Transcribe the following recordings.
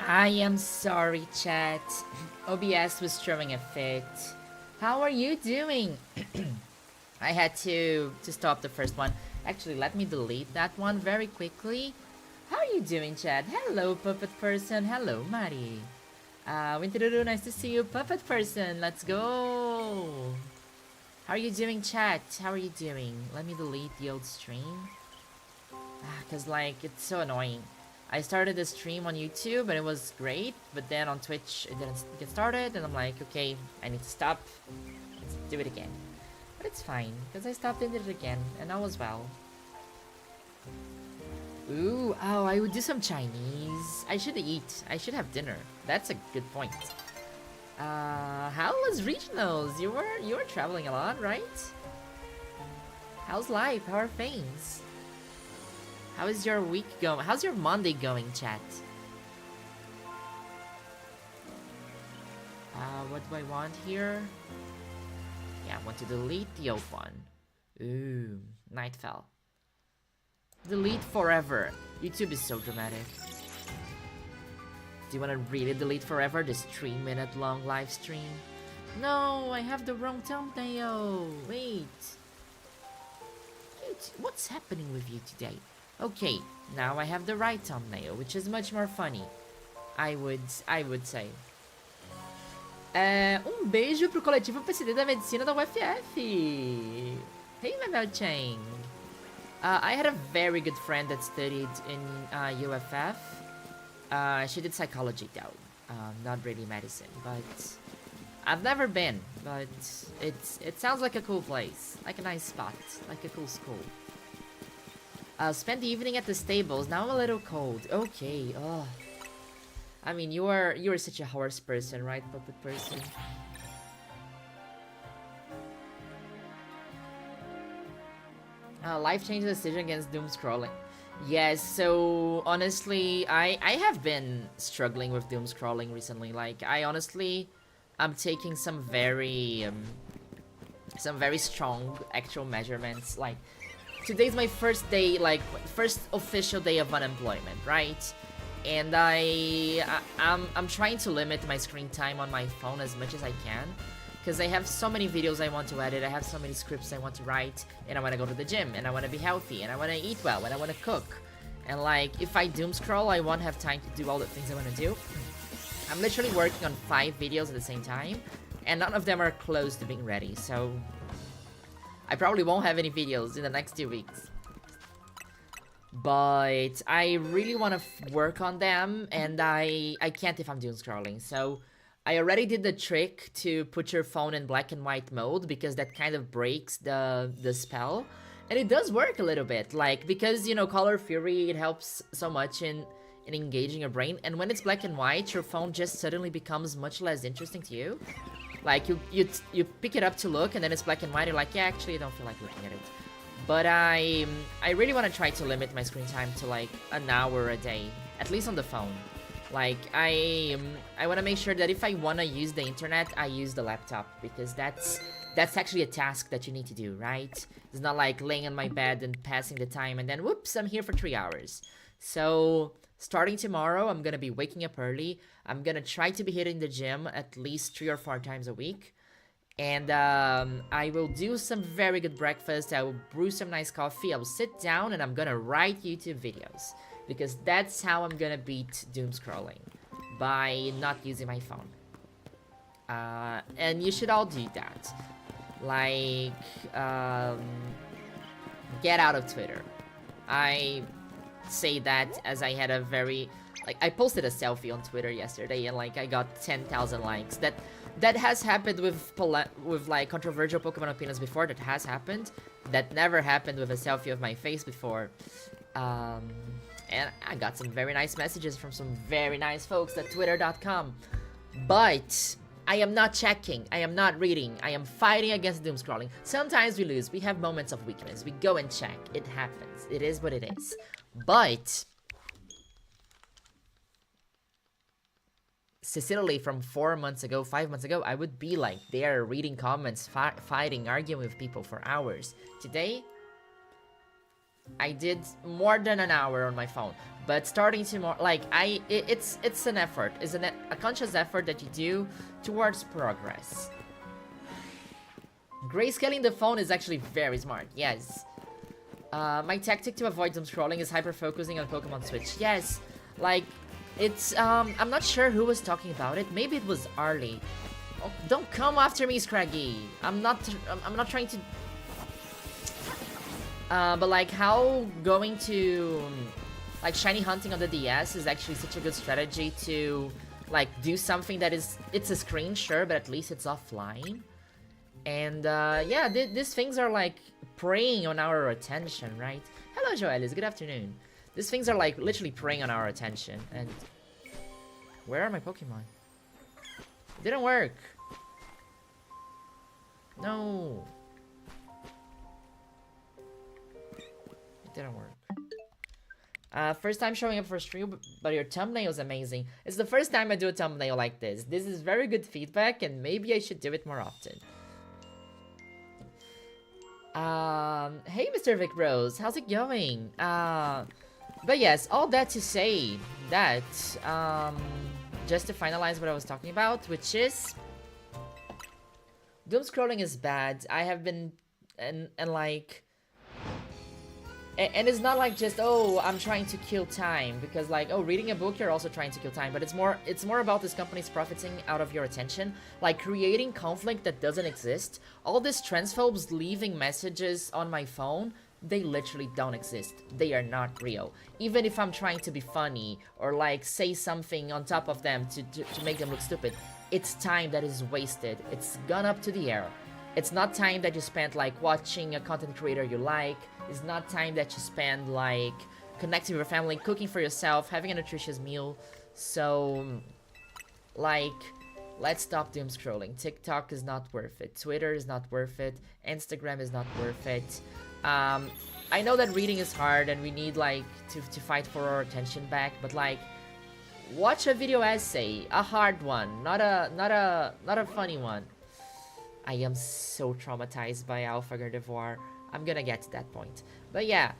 I am sorry, chat. OBS was throwing a fit. How are you doing? I had to stop the first one. Actually, let me delete that one very quickly. How are you doing, chat? Hello, puppet person. Hello, Mari. Winteruru, nice to see you, puppet person. Let's go. How are you doing, chat? How are you doing? Let me delete the old stream. Cause like it's so annoying. I started the stream on YouTube and it was great, but then on Twitch it didn't get started, and I'm like, okay, I need to stop. Let's do it again. But it's fine, because I stopped and did it again, and all was well. Ooh, oh, I would do some Chinese. I should eat. I should have dinner. That's a good point. How was regionals? You were traveling a lot, right? How's life? How are things? How is your week going? How's your Monday going, chat? What do I want here? Yeah, I want to delete the old one. Ooh, night fell. Delete forever. YouTube is so dramatic. Do you want to really delete forever this 3-minute long live stream? No, I have the wrong thumbnail. Wait. What's happening with you today? Okay, now I have the right thumbnail, which is much more funny. I would say. Beijo pro coletivo PCD da Medicina da UFF. Hey, Mabel Chang. I had a very good friend that studied in UFF. She did psychology though, not really medicine, but I've never been, but it sounds like a cool place, like a nice spot, like a cool school. Spent the evening at the stables. Now I'm a little cold. Okay. Oh. I mean, you are such a horse person, right, puppet person? Life-changing decision against doom scrolling. Yes. So honestly, I have been struggling with doom scrolling recently. Like, I'm taking some very strong actual measurements. Like, today's my first day, like first official day of unemployment, right? And I'm trying to limit my screen time on my phone as much as I can, because I have so many videos I want to edit, I have so many scripts I want to write, and I want to go to the gym, and I want to be healthy, and I want to eat well, and I want to cook. And like, if I doom scroll, I won't have time to do all the things I want to do. I'm literally working on 5 videos at the same time, and none of them are close to being ready, so I probably won't have any videos in the next 2 weeks. But I really want to work on them, and I can't if I'm doom scrolling. So I already did the trick to put your phone in black and white mode, because that kind of breaks the spell. And it does work a little bit, like, because, you know, color fury, it helps so much in engaging your brain. And when it's black and white, your phone just suddenly becomes much less interesting to you. Like, you pick it up to look, and then it's black and white, you're like, yeah, actually I don't feel like looking at it. But I really want to try to limit my screen time to like an hour a day, at least on the phone. Like, I want to make sure that if I want to use the internet, I use the laptop, because that's actually a task that you need to do, right? It's not like laying on my bed and passing the time and then whoops, I'm here for 3 hours. So starting tomorrow, I'm gonna be waking up early. I'm gonna try to be hitting the gym at least 3 or 4 times a week. And I will do some very good breakfast. I will brew some nice coffee. I will sit down and I'm gonna write YouTube videos, because that's how I'm gonna beat doom scrolling, by not using my phone. And you should all do that. Like, get out of Twitter. I say that as I had a very, like, I posted a selfie on Twitter yesterday and like I got 10,000 likes. That has happened with like controversial Pokemon opinions before. That has happened. That never happened with a selfie of my face before. And I got some very nice messages from some very nice folks at twitter.com. But I am not checking. I am not reading. I am fighting against doom scrolling. Sometimes we lose. We have moments of weakness. We go and check. It happens. It is what it is. But Cecily from 4 months ago, 5 months ago, I would be like there reading comments, fighting, arguing with people for hours. Today, I did more than an hour on my phone. but starting to more like it's an effort, it's a conscious effort that you do towards progress. Grayscaling the phone is actually very smart. Yes. My tactic to avoid doom scrolling is hyper-focusing on Pokemon Switch. Yes, like, it's, I'm not sure who was talking about it. Maybe it was Arlie. Oh, don't come after me, Scraggy. I'm not trying to... but like, how going to, like, shiny hunting on the DS is actually such a good strategy to, like, do something that is, it's a screen, sure, but at least it's offline. And, yeah, these things are, like, preying on our attention, right? Hello, Joelis, good afternoon. These things are, like, literally preying on our attention, and... Where are my Pokemon? It didn't work. No. It didn't work. First time showing up for stream, but your thumbnail is amazing. It's the first time I do a thumbnail like this. This is very good feedback, and maybe I should do it more often. Hey Mr. Vic Rose, how's it going? But yes, all that to say that, just to finalize what I was talking about, which is... Doom scrolling is bad. I have been, and like... And it's not like just, oh, I'm trying to kill time, because like, oh, reading a book, you're also trying to kill time, but it's more about this company's profiting out of your attention, like creating conflict that doesn't exist. All these transphobes leaving messages on my phone, they literally don't exist. They are not real. Even if I'm trying to be funny, or like say something on top of them to make them look stupid, it's time that is wasted. It's gone up to the air. It's not time that you spent like watching a content creator you like. It's not time that you spend like connecting with your family, cooking for yourself, having a nutritious meal. So, like, let's stop doom scrolling. TikTok is not worth it. Twitter is not worth it. Instagram is not worth it. I know that reading is hard and we need like to fight for our attention back, but like, watch a video essay, a hard one, not a funny one. I am so traumatized by Alpha Gardevoir. I'm gonna get to that point. But yeah,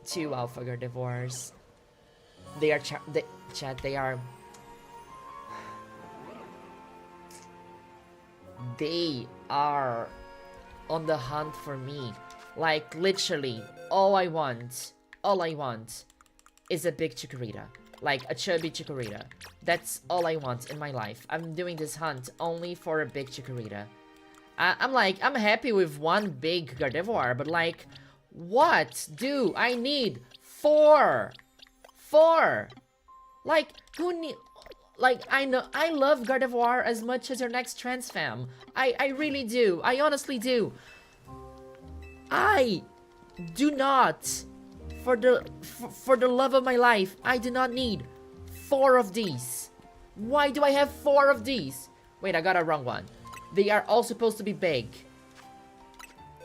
2 Alpha Gardevoirs. They are they are... They are on the hunt for me. Like, literally, all I want is a big chikorita. Like, a chubby chikorita. That's all I want in my life. I'm doing this hunt only for a big chikorita. I'm happy with 1 big Gardevoir, but like, what do I need 4? 4! Like, who need... Like, I know, I love Gardevoir as much as your next trans fam. I really do. I honestly do. I do not, for the love of my life, I do not need 4 of these. Why do I have 4 of these? Wait, I got a wrong one. They are all supposed to be big.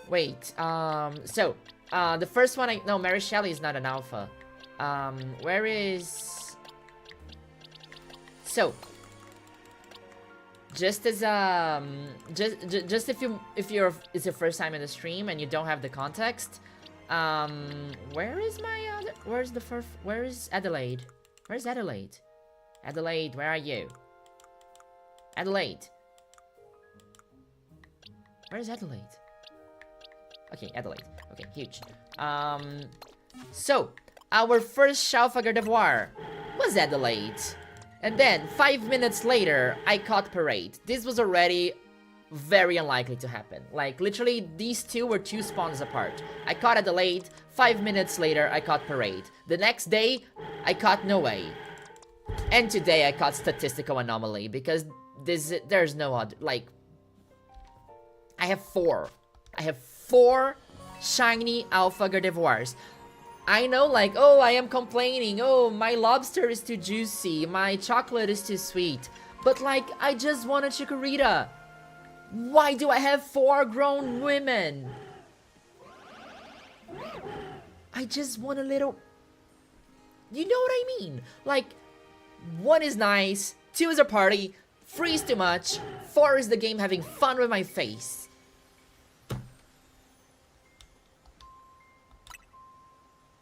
Wait, so, the first one no, Mary Shelley is not an alpha. Where is... So, just as, just if it's your first time in the stream and you don't have the context, where is my other, where is Adelaide? Where's Adelaide? Adelaide, where are you? Adelaide. Where's Adelaide? Okay, Adelaide. Okay, huge. So, our first Alpha Gardevoir was Adelaide. And then, 5 minutes later, I caught Parade. This was already very unlikely to happen. Like, literally, these two were 2 spawns apart. I caught Adelaide, 5 minutes later, I caught Parade. The next day, I caught Noe. And today, I caught Statistical Anomaly, because there's no other, like... I have 4. I have 4 shiny Alpha Gardevoirs. I know, like, oh, I am complaining. Oh, my lobster is too juicy. My chocolate is too sweet. But, like, I just want a chikorita. Why do I have 4 grown women? I just want a little... You know what I mean? Like, 1 is nice, 2 is a party, 3 is too much, 4 is the game having fun with my face.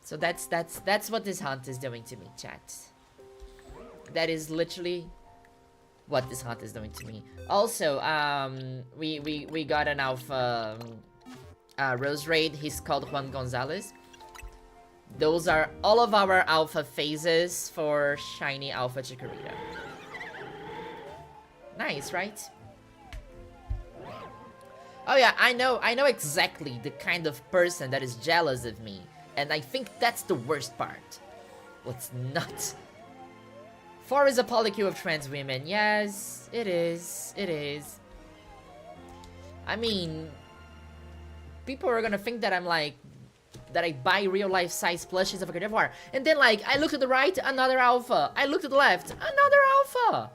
So that's what this hunt is doing to me, chat. That is literally what this hunt is doing to me. Also, we got an alpha Rose Raid. He's called Juan Gonzalez. Those are all of our alpha phases for shiny alpha chikorita. Nice, right? Oh yeah, I know exactly the kind of person that is jealous of me. And I think that's the worst part. What's not? 4 is a polycule of trans women. Yes, it is. It is. I mean, people are gonna think that I'm like, that I buy real life size plushies of a Gardevoir. And then like, I look to the right, another alpha. I look to the left, another alpha.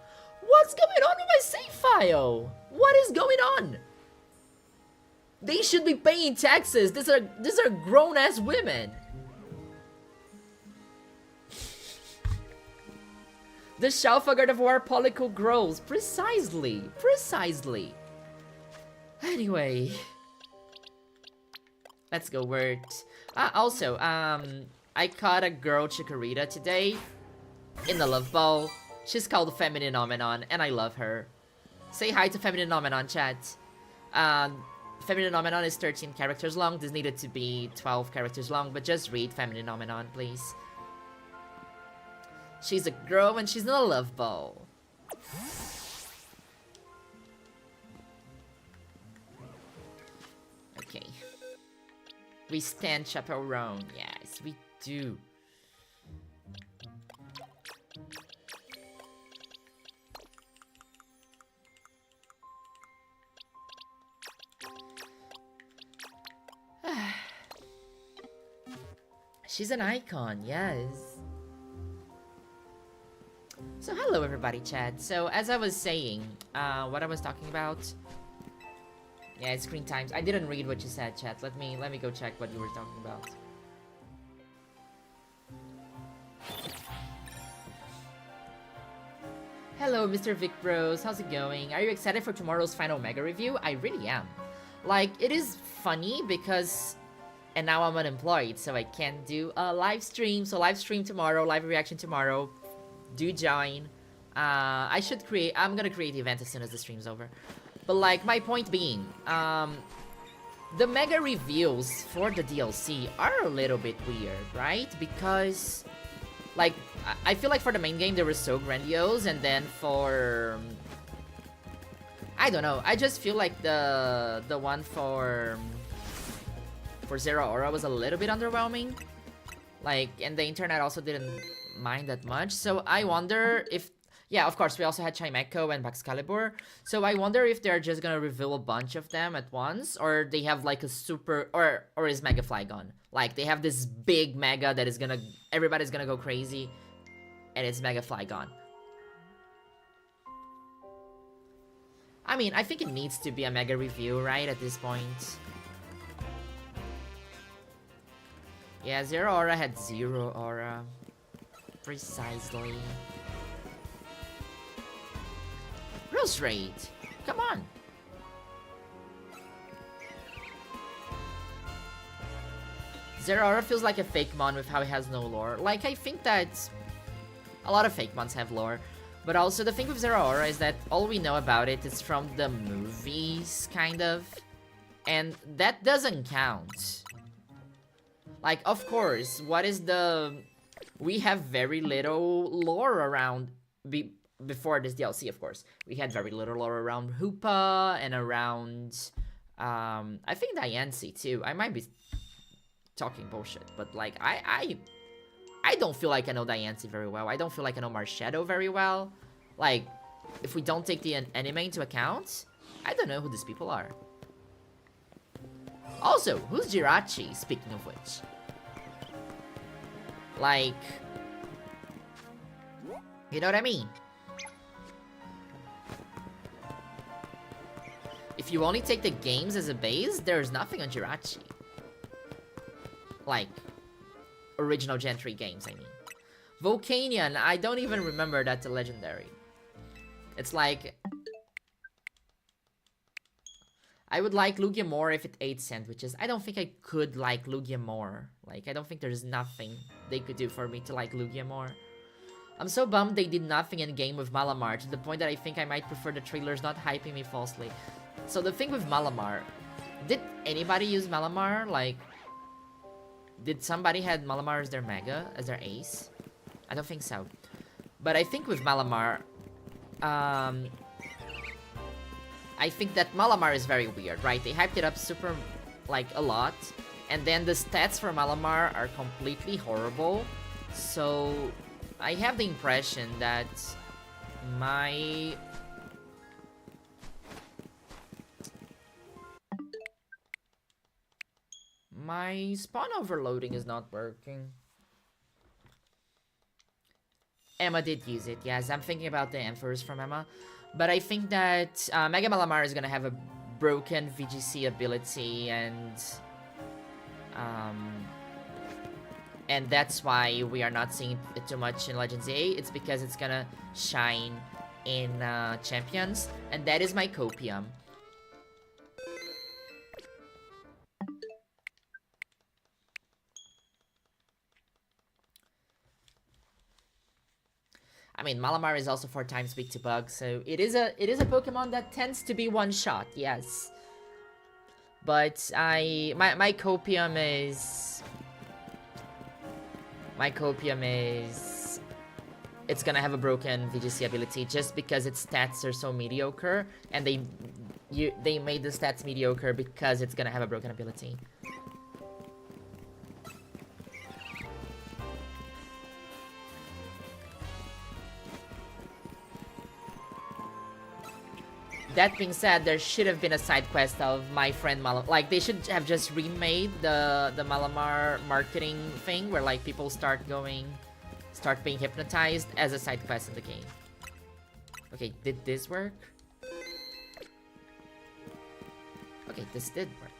What's going on with my save file? What is going on? They should be paying taxes. These are grown-ass women. The Shalfa Gardevoir polycule grows. Precisely. Precisely. Anyway. Let's go, word. Also, I caught a girl chikorita today in the love ball. She's called Feminine Omenon, and I love her. Say hi to Feminine Omenon, chat. Feminine Omenon is 13 characters long. This needed to be 12 characters long, but just read Feminine Omenon, please. She's a girl and she's in a love ball. Okay. We stand chaperone. Yes, we do. She's an icon, yes. So hello everybody, chat. So as I was saying, what I was talking about. Yeah, it's screen times. I didn't read what you said, chat. Let me go check what you were talking about. Hello, Mr. Vic Bros. How's it going? Are you excited for tomorrow's final mega review? I really am. Like, it is funny because... And now I'm unemployed, so I can't do a live stream. So live stream tomorrow, live reaction tomorrow. Do join. I'm gonna create the event as soon as the stream's over. But like, my point being, the mega reveals for the DLC are a little bit weird, right? Because, like, I feel like for the main game they were so grandiose, and then for... I don't know, I just feel like the one for Zero Aura was a little bit underwhelming. Like, and the internet also didn't mind that much. So I wonder if... Yeah, of course, we also had Chimecho and Baxcalibur. So I wonder if they're just gonna reveal a bunch of them at once, or they have like a super... Or is Mega Flygon? Like, they have this big Mega that is gonna... Everybody's gonna go crazy, and it's Mega Flygon. I mean, I think it needs to be a Mega review, right, at this point. Yeah, Zero Aura had Zero Aura. Precisely. Rose Raid! Come on! Zero Aura feels like a fake mon with how it has no lore. Like, I think that a lot of fake mons have lore. But also, the thing with Zero Aura is that all we know about it is from the movies, kind of. And that doesn't count. Like, of course, what is the... We have very little lore around... Before this DLC, of course. We had very little lore around Hoopa and around... I think Diancie, too. I might be talking bullshit, but, like, I don't feel like I know Diancie very well. I don't feel like I know Marshadow very well. Like, if we don't take the anime into account, I don't know who these people are. Also, who's Jirachi, speaking of which? Like... You know what I mean? If you only take the games as a base, there's nothing on Jirachi. Like, original Gen 3 games, I mean. Volcanion, I don't even remember that's a legendary. It's like... I would like Lugia more if it ate sandwiches. I don't think I could like Lugia more. Like, I don't think there's nothing they could do for me to like Lugia more. I'm so bummed they did nothing in game with Malamar, to the point that I think I might prefer the trailers not hyping me falsely. So the thing with Malamar, did anybody use Malamar? Like, did somebody had Malamar as their Mega, as their ace? I don't think so. But I think with Malamar, I think that Malamar is very weird, right? They hyped it up super, like, a lot. And then the stats for Malamar are completely horrible. So I have the impression that my spawn overloading is not working. Emma did use it, yes. I'm thinking about the Emperors from Emma. But I think that Mega Malamar is gonna have a broken VGC ability, and that's why we are not seeing it too much in Legends A. It's because it's gonna shine in Champions, and that is my copium. I mean, Malamar is also 4 times weak to bugs, so it is a Pokemon that tends to be one shot, yes. But my copium is it's gonna have a broken VGC ability just because its stats are so mediocre, and they made the stats mediocre because it's gonna have a broken ability. That being said, there should have been a side quest of my friend Malamar. Like, they should have just remade the Malamar marketing thing where, like, people start being hypnotized as a side quest in the game. Okay, did this work? Okay, this did work.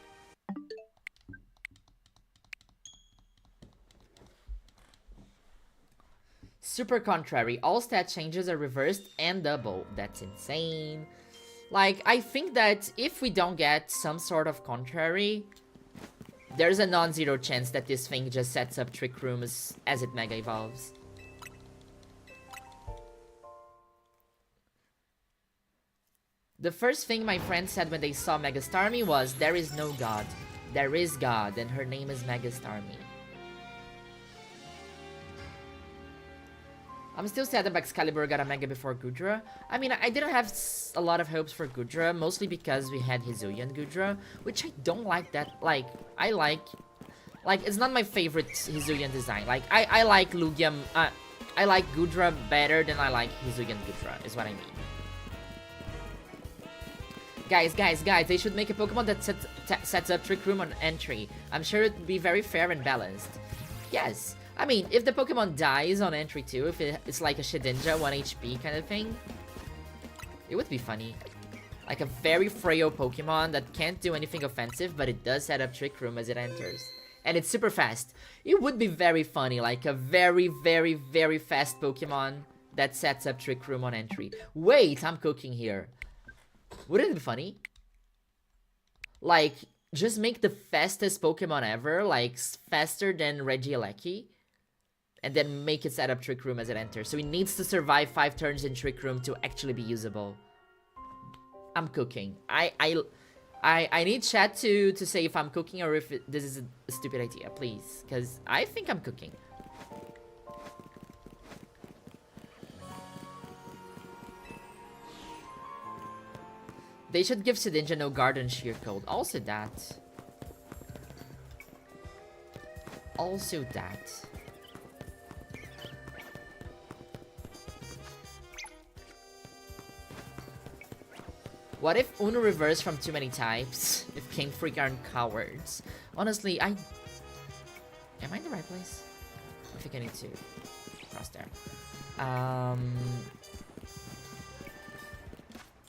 Super contrary. All stat changes are reversed and double. That's insane. Like, I think that if we don't get some sort of contrary, there's a non-zero chance that this thing just sets up Trick Rooms as it Mega Evolves. The first thing my friends said when they saw Mega Starmie was, "There is no God. There is God, and her name is Mega Starmie." I'm still sad that Excalibur got a Mega before Gudra. I mean, I didn't have a lot of hopes for Gudra, mostly because we had Hisuian Gudra, which I don't like that. Like, I like, it's not my favorite Hisuian design. Like, I like Lugia, I like Gudra better than I like Hisuian Gudra, is what I mean. Guys, they should make a Pokemon that sets up Trick Room on entry. I'm sure it would be very fair and balanced. Yes. I mean, if the Pokemon dies on entry 2, if it's like a Shedinja 1 HP kind of thing, it would be funny. Like a very frail Pokemon that can't do anything offensive, but it does set up Trick Room as it enters. And it's super fast. It would be very funny, like a very, very, very fast Pokemon that sets up Trick Room on entry. Wait, I'm cooking here. Wouldn't it be funny? Like, just make the fastest Pokemon ever, like faster than Regieleki, and then make it set up Trick Room as it enters. So it needs to survive 5 turns in Trick Room to actually be usable. I'm cooking. I need chat to say if I'm cooking or if this is a stupid idea, please. Because I think I'm cooking. They should give Shedinja no Garden Shear Code. Also that. Also that. What if Uno reversed from too many types? If Game Freak aren't cowards? Honestly, Am I in the right place? I think I need to cross there.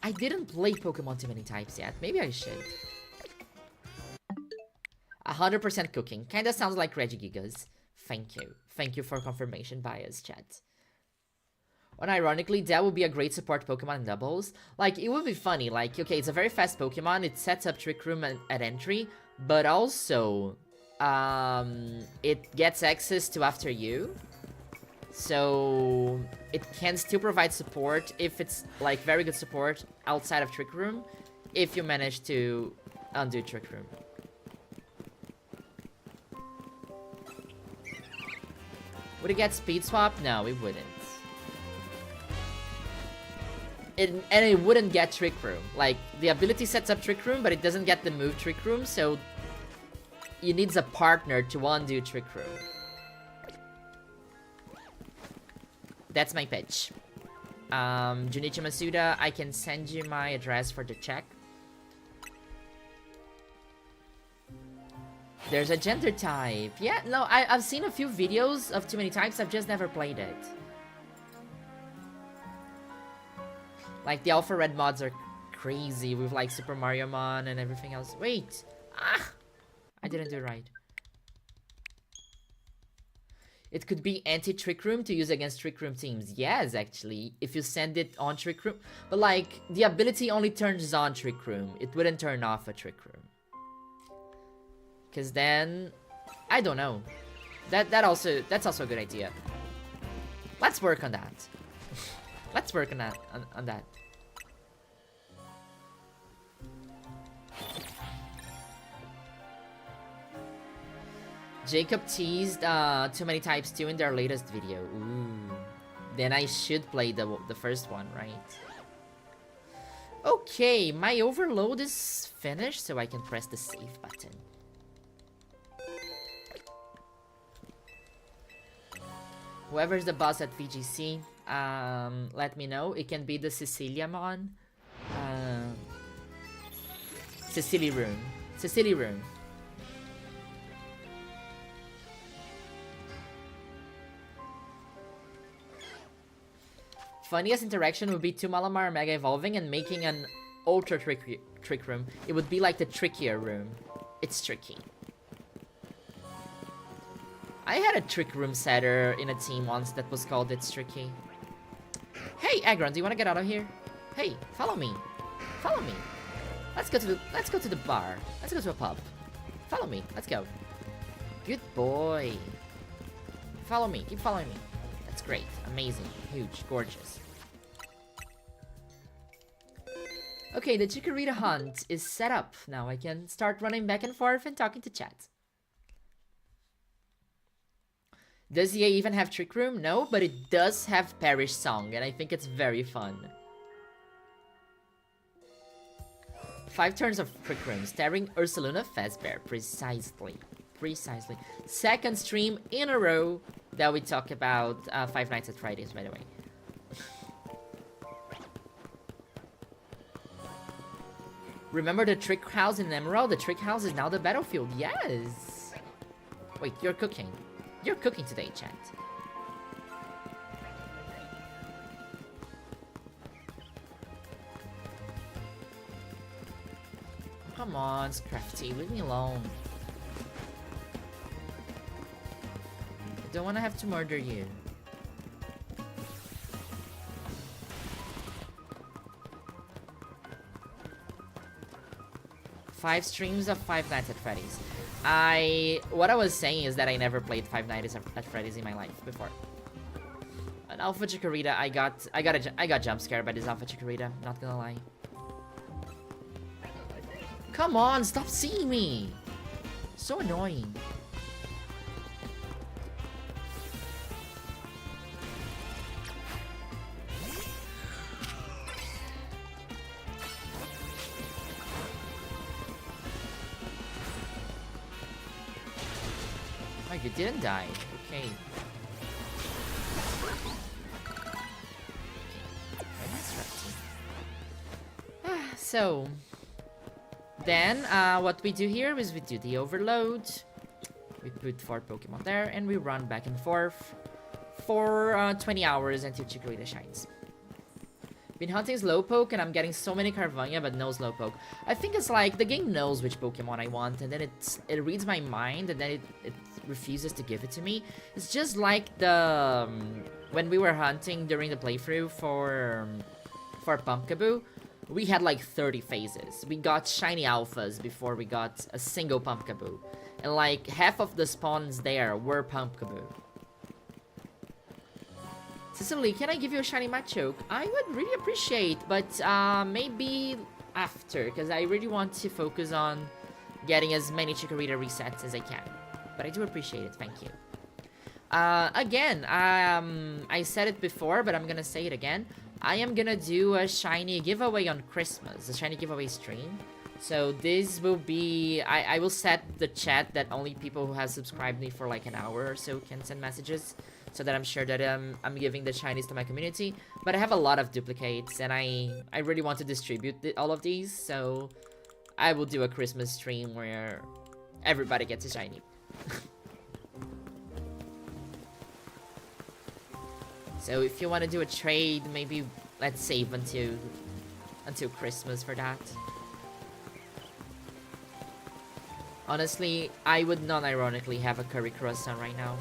I didn't play Pokemon too many types yet. Maybe I should. 100% cooking. Kinda sounds like Regigigas. Thank you. Thank you for confirmation bias, chat. Unironically, that would be a great support Pokemon in doubles. Like, it would be funny. Like, okay, it's a very fast Pokemon. It sets up Trick Room at entry, but also, it gets access to After You. So, it can still provide support if it's, like, very good support outside of Trick Room, if you manage to undo Trick Room. Would it get Speed Swap? No, it wouldn't. And it wouldn't get Trick Room. Like, the ability sets up Trick Room, but it doesn't get the move Trick Room, so it needs a partner to undo Trick Room. That's my pitch. Junichi Masuda, I can send you my address for the check. There's a gender type. Yeah, no, I've seen a few videos of too many types, I've just never played it. Like, the Alpha Red mods are crazy with, like, Super Mario Mon and everything else. Wait! Ah! I didn't do it right. It could be anti-Trick Room to use against Trick Room teams. Yes, actually, if you send it on Trick Room. But, like, the ability only turns on Trick Room. It wouldn't turn off a Trick Room. Because then... I don't know. That's also a good idea. Let's work on that. Let's work on that. On that. Jacob teased too many types too in their latest video. Ooh. Then I should play the first one, right? Okay, my overload is finished, so I can press the save button. Whoever's the boss at VGC, let me know. It can be the Ceciliamon. Cecily Room. Cecily Room. Funniest interaction would be two Malamar Mega Evolving and making an Ultra Trick Room. It would be like the trickier room. It's tricky. I had a Trick Room setter in a team once that was called It's Tricky. Hey, Agron, do you want to get out of here? Hey, follow me. Follow me. Let's go to the bar. Let's go to a pub. Follow me. Let's go. Good boy. Follow me. Keep following me. That's great. Amazing. Huge. Gorgeous. Okay, the Chikorita hunt is set up. Now I can start running back and forth and talking to chat. Does EA even have Trick Room? No, but it does have Perish Song, and I think it's very fun. 5 turns of Trick Room, starring Ursaluna Fazbear. Precisely. Precisely. Second stream in a row that we talk about Five Nights at Freddy's, by the way. Remember the Trick House in Emerald? The Trick House is now the battlefield. Yes! Wait, you're cooking. You're cooking today, chat. Come on, Scrafty, leave me alone. I don't want to have to murder you. Five streams of Five Nights at Freddy's. What I was saying is that I never played Five Nights at Freddy's in my life before. An Alpha Chikorita, I got jump scared by this Alpha Chikorita, not gonna lie. Come on, stop seeing me! So annoying. Oh, you didn't die. Okay. So, then what we do here is we do the overload. We put 4 Pokemon there and we run back and forth for 20 hours until Chikorita shines. Been hunting Slowpoke and I'm getting so many Carvania but no Slowpoke. I think it's like the game knows which Pokemon I want and then it reads my mind and then it refuses to give it to me. It's just like the when we were hunting during the playthrough for Pumpkaboo, we had like 30 phases. We got shiny alphas before we got a single Pumpkaboo. And like half of the spawns there were Pumpkaboo. Cecily, can I give you a shiny Machoke? I would really appreciate, but maybe after, because I really want to focus on getting as many Chikorita resets as I can. But I do appreciate it, thank you. Again, I said it before, but I'm gonna say it again. I am gonna do a shiny giveaway on Christmas, a shiny giveaway stream. So this will be, I will set the chat that only people who have subscribed me for like an hour or so can send messages. So that I'm sure that I'm giving the shinies to my community. But I have a lot of duplicates and I really want to distribute all of these. So I will do a Christmas stream where everybody gets a shiny. So if you want to do a trade, maybe let's save until Christmas for that. Honestly, I would non-ironically have a curry croissant right now.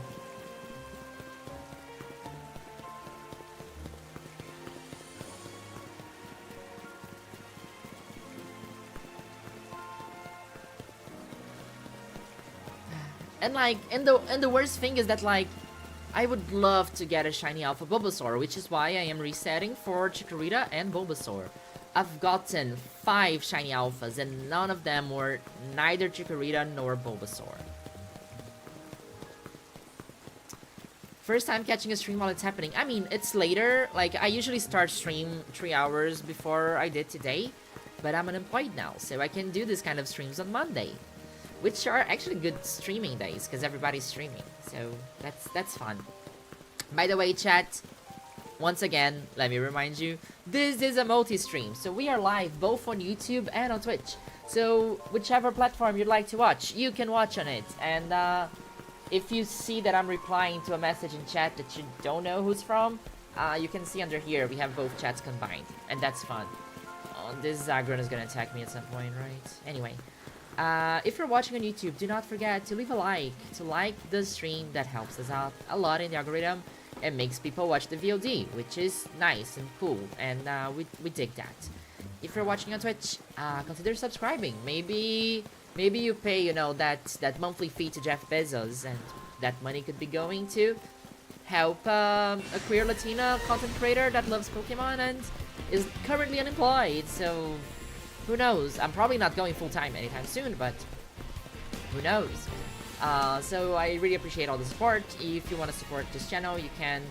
And like, and the worst thing is that like, I would love to get a shiny Alpha Bulbasaur, which is why I am resetting for Chikorita and Bulbasaur. I've gotten 5 shiny Alphas and none of them were neither Chikorita nor Bulbasaur. First time catching a stream while it's happening. I mean, it's later. Like, I usually start stream 3 hours before I did today, but I'm unemployed now, so I can do this kind of streams on Monday. Which are actually good streaming days, because everybody's streaming. So, that's fun. By the way, chat, once again, let me remind you, this is a multi-stream. So we are live both on YouTube and on Twitch. So, whichever platform you'd like to watch, you can watch on it. And if you see that I'm replying to a message in chat that you don't know who's from, you can see under here, we have both chats combined. And that's fun. Oh, this Zagron is gonna attack me at some point, right? Anyway. If you're watching on YouTube, do not forget to leave a like. To like the stream, that helps us out a lot in the algorithm. It makes people watch the VOD, which is nice and cool, and we dig that. If you're watching on Twitch, consider subscribing. Maybe you pay, you know, that monthly fee to Jeff Bezos, and that money could be going to help a queer Latina content creator that loves Pokemon and is currently unemployed, so who knows? I'm probably not going full-time anytime soon, but who knows? So I really appreciate all the support. If you want to support this channel, you can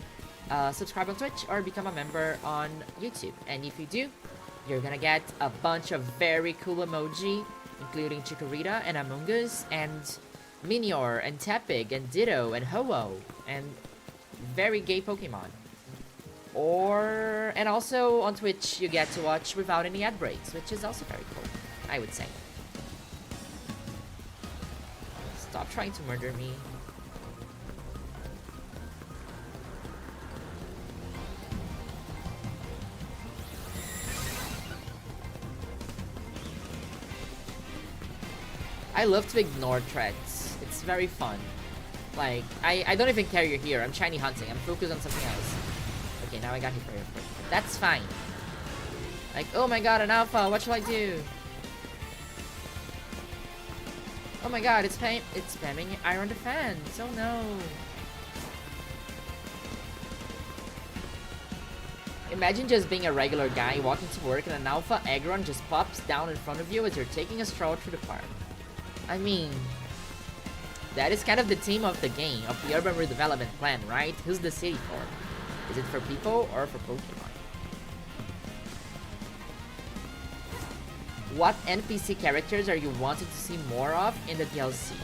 subscribe on Twitch or become a member on YouTube. And if you do, you're gonna get a bunch of very cool emoji, including Chikorita and Among Us, and Minior, and Tepig, and Ditto, and Ho-Oh, and very gay Pokemon. And also on Twitch you get to watch without any ad breaks, which is also very cool, I would say. Stop trying to murder me. I love to ignore threats. It's very fun. Like, I don't even care you're here. I'm shiny hunting. I'm focused on something else. Okay, now I got hit for it. That's fine. Like, oh my god, an alpha, what shall I do? Oh my god, it's spamming Iron Defense. Oh no. Imagine just being a regular guy walking to work and an alpha Aggron just pops down in front of you as you're taking a stroll through the park. I mean, that is kind of the theme of the game, of the urban redevelopment plan, right? Who's the city for? Is it for people or for Pokemon? What NPC characters are you wanting to see more of in the DLC?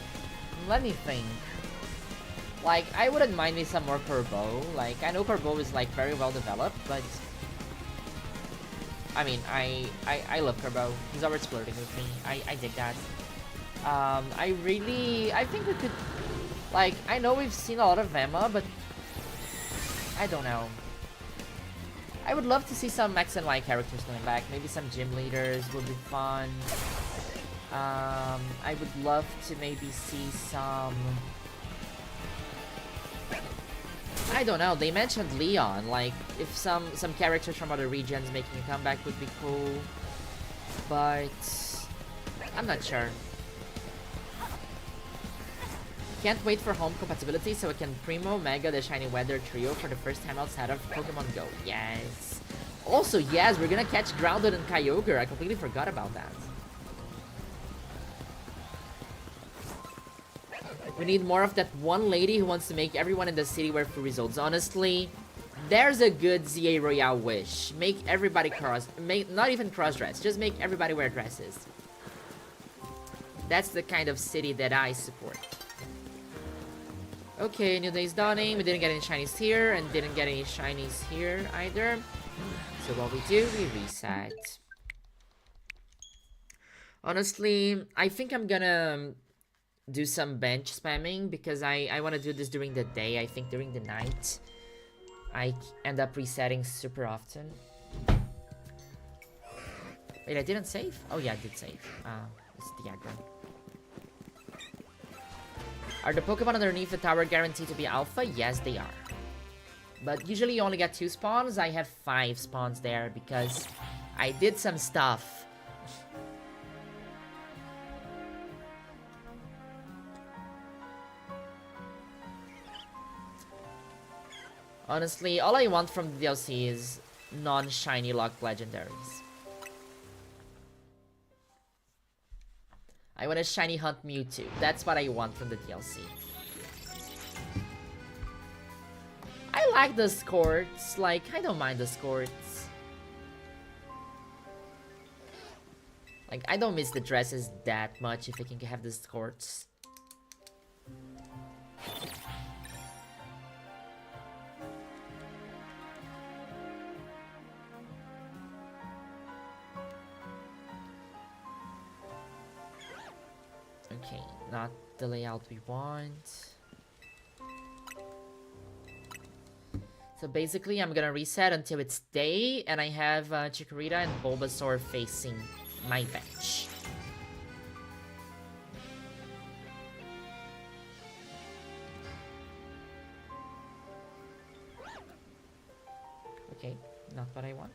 Let me think. Like, I wouldn't mind me some more Corbeau. Like, I know Corbeau is like very well developed, but I mean, I love Corbeau. He's always flirting with me. I dig that. I think we could, like, I know we've seen a lot of Emma, but I don't know. I would love to see some X and Y characters coming back. Maybe some gym leaders would be fun. I would love to maybe see some... I don't know, they mentioned Leon. Like, if some characters from other regions making a comeback would be cool. But... I'm not sure. Can't wait for home compatibility so I can Primo Mega the Shiny Weather Trio for the first time outside of Pokemon Go. Yes. Also, yes, we're gonna catch Grounded and Kyogre. I completely forgot about that. We need more of that one lady who wants to make everyone in the city wear free results. Honestly, there's a good ZA Royale wish. Make everybody not even cross-dress, just make everybody wear dresses. That's the kind of city that I support. Okay, new day's dawning. We didn't get any shinies here, and didn't get any shinies here either. So what we do, we reset. Honestly, I think I'm gonna do some bench spamming because I want to do this during the day. I think during the night I end up resetting super often. Wait, I didn't save? Oh yeah, I did save. It's the aggro. Are the Pokemon underneath the tower guaranteed to be alpha? Yes, they are. But usually you only get 2 spawns. I have 5 spawns there because I did some stuff. Honestly, all I want from the DLC is non-shiny locked legendaries. I want a shiny hunt Mewtwo. That's what I want from the DLC. I like the skirts. Like, I don't mind the skirts. Like, I don't miss the dresses that much if I can have the skirts. Okay, not the layout we want. So basically, I'm gonna reset until it's day, and I have Chikorita and Bulbasaur facing my bench. Okay, not what I want.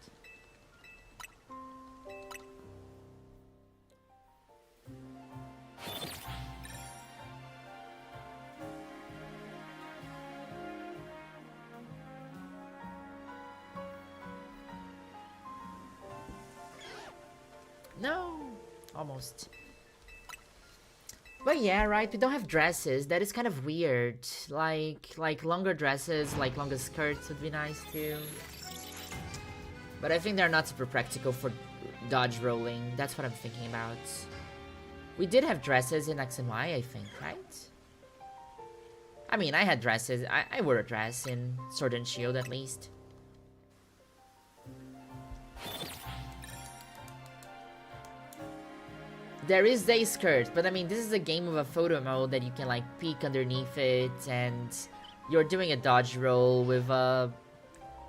No! Almost. But yeah, right, we don't have dresses. That is kind of weird. Like longer dresses, like longer skirts would be nice too. But I think they're not super practical for dodge rolling. That's what I'm thinking about. We did have dresses in X and Y, I think, right? I mean, I had dresses. I wore a dress in Sword and Shield at least. There is a skirt, but I mean, this is a game with a photo mode that you can like peek underneath it, and you're doing a dodge roll with a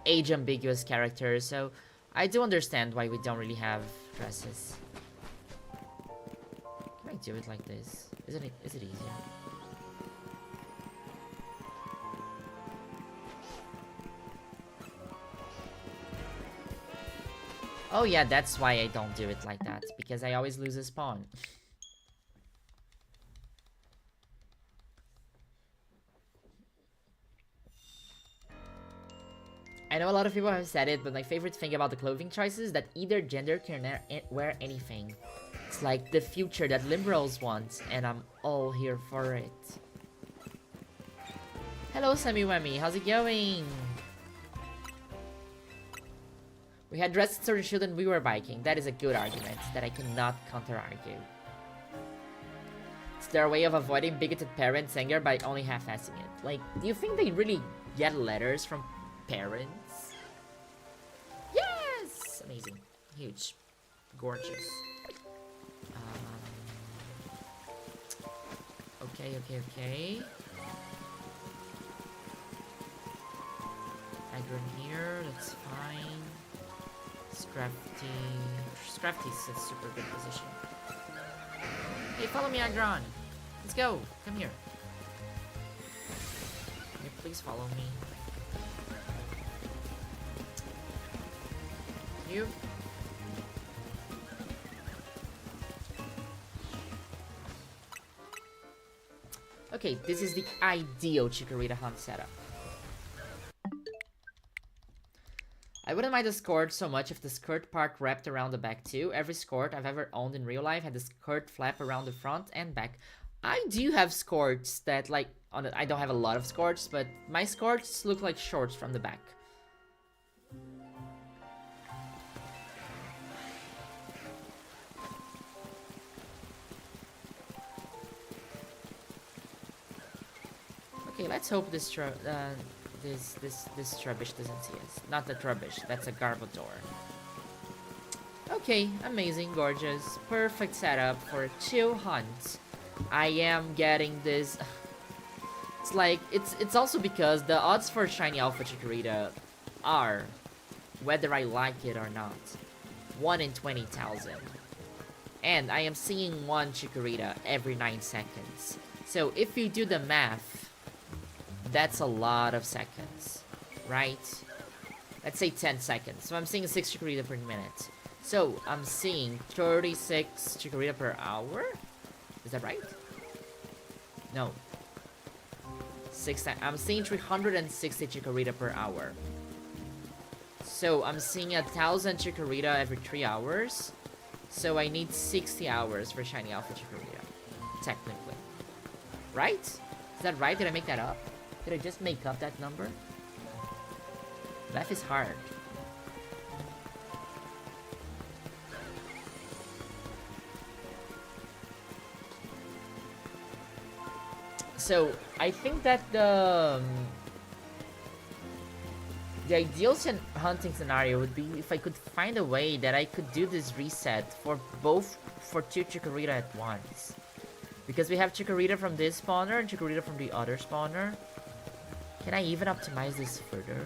age-ambiguous character, so I do understand why we don't really have dresses. Can I do it like this? Is it easier? Oh yeah, that's why I don't do it like that, because I always lose a spawn. I know a lot of people have said it, but my favorite thing about the clothing choice is that either gender can wear anything. It's like the future that liberals want, and I'm all here for it. Hello, Sammy Wemmy, how's it going? We had dresses to the shield and we were biking. That is a good argument that I cannot counter-argue. Is there a way of avoiding bigoted parents' anger by only half-assing it? Like, do you think they really get letters from parents? Yes! Amazing. Huge. Gorgeous. Okay. Aggro in here, that's fine. Scrafty. Scrafty's a super good position. Hey, follow me, Agron. Let's go. Come here. Can you please follow me? You. Okay, this is the ideal chikorita hunt setup. I wouldn't mind the skirt so much if the skirt part wrapped around the back too. Every skirt I've ever owned in real life had the skirt flap around the front and back. I do have skirts that like, I don't have a lot of skirts, but my skirts look like shorts from the back. Okay, let's hope this this rubbish doesn't see us. Not that rubbish, that's a Garbodor. Okay, amazing, gorgeous, perfect setup for a chill hunt. I am getting this. It's like it's also because the odds for shiny alpha chikorita are, whether I like it or not, 1 in 20,000. And I am seeing one chikorita every 9 seconds. So if you do the math, that's a lot of seconds, right? Let's say 10 seconds. So I'm seeing 6 chikorita per minute. So I'm seeing 36 chikorita per hour? Is that right? No. I'm seeing 360 chikorita per hour. So I'm seeing 1,000 chikorita every 3 hours. So I need 60 hours for shiny alpha chikorita, technically. Right? Is that right? Did I make that up? Did I just make up that number? Math is hard. So, I think that the ideal hunting scenario would be if I could find a way that I could do this reset for 2 chikorita at once. Because we have chikorita from this spawner and chikorita from the other spawner. Can I even optimize this further?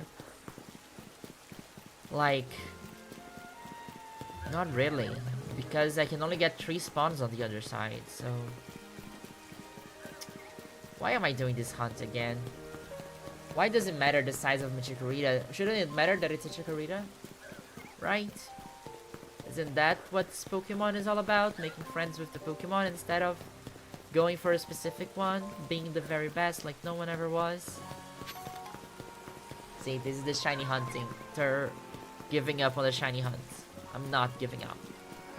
Like, not really, because I can only get 3 spawns on the other side, so... Why am I doing this hunt again? Why does it matter the size of my chikorita? Shouldn't it matter that it's a chikorita? Right? Isn't that what Pokemon is all about? Making friends with the Pokemon instead of going for a specific one? Being the very best like no one ever was? See, this is the shiny hunting. Giving up on the shiny hunts. I'm not giving up.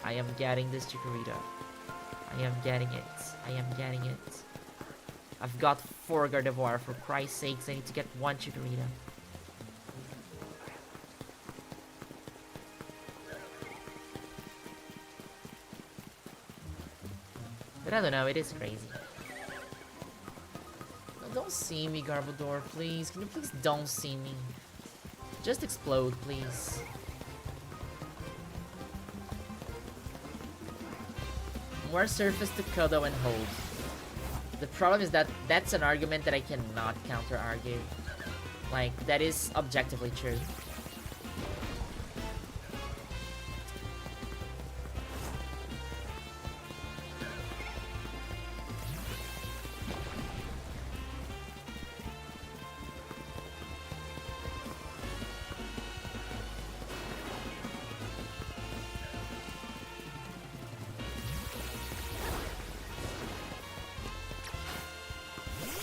I am getting this chikorita. I am getting it. I am getting it. I've got 4 Gardevoir, for Christ's sakes. I need to get 1 chikorita. But I don't know, it is crazy. No, don't see me, Garbodor, please. Can you please don't see me? Just explode, please. More surface to cuddle and hold. The problem is that that's an argument that I cannot counter-argue. Like, that is objectively true.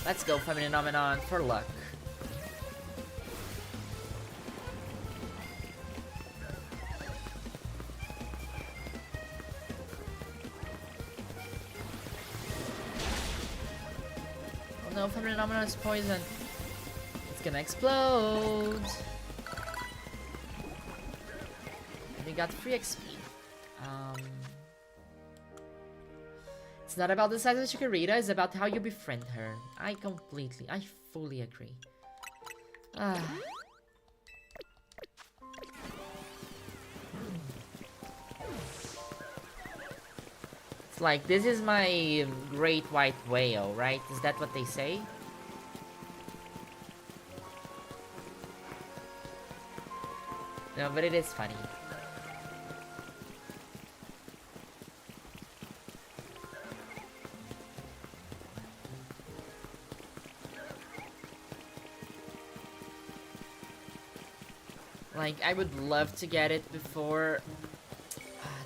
Let's go, Phenomenon, for luck. Oh no, Phenomenon is poison. It's gonna explode. We got free XP. It's not about the size of Chikorita, it's about how you befriend her. I fully agree. It's like, this is my great white whale, right? Is that what they say? No, but it is funny. Like, I would love to get it before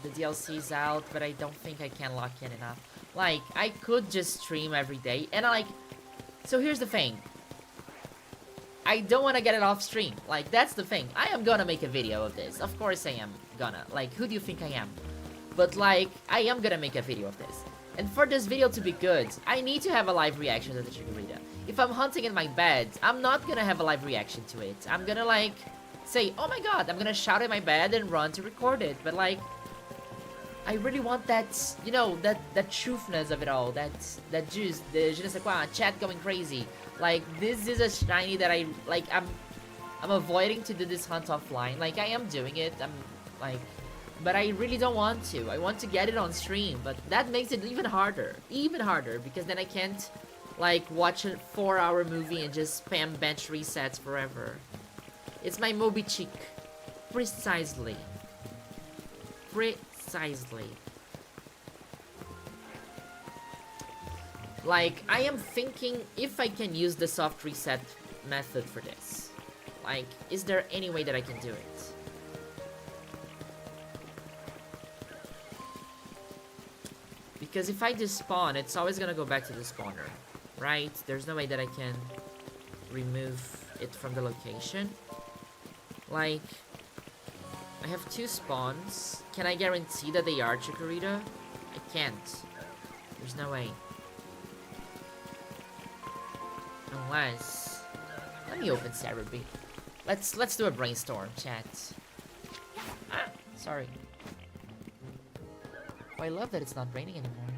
the DLC's out, but I don't think I can lock in enough. Like, I could just stream every day, and so here's the thing. I don't want to get it off stream. Like, that's the thing. I am gonna make a video of this. Of course I am gonna. Like, who do you think I am? But, like, I am gonna make a video of this. And for this video to be good, I need to have a live reaction to the chikorita. If I'm hunting in my bed, I'm not gonna have a live reaction to it. I'm gonna, like, say, oh my god, I'm gonna shout in my bed and run to record it. But, like, I really want that, you know, that truthness of it all. That juice, the je ne sais quoi, chat going crazy. Like, this is a shiny that I'm avoiding to do this hunt offline. Like, I am doing it, but I really don't want to. I want to get it on stream, but that makes it even harder, because then I can't, like, watch a 4-hour movie and just spam bench resets forever. It's my Moby Cheek. Precisely. Like, I am thinking if I can use the soft reset method for this. Like, is there any way that I can do it? Because if I despawn, it's always gonna go back to the spawner, right? There's no way that I can remove it from the location. Like, I have 2 spawns. Can I guarantee that they are chikorita? I can't. There's no way. Unless... Let me open Cerebi. Let's do a brainstorm, chat. Ah, sorry. Oh, I love that it's not raining anymore.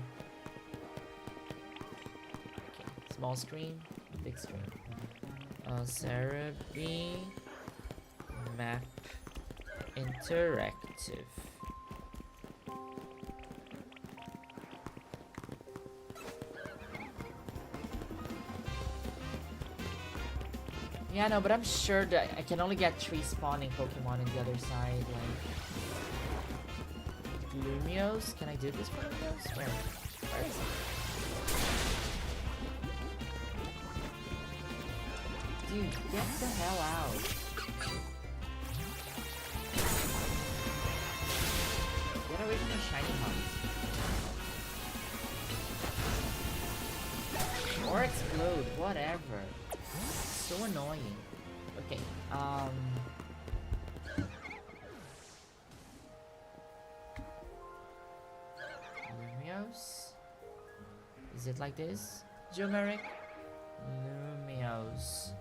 Okay, small screen, big screen. Cerebi map interactive. Yeah, no, but I'm sure that I can only get 3 spawning Pokemon on the other side, like... Lumios? Can I do this for Lumios? Where is it? Dude, get the hell out. Get away from the shiny hunt. Or explode, whatever. So annoying. Okay, Lumios? Is it like this? Geomeric? Lumios.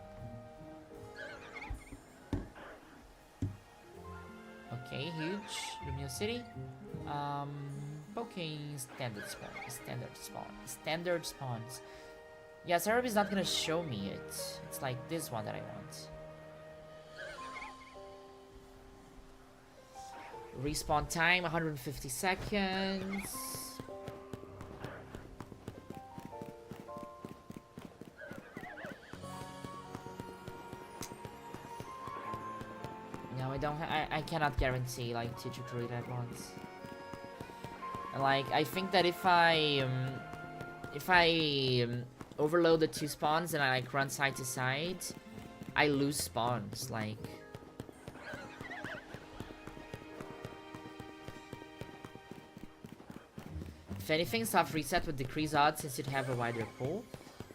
Okay, huge. Lumios City. Okay, standard spawns. Yeah, Cerebi is not gonna show me it. It's like this one that I want. Respawn time, 150 seconds. No, I cannot guarantee like 2 chikorita at once. Like, I think that if I overload the 2 spawns and I like run side to side, I lose spawns, like. If anything, soft reset would decrease odds since you'd have a wider pool.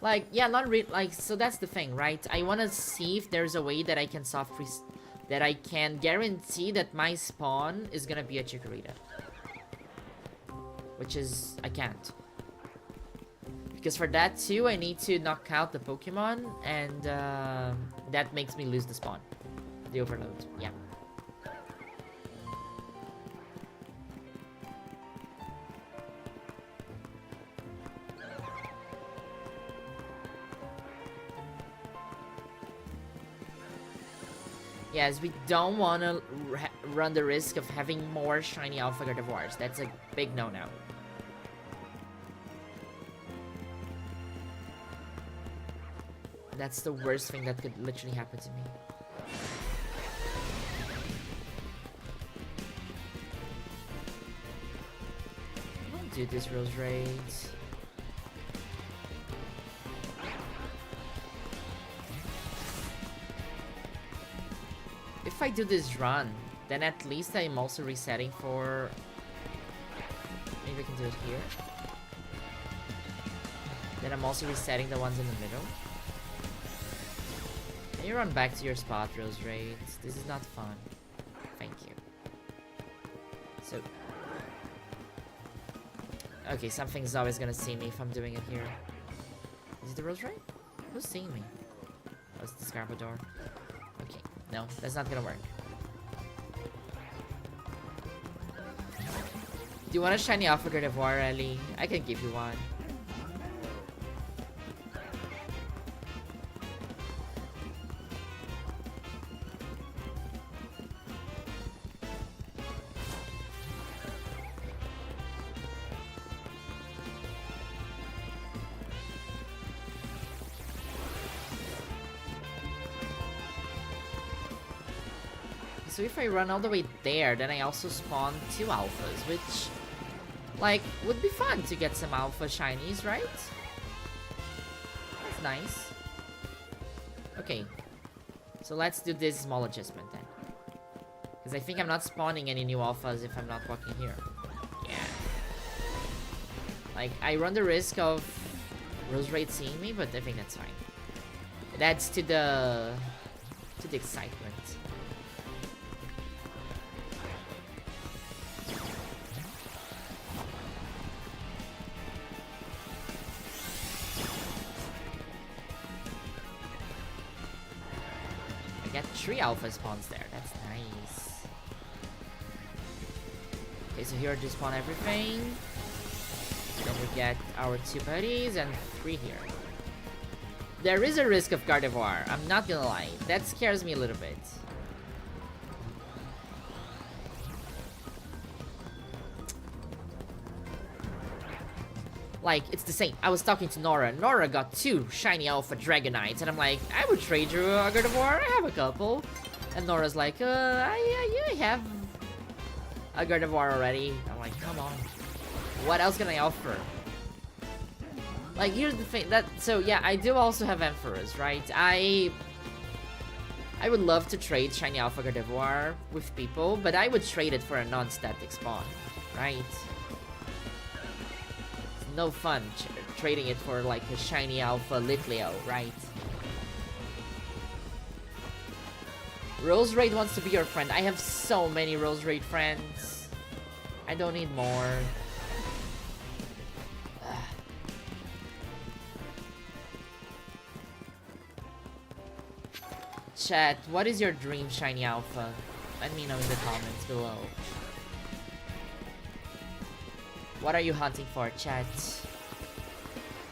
Like, yeah, not really, like, so that's the thing, right? I want to see if there's a way that I can soft reset, that I can guarantee that my spawn is gonna be a chikorita. Which is, I can't. Because for that too, I need to knock out the Pokemon, and that makes me lose the spawn. The overload, yeah. Yes, we don't want to run the risk of having more shiny Alpha Gardevoirs. That's a big no-no. That's the worst thing that could literally happen to me. I won't do this Rose Raid. If if I do this run, then at least I'm also resetting for... Maybe I can do it here. Then I'm also resetting the ones in the middle. Can you run back to your spot, Rose Raid? This is not fun. Thank you. So... Okay, something's always gonna see me if I'm doing it here. Is it the Rose Raid? Who's seeing me? Oh, it's the Scarbador. Okay, no, that's not gonna work. Do you want a shiny Alpha Gardevoir, Ellie? I can give you one. So if I run all the way there, then I also spawn 2 alphas, which, like, would be fun to get some alpha shinies, right? That's nice. Okay, so let's do this small adjustment then. Because I think I'm not spawning any new alphas if I'm not walking here. Yeah. Like, I run the risk of Rose Raid seeing me, but I think that's fine. It adds to the excitement. Get 3 alpha spawns there. That's nice. Okay, so here I just spawn everything. Then we get our 2 buddies and 3 here. There is a risk of Gardevoir, I'm not gonna lie. That scares me a little bit. Like, it's the same. I was talking to Nora. Nora got 2 shiny alpha Dragonites, and I'm like, I would trade you a Gardevoir. I have a couple. And Nora's like, I have a Gardevoir already. I'm like, come on. What else can I offer? Like, here's the thing. So, yeah, I do also have Emperors, right? I would love to trade shiny alpha Gardevoir with people, but I would trade it for a non-static spawn, right? No fun trading it for like a shiny alpha Litleo, right? Rose Raid wants to be your friend. I have so many Rose Raid friends. I don't need more. Chat, what is your dream shiny alpha? Let me know in the comments below. What are you hunting for, chat?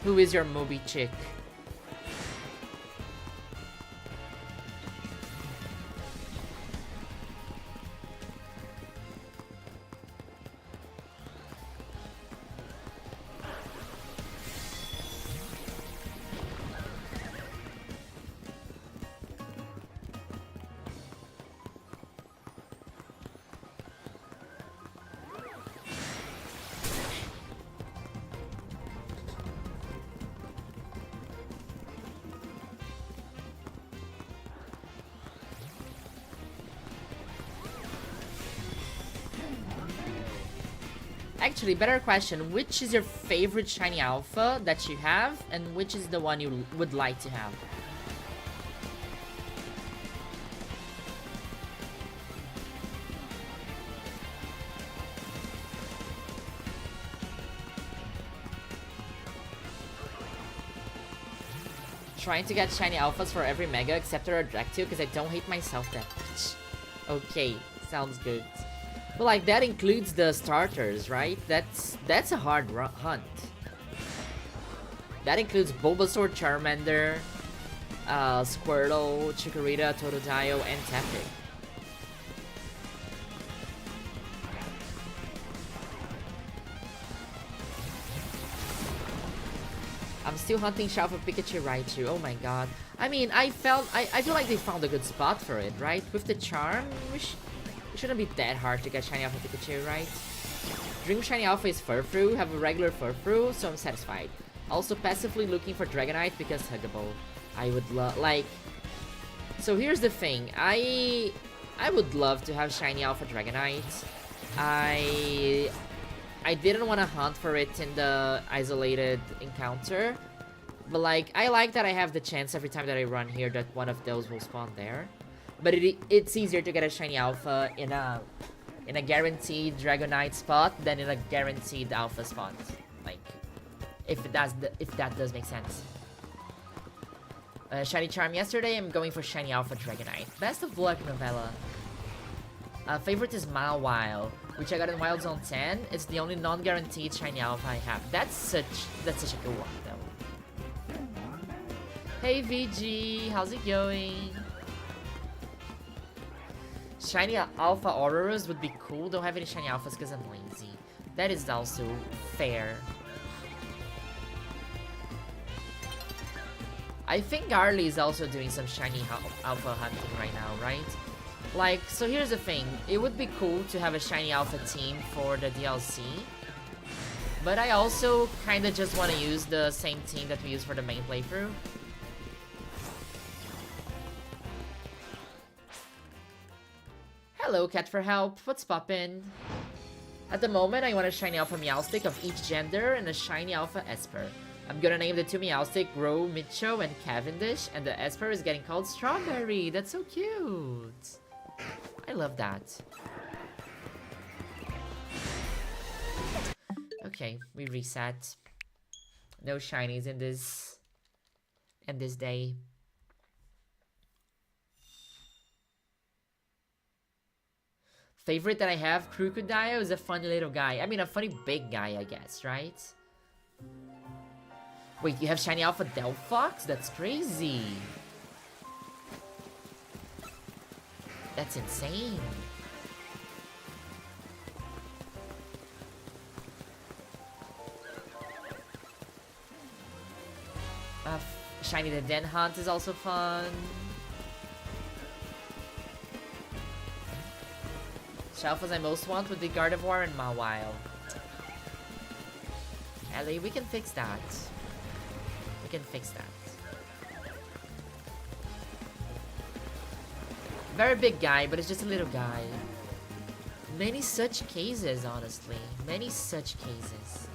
Who is your movie chick? Actually, better question, which is your favorite shiny alpha that you have, and which is the one you would like to have? Trying to get shiny alphas for every mega except for a Dractyl because I don't hate myself that much. Okay, sounds good. But like, that includes the starters, right? That's a hard hunt. That includes Bulbasaur, Charmander, Squirtle, Chikorita, Totodile, and Tepig. I'm still hunting Shalfa Pikachu Raichu. Oh my god. I mean, I feel like they found a good spot for it, right? With the charm, it shouldn't be that hard to get shiny Alpha Pikachu, right? Dream shiny Alpha is Furfrou, have a regular Furfrou, so I'm satisfied. Also passively looking for Dragonite because huggable. I would love, like... So here's the thing, I would love to have shiny Alpha Dragonite. I didn't want to hunt for it in the isolated encounter, but like I like that I have the chance every time that I run here that one of those will spawn there. But it's easier to get a shiny Alpha in a guaranteed Dragonite spot than in a guaranteed Alpha spot. Like, if that does make sense. Shiny Charm yesterday, I'm going for shiny Alpha Dragonite. Best of luck, Novella. Favorite is Mawile, which I got in Wild Zone 10. It's the only non-guaranteed shiny Alpha I have. That's such a good one, though. Hey VG, how's it going? Shiny Alpha Auroras would be cool. Don't have any shiny Alphas because I'm lazy. That is also fair. I think Arlie is also doing some shiny Alpha hunting right now, right? Like, so here's the thing. It would be cool to have a shiny Alpha team for the DLC. But I also kind of just want to use the same team that we use for the main playthrough. Hello, Cat for Help. What's poppin'? At the moment, I want a shiny Alpha Meowstic of each gender and a shiny Alpha Esper. I'm gonna name the two Meowstic Grow, Micho, and Cavendish, and the Esper is getting called Strawberry. That's so cute. I love that. Okay, we reset. No shinies in this day. Favorite that I have, Crocodile is a funny little guy. I mean, a funny big guy, I guess, right? Wait, you have shiny Alpha Delphox? That's crazy. That's insane. Shiny the Den Hunt is also fun. Shelfas I most want would be Gardevoir and Mawile. Ellie, we can fix that. We can fix that. Very big guy, but it's just a little guy. Many such cases, honestly. Many such cases.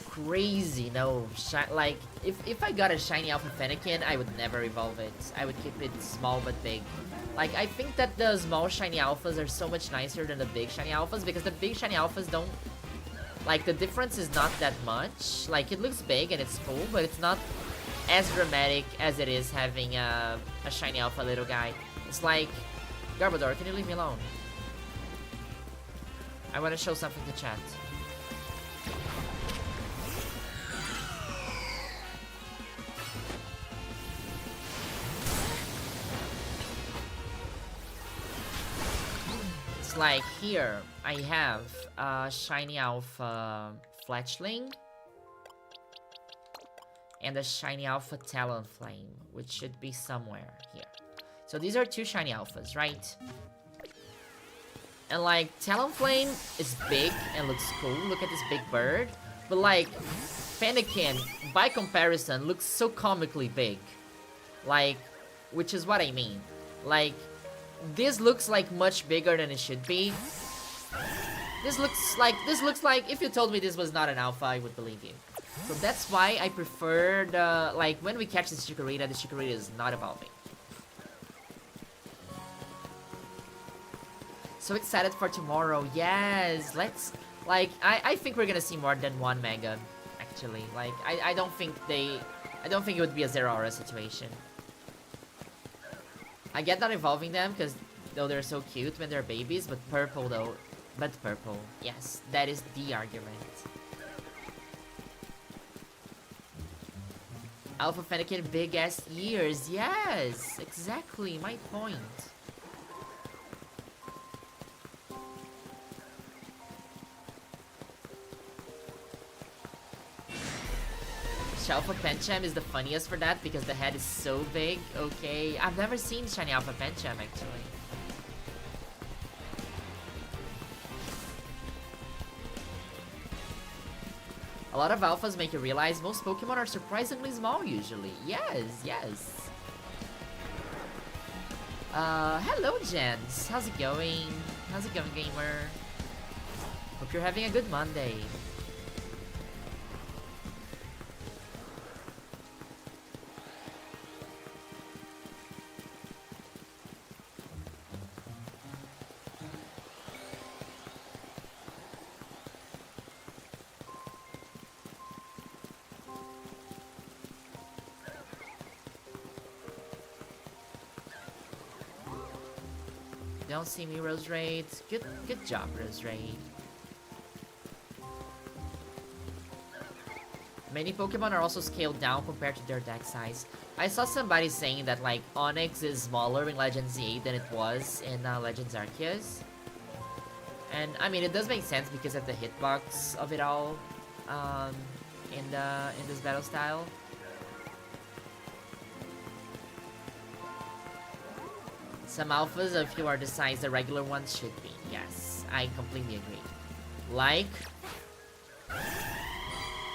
Crazy, no. Like, if I got a shiny Alpha Fennekin, I would never evolve it. I would keep it small but big. Like, I think that the small shiny Alphas are so much nicer than the big shiny Alphas because the big shiny Alphas don't... Like, the difference is not that much. Like, it looks big and it's cool, but it's not as dramatic as it is having a shiny Alpha little guy. It's like... Garbodor, can you leave me alone? I want to show something to chat. Like here, I have a shiny Alpha Fletchling and a shiny Alpha Talonflame, which should be somewhere here. So these are two shiny Alphas, right? And like, Talonflame is big and looks cool. Look at this big bird. But like, Fennekin, by comparison, looks so comically big. Like, which is what I mean. Like, this looks like much bigger than it should be. This looks like if you told me this was not an Alpha, I would believe you. So that's why I prefer the, like, when we catch this chikorita, the chikorita is not evolving. So excited for tomorrow. Yes, let's, like, I think we're gonna see more than one Mega, actually. Like, I don't think it would be a Zero Aura situation. I get not evolving them because though they're so cute when they're babies, but purple though. But purple, yes, that is the argument. Alpha Fennekin, big ass ears, yes, exactly my point. Alpha Pencham is the funniest for that because the head is so big. Okay, I've never seen shiny Alpha Pencham actually. A lot of alphas make you realize most Pokemon are surprisingly small usually. Yes, yes. Hello gents. How's it going? How's it going, gamer? Hope you're having a good Monday. Don't see me, Rose Raid. Good job, Rose Raid. Many Pokemon are also scaled down compared to their deck size. I saw somebody saying that like Onix is smaller in Legends Z than it was in Legends Arceus. And I mean, it does make sense because of the hitbox of it all in this battle style. Some alphas, a few are the size the regular ones should be. Yes, I completely agree. Like,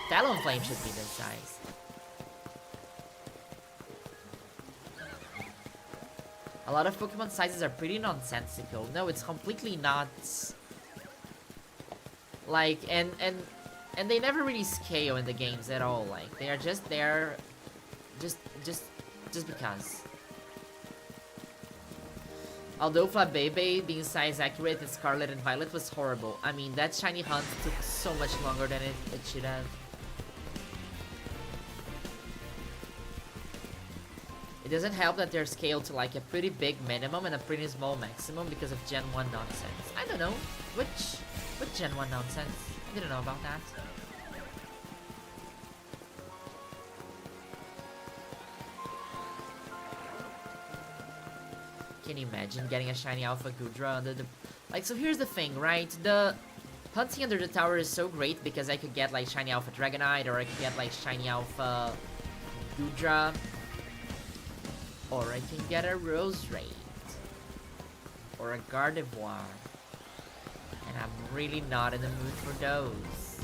Talonflame should be this size. A lot of Pokemon sizes are pretty nonsensical. No, it's completely not. Like, and they never really scale in the games at all. Like, they are just there, just because. Although BABYYY being size accurate in Scarlet and Violet was horrible. I mean, that shiny hunt took so much longer than it should have. It doesn't help that they're scaled to like a pretty big minimum and a pretty small maximum because of Gen 1 nonsense. I don't know. Which Gen 1 nonsense? I didn't know about that. Can you imagine getting a shiny Alpha Gudra under the... Like, so here's the thing, right? The hunting under the tower is so great because I could get, like, shiny Alpha Dragonite, or I could get, like, shiny Alpha Gudra. Or I can get a Roserade. Or a Gardevoir. And I'm really not in the mood for those.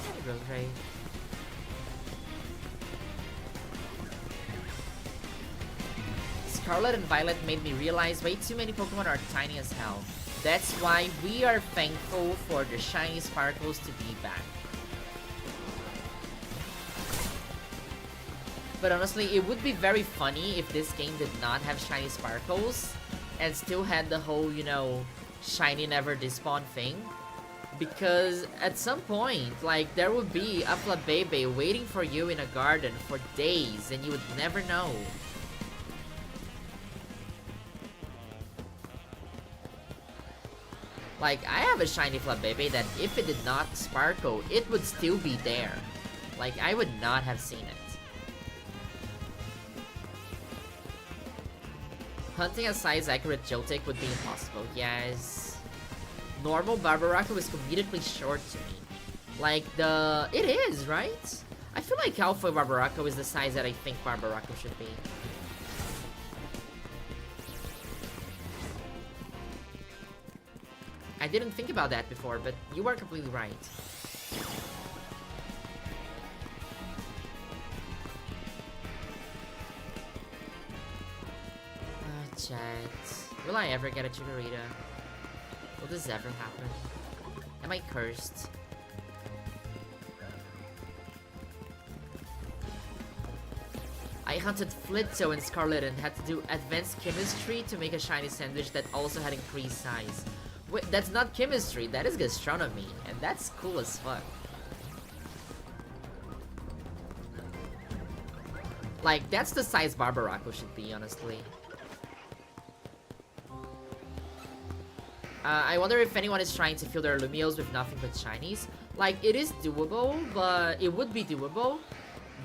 Hey, Roserade. Scarlet and Violet made me realize way too many Pokemon are tiny as hell. That's why we are thankful for the shiny sparkles to be back. But honestly, it would be very funny if this game did not have shiny sparkles and still had the whole, you know, shiny never despawn thing. Because at some point, like, there would be a BABYYY waiting for you in a garden for days and you would never know. Like, I have a shiny BABYYY that if it did not sparkle, it would still be there. Like, I would not have seen it. Hunting a size-accurate Joltik would be impossible, yes. Normal Barbaraka was comedically short to me. Like, it is, right? I feel like Alpha Barbaraka is the size that I think Barbaraka should be. I didn't think about that before, but you are completely right. Chat. Will I ever get a Chikorita? Will this ever happen? Am I cursed? I hunted Flitzo in Scarlet and had to do advanced chemistry to make a shiny sandwich that also had increased size. Wait, that's not chemistry, that is gastronomy, and that's cool as fuck. Like, that's the size Barbaraka should be, honestly. I wonder if anyone is trying to fill their Lumios with nothing but shinies. Like, it is doable, but it would be doable.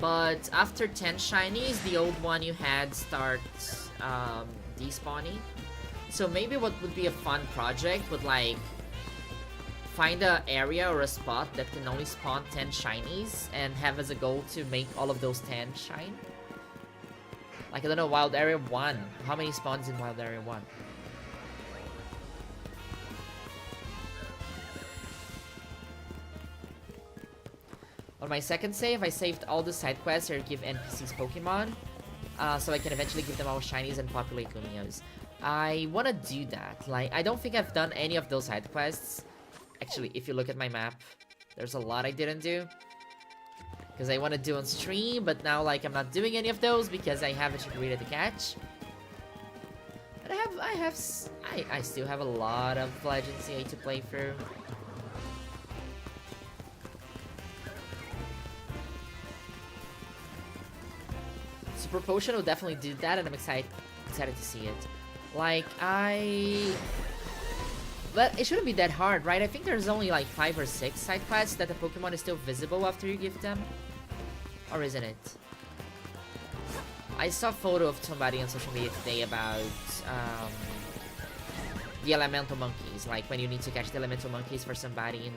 But after 10 shinies, the old one you had starts despawning. So maybe what would be a fun project would, like, find an area or a spot that can only spawn 10 shinies and have as a goal to make all of those 10 shine. Like, I don't know, Wild Area 1. How many spawns in Wild Area 1? On my second save, I saved all the side quests or give NPCs Pokemon, so I can eventually give them all shinies and populate Lumios. I want to do that. Like, I don't think I've done any of those side quests. Actually, if you look at my map, there's a lot I didn't do. Because I want to do on stream, but now, like, I'm not doing any of those because I have a chikorita to catch. And I still have a lot of Legend CA to play through. Super Potion will definitely do that, and I'm excited to see it. Like, but it shouldn't be that hard, right? I think there's only like 5 or 6 side quests that the Pokemon is still visible after you give them. Or isn't it? I saw a photo of somebody on social media today about the elemental monkeys, like when you need to catch the elemental monkeys for somebody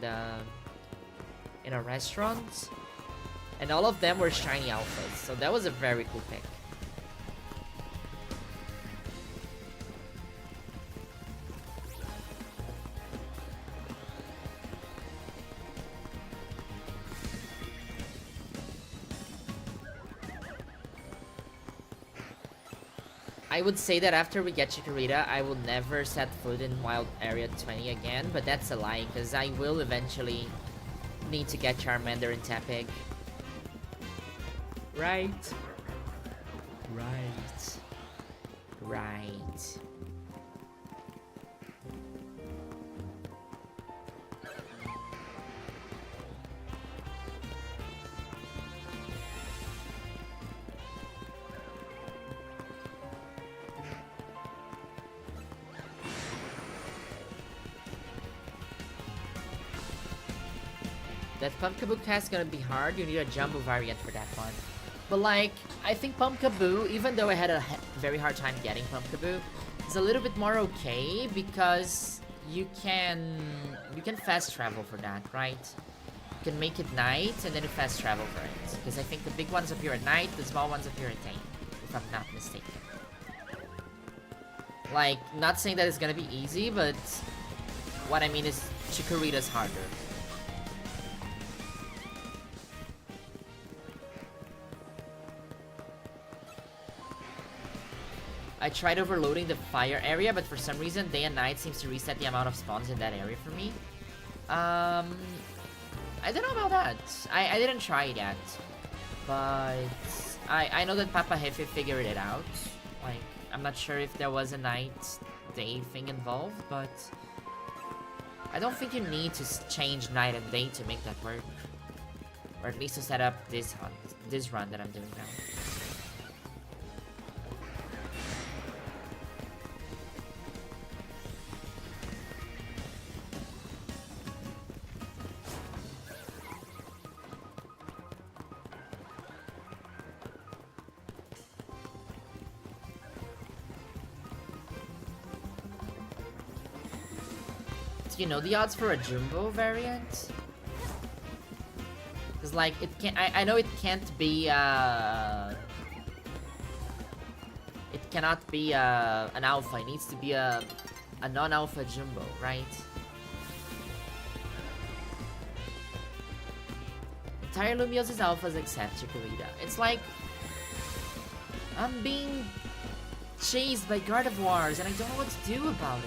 in a restaurant. And all of them were shiny alphas, so that was a very cool pick. I would say that after we get Chikorita, I will never set foot in Wild Area 20 again, but that's a lie, because I will eventually need to get Charmander and Tepig. Right. That Pumpkaboo cast gonna be hard. You need a Jumbo variant for that one. But like, I think Pumpkaboo, even though I had a very hard time getting Pumpkaboo, is a little bit more okay because you can fast travel for that, right? You can make it night and then you fast travel for it. Because I think the big ones appear at night, the small ones appear at day, if I'm not mistaken. Like, not saying that it's gonna be easy, but what I mean is Chikorita's harder. I tried overloading the fire area, but for some reason, day and night seems to reset the amount of spawns in that area for me. I don't know about that. I didn't try it yet. But I know that Papa Hefe figured it out. Like, I'm not sure if there was a night-day thing involved, but I don't think you need to change night and day to make that work. Or at least to set up this run that I'm doing now. You know the odds for a Jumbo variant? Cause like it can't. I know it can't be. It cannot be an alpha. It needs to be a non-alpha Jumbo, right? Entire Lumios is alphas except Chikorita. It's like I'm being chased by Gardevoirs and I don't know what to do about it.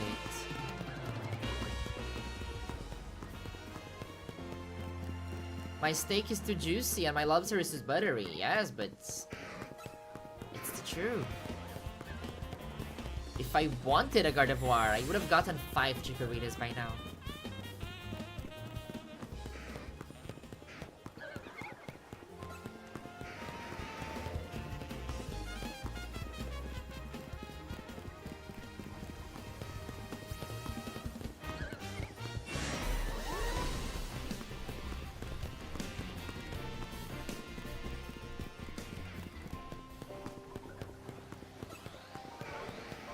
My steak is too juicy and my lobster is too buttery. Yes, but it's the truth. If I wanted a Gardevoir, I would have gotten 5 Chikoritas by now.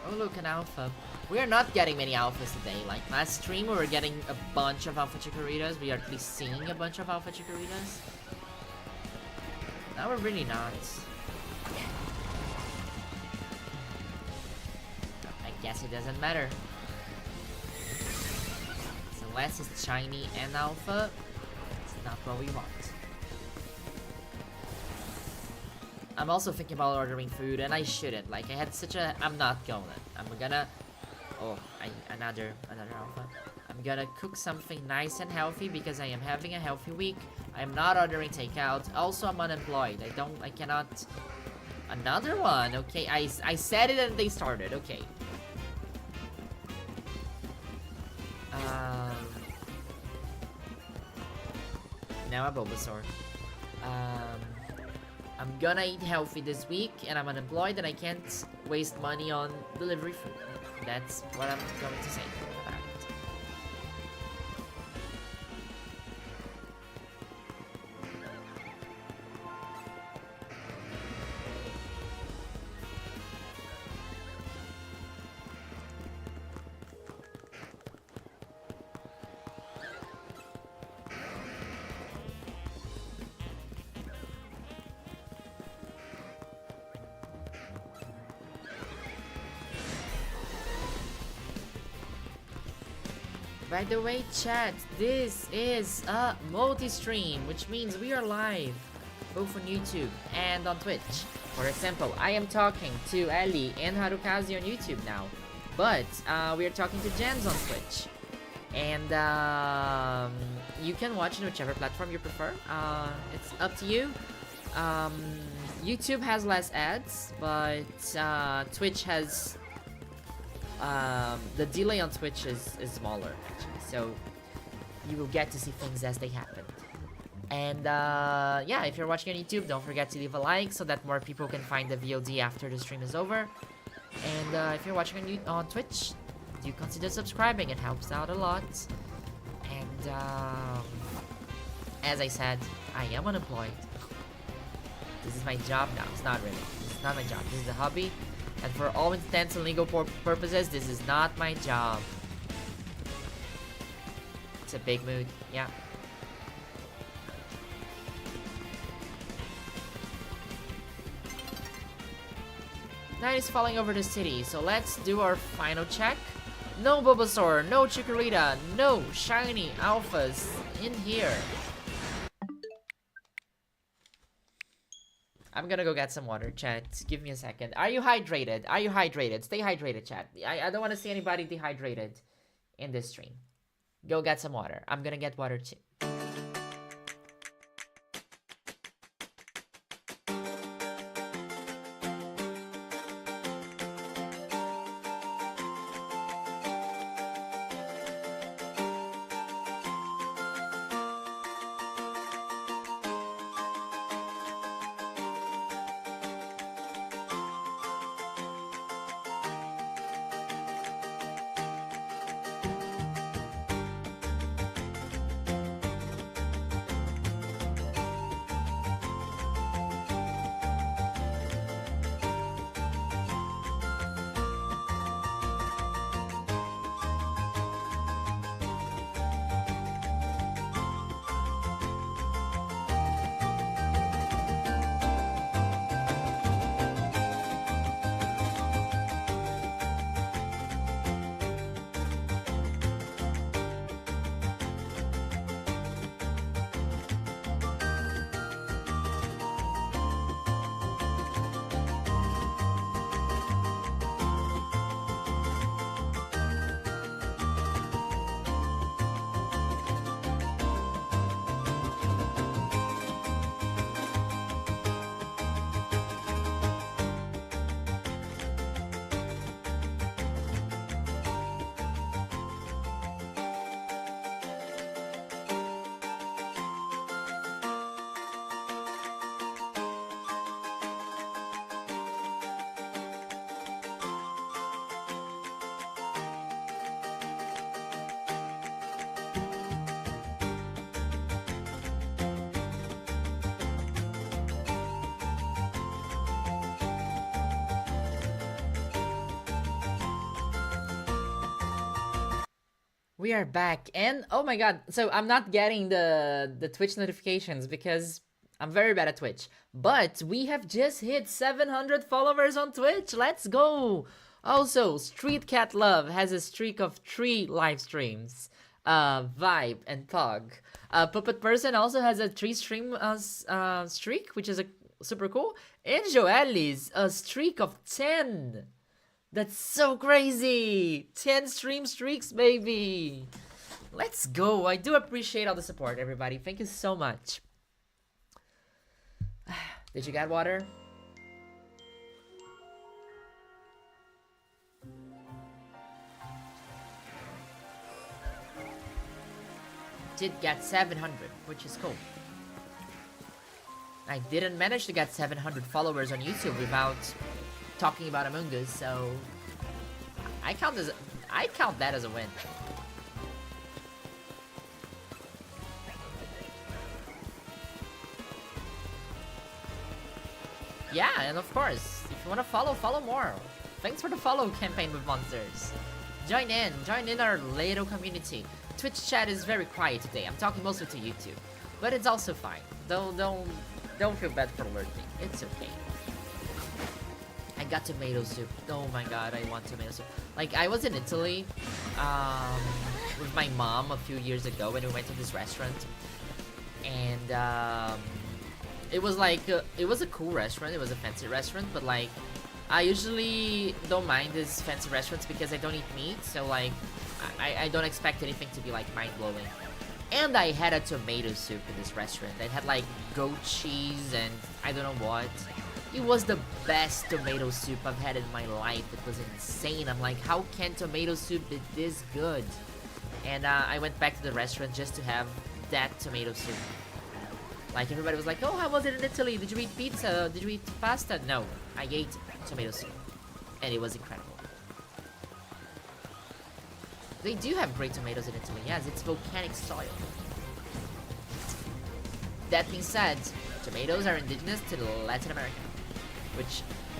Oh look, an alpha. We are not getting many alphas today. Like last stream we were getting a bunch of alpha Chikoritas. We are at least seeing a bunch of alpha Chikoritas. Now we're really not. I guess it doesn't matter. So unless it's shiny and alpha, it's not what we want. I'm also thinking about ordering food, and I shouldn't. Like, I had such a... I'm not gonna. I'm gonna... Oh, another alpha. I'm gonna cook something nice and healthy because I am having a healthy week. I'm not ordering takeout. Also, I'm unemployed. I cannot... Another one. Okay, I said it and they started. Okay. Now a Bulbasaur. I'm gonna eat healthy this week, and I'm unemployed, and I can't waste money on delivery food. That's what I'm going to say about it. By the way, chat, this is a multi-stream, which means we are live, both on YouTube and on Twitch. For example, I am talking to Ellie and Harukazi on YouTube now, but we are talking to Jens on Twitch. And you can watch on whichever platform you prefer. It's up to you. YouTube has less ads, but Twitch has... the delay on Twitch is smaller, actually, so you will get to see things as they happen. And yeah, if you're watching on YouTube, don't forget to leave a like so that more people can find the VOD after the stream is over. And if you're watching on Twitch, do consider subscribing, it helps out a lot. And as I said, I am unemployed. This is my job now. It's not really. This is not my job. This is a hobby. And for all intents and legal purposes, this is not my job. It's a big mood, yeah. Night is falling over the city, so let's do our final check. No Bulbasaur, no Chikorita, no shiny alphas in here. I'm gonna go get some water, chat. Give me a second. Are you hydrated? Are you hydrated? Stay hydrated, chat. I don't want to see anybody dehydrated in this stream. Go get some water. I'm gonna get water too. We are back, and oh my god, so I'm not getting the Twitch notifications because I'm very bad at Twitch, but we have just hit 700 followers on Twitch. Let's go. Also, Street Cat Love has a streak of 3 live streams. Vibe and Pog. Puppet Person also has a 3 stream streak, which is super cool. And Joellis, a streak of 10. That's so crazy. 10 stream streaks, baby. Let's go. I do appreciate all the support, everybody. Thank you so much. Did you get water? Did get 700, which is cool. I didn't manage to get 700 followers on YouTube without talking about Among Us, so I count that as a win. Yeah, and of course, if you want to follow more. Thanks for the follow campaign with monsters. Join in our little community. Twitch chat is very quiet today. I'm talking mostly to YouTube, but it's also fine. Don't feel bad for lurking. It's okay. I got tomato soup. Oh my god, I want tomato soup. Like, I was in Italy with my mom a few years ago when we went to this restaurant, and it was like it was a cool restaurant. It was a fancy restaurant, but like I usually don't mind these fancy restaurants because I don't eat meat, so like I don't expect anything to be like mind-blowing. And I had a tomato soup in this restaurant. It had like goat cheese and I don't know what. It was the best tomato soup I've had in my life. It was insane. I'm like, how can tomato soup be this good? And I went back to the restaurant just to have that tomato soup. Like, everybody was like, oh, how was it in Italy? Did you eat pizza? Did you eat pasta? No, I ate tomato soup. And it was incredible. They do have great tomatoes in Italy. Yes, it's volcanic soil. That being said, tomatoes are indigenous to Latin America.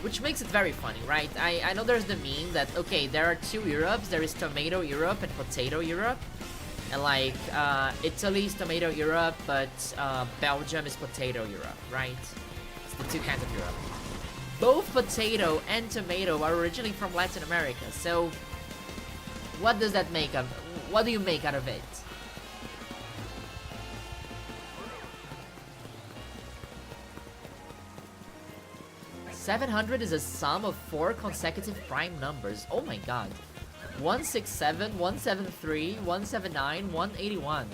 Which makes it very funny, right? I know there's the meme that, okay, there are two Europes. There is tomato Europe and potato Europe. And like, Italy's tomato Europe, but Belgium is potato Europe, right? It's the two kinds of Europe. Both potato and tomato are originally from Latin America, so what does that make of? What do you make out of it? $700 is a sum of 4 consecutive prime numbers. Oh my god. 167, 173, 179, 181.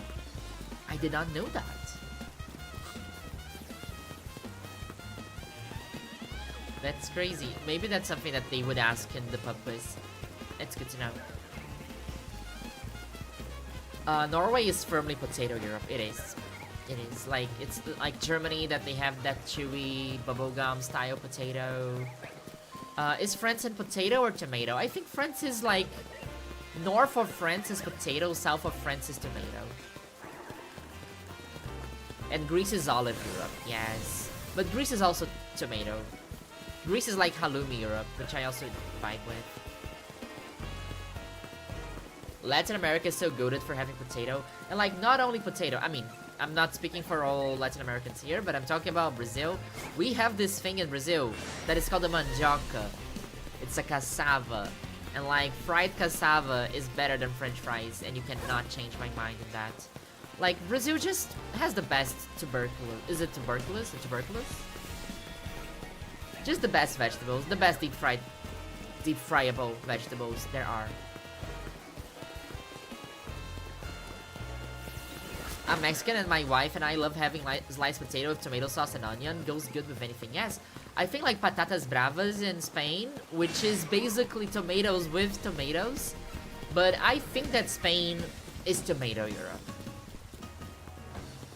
I did not know that. That's crazy. Maybe that's something that they would ask in the pub quiz. It's good to know. Norway is firmly potato Europe. It is. It is. Like, it's like Germany that they have that chewy bubblegum style potato. Is France in potato or tomato? I think France is like... North of France is potato, south of France is tomato. And Greece is olive Europe, yes. But Greece is also tomato. Greece is like halloumi Europe, which I also vibe with. Latin America is so goated for having potato. And like, not only potato, I mean, I'm not speaking for all Latin Americans here, but I'm talking about Brazil. We have this thing in Brazil that is called a mandioca. It's a cassava. And like, fried cassava is better than French fries, and you cannot change my mind in that. Like, Brazil just has the best tuberculous. Is it tuberculous? Tuberculous? Just the best vegetables, the best deep friable vegetables there are. I'm Mexican and my wife and I love having sliced potato with tomato sauce and onion. Goes good with anything, yes. I think like patatas bravas in Spain, which is basically tomatoes with tomatoes. But I think that Spain is tomato Europe.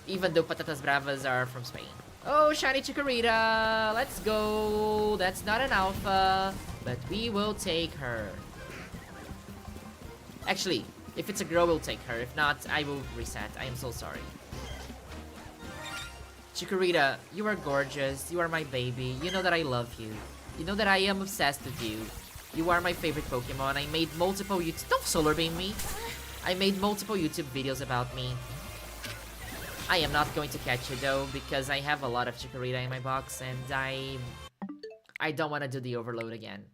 Even though patatas bravas are from Spain. Oh, shiny chikorita! Let's go! That's not an alpha, but we will take her. Actually, if it's a girl, we'll take her. If not, I will reset. I am so sorry. Chikorita, you are gorgeous. You are my baby. You know that I love you. You know that I am obsessed with you. You are my favorite Pokemon. I made multiple YouTube... Don't solar beam me! I made multiple YouTube videos about me. I am not going to catch you though, because I have a lot of Chikorita in my box, and I don't want to do the overload again.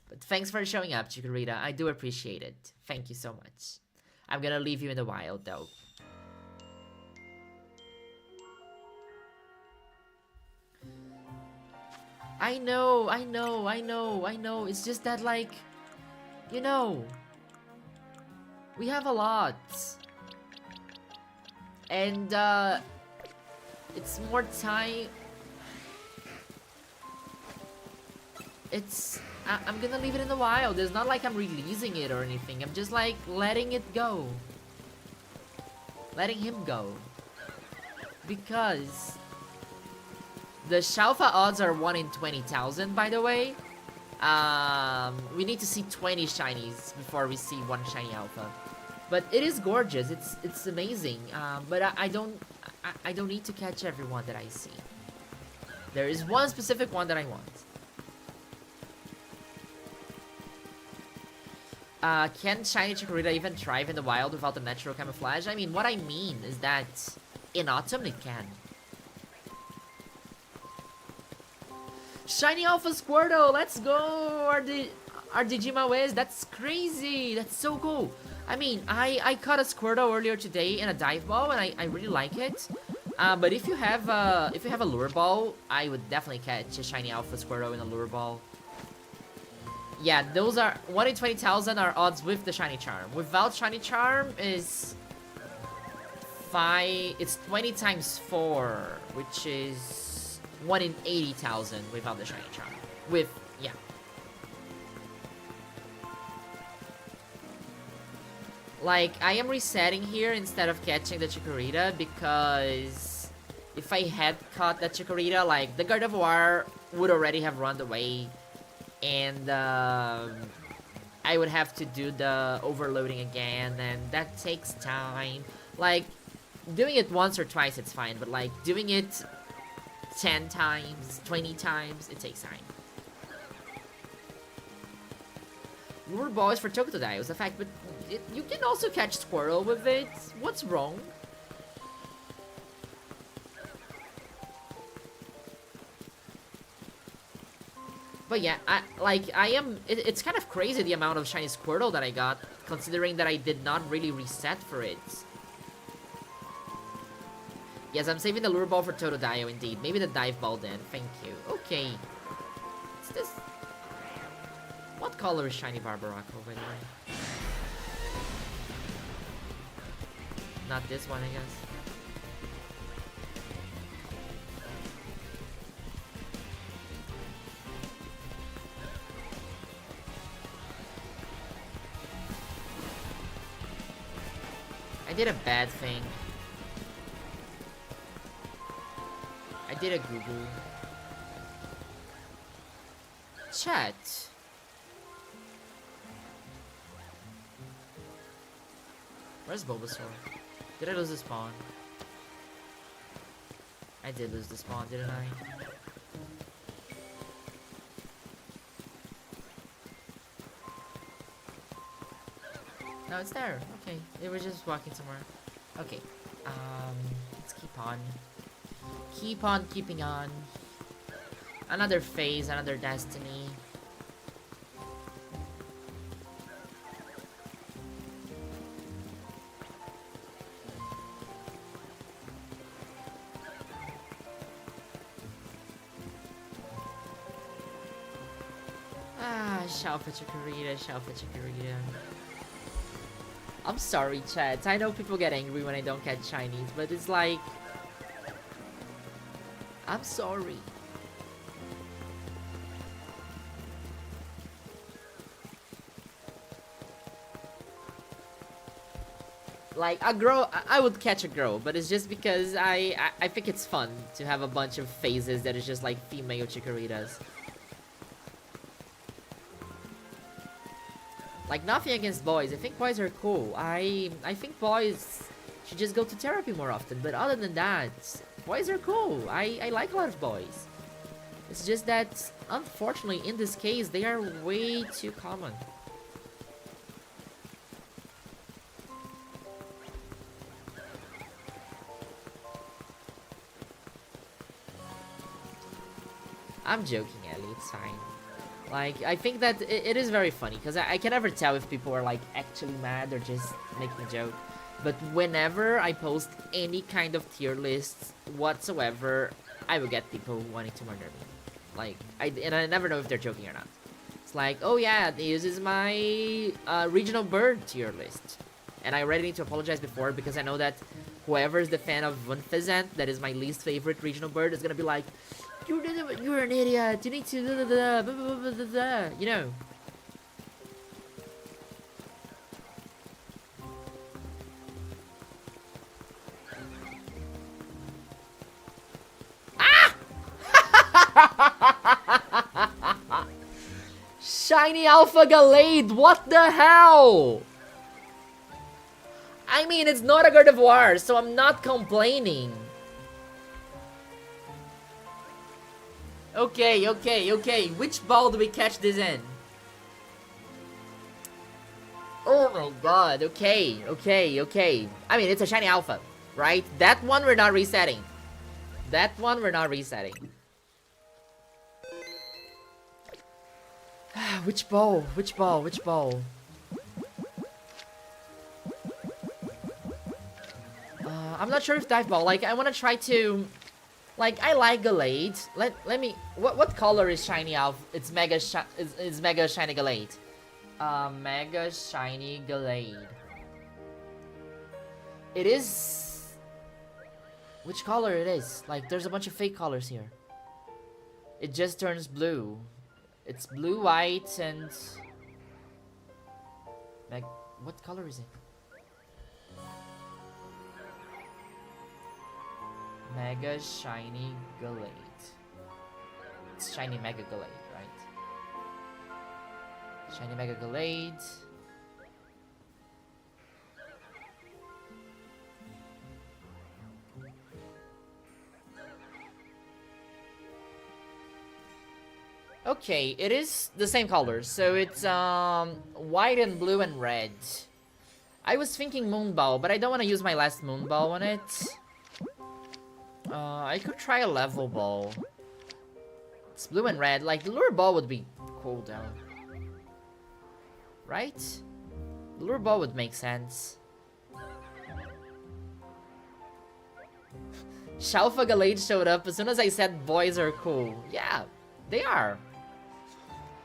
But thanks for showing up, Chikorita. I do appreciate it. Thank you so much. I'm gonna leave you in the wild though. I know, I know, I know, I know. It's just that, like, you know, we have a lot. And, it's more time. I'm gonna leave it in the wild. It's not like I'm releasing it or anything. I'm just, like, letting it go. Letting him go. Because the Shalfa odds are 1 in 20,000, by the way. We need to see 20 shinies before we see 1 shiny alpha. But it is gorgeous. It's amazing. But I don't need to catch everyone that I see. There is one specific one that I want. Can shiny chikorita even thrive in the wild without the natural camouflage? I mean, what I mean is that in autumn it can. Shiny Alpha Squirtle, let's go! Our Digima Wiz, that's crazy! That's so cool! I mean, I caught a Squirtle earlier today in a dive ball, and I really like it. But if you have a lure ball, I would definitely catch a Shiny Alpha Squirtle in a lure ball. Yeah, those are 1 in 20,000 are odds with the Shiny Charm. Without Shiny Charm is 5. It's 20 times 4, which is 1 in 80,000 without the Shiny Charm. With, yeah. Like, I am resetting here instead of catching the Chikorita because if I had caught the Chikorita, like, the Gardevoir would already have run away. And I would have to do the overloading again, and that takes time. Like, doing it once or twice, it's fine, but like, doing it 10 times, 20 times, it takes time. Lure ball is for Totodile, is a fact, but you can also catch Squirrel with it. What's wrong? But yeah, it's kind of crazy the amount of shiny Squirtle that I got, considering that I did not really reset for it. Yes, I'm saving the lure ball for Totodile indeed. Maybe the dive ball then, thank you. Okay. What's this? What color is shiny Barbaraco, by the way? Not this one, I guess. I did a bad thing. I did a Google. Chat. Where's Bulbasaur? Did I lose the spawn? I did lose the spawn, didn't I? No, it's there. Okay, they were just walking somewhere. Okay, let's keep on. Keep on keeping on. Another phase, another destiny. Shalfa Chikorita, Shalfa Chikorita. I'm sorry, chat. I know people get angry when I don't catch shinies, but it's like... I'm sorry. Like, I would catch a girl, but it's just because I think it's fun to have a bunch of phases that is just like female Chikoritas. Like, nothing against boys. I think boys are cool. I think boys should just go to therapy more often. But other than that, boys are cool. I like a lot of boys. It's just that, unfortunately, in this case, they are way too common. I'm joking, Ellie. It's fine. Like, I think that it is very funny, because I can never tell if people are, like, actually mad or just making a joke. But whenever I post any kind of tier lists whatsoever, I will get people wanting to murder me. Like, and I never know if they're joking or not. It's like, oh yeah, this is my regional bird tier list. And I already need to apologize before because I know that whoever is the fan of One Pheasant, that is my least favorite regional bird, is gonna be like, you're an idiot, you need to you know. Shiny Alpha Gallade, what the hell? I mean, it's not a Gardevoir, so I'm not complaining. Okay. Which ball do we catch this in? Oh my god, okay. I mean, it's a Shiny Alpha, right? That one we're not resetting. Which ball? I'm not sure if Dive Ball. Like, I want to try to... Like, I like Gallade. Let me... What color is Shiny Alpha? It's Mega Shiny Gallade. Mega Shiny Gallade. It is... Which color it is? Like, there's a bunch of fake colors here. It just turns blue. It's blue, white, and... What color is it? Mega Shiny Gallade. It's Shiny Mega Gallade, right? Shiny Mega Gallade. Okay, it is the same colors. So it's white and blue and red. I was thinking Moonball, but I don't want to use my last Moonball on it. I could try a level ball. It's blue and red. Like, the lure ball would be cool though. Right? The lure ball would make sense. Shalfa Gallade showed up as soon as I said boys are cool. Yeah, they are.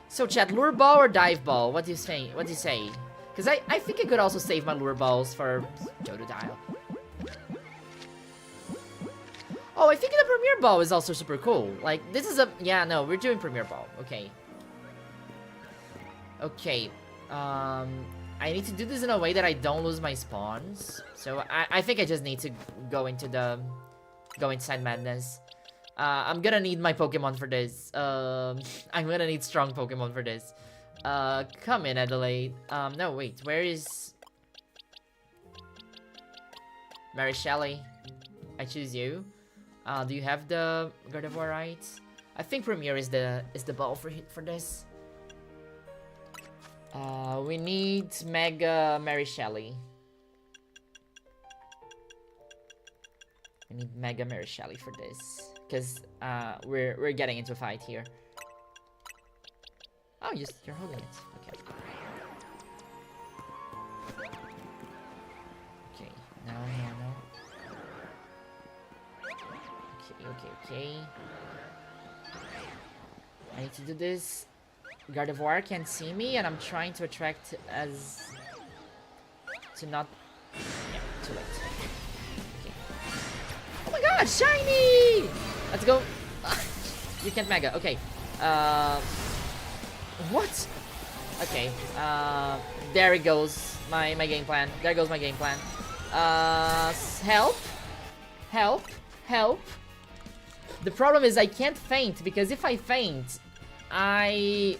So chat, lure ball or dive ball? What do you say? Because I think I could also save my lure balls for Totodile. Oh, I think the Premier Ball is also super cool. Like, this is a... Yeah, no, we're doing Premier Ball. Okay. I need to do this in a way that I don't lose my spawns. So, I think I just need to go into the... Go inside Madness. I'm gonna need my Pokemon for this. I'm gonna need strong Pokemon for this. Come in, Adelaide. No, wait. Where is... Mary Shelley? I choose you. Do you have the Gardevoir right? I think Premier is the ball for this. We need Mega Mary Shelley. We need Mega Mary Shelley for this, cause we're getting into a fight here. Oh, you're holding it. Okay. Okay. No. Okay. I need to do this. Gardevoir can't see me, and I'm trying to attract as... To not... Yeah, too late. Okay. Oh my god, shiny! Let's go. You can't Mega. Okay. What? Okay. There it goes. My game plan. There goes my game plan. Help. The problem is I can't faint, because if I faint, I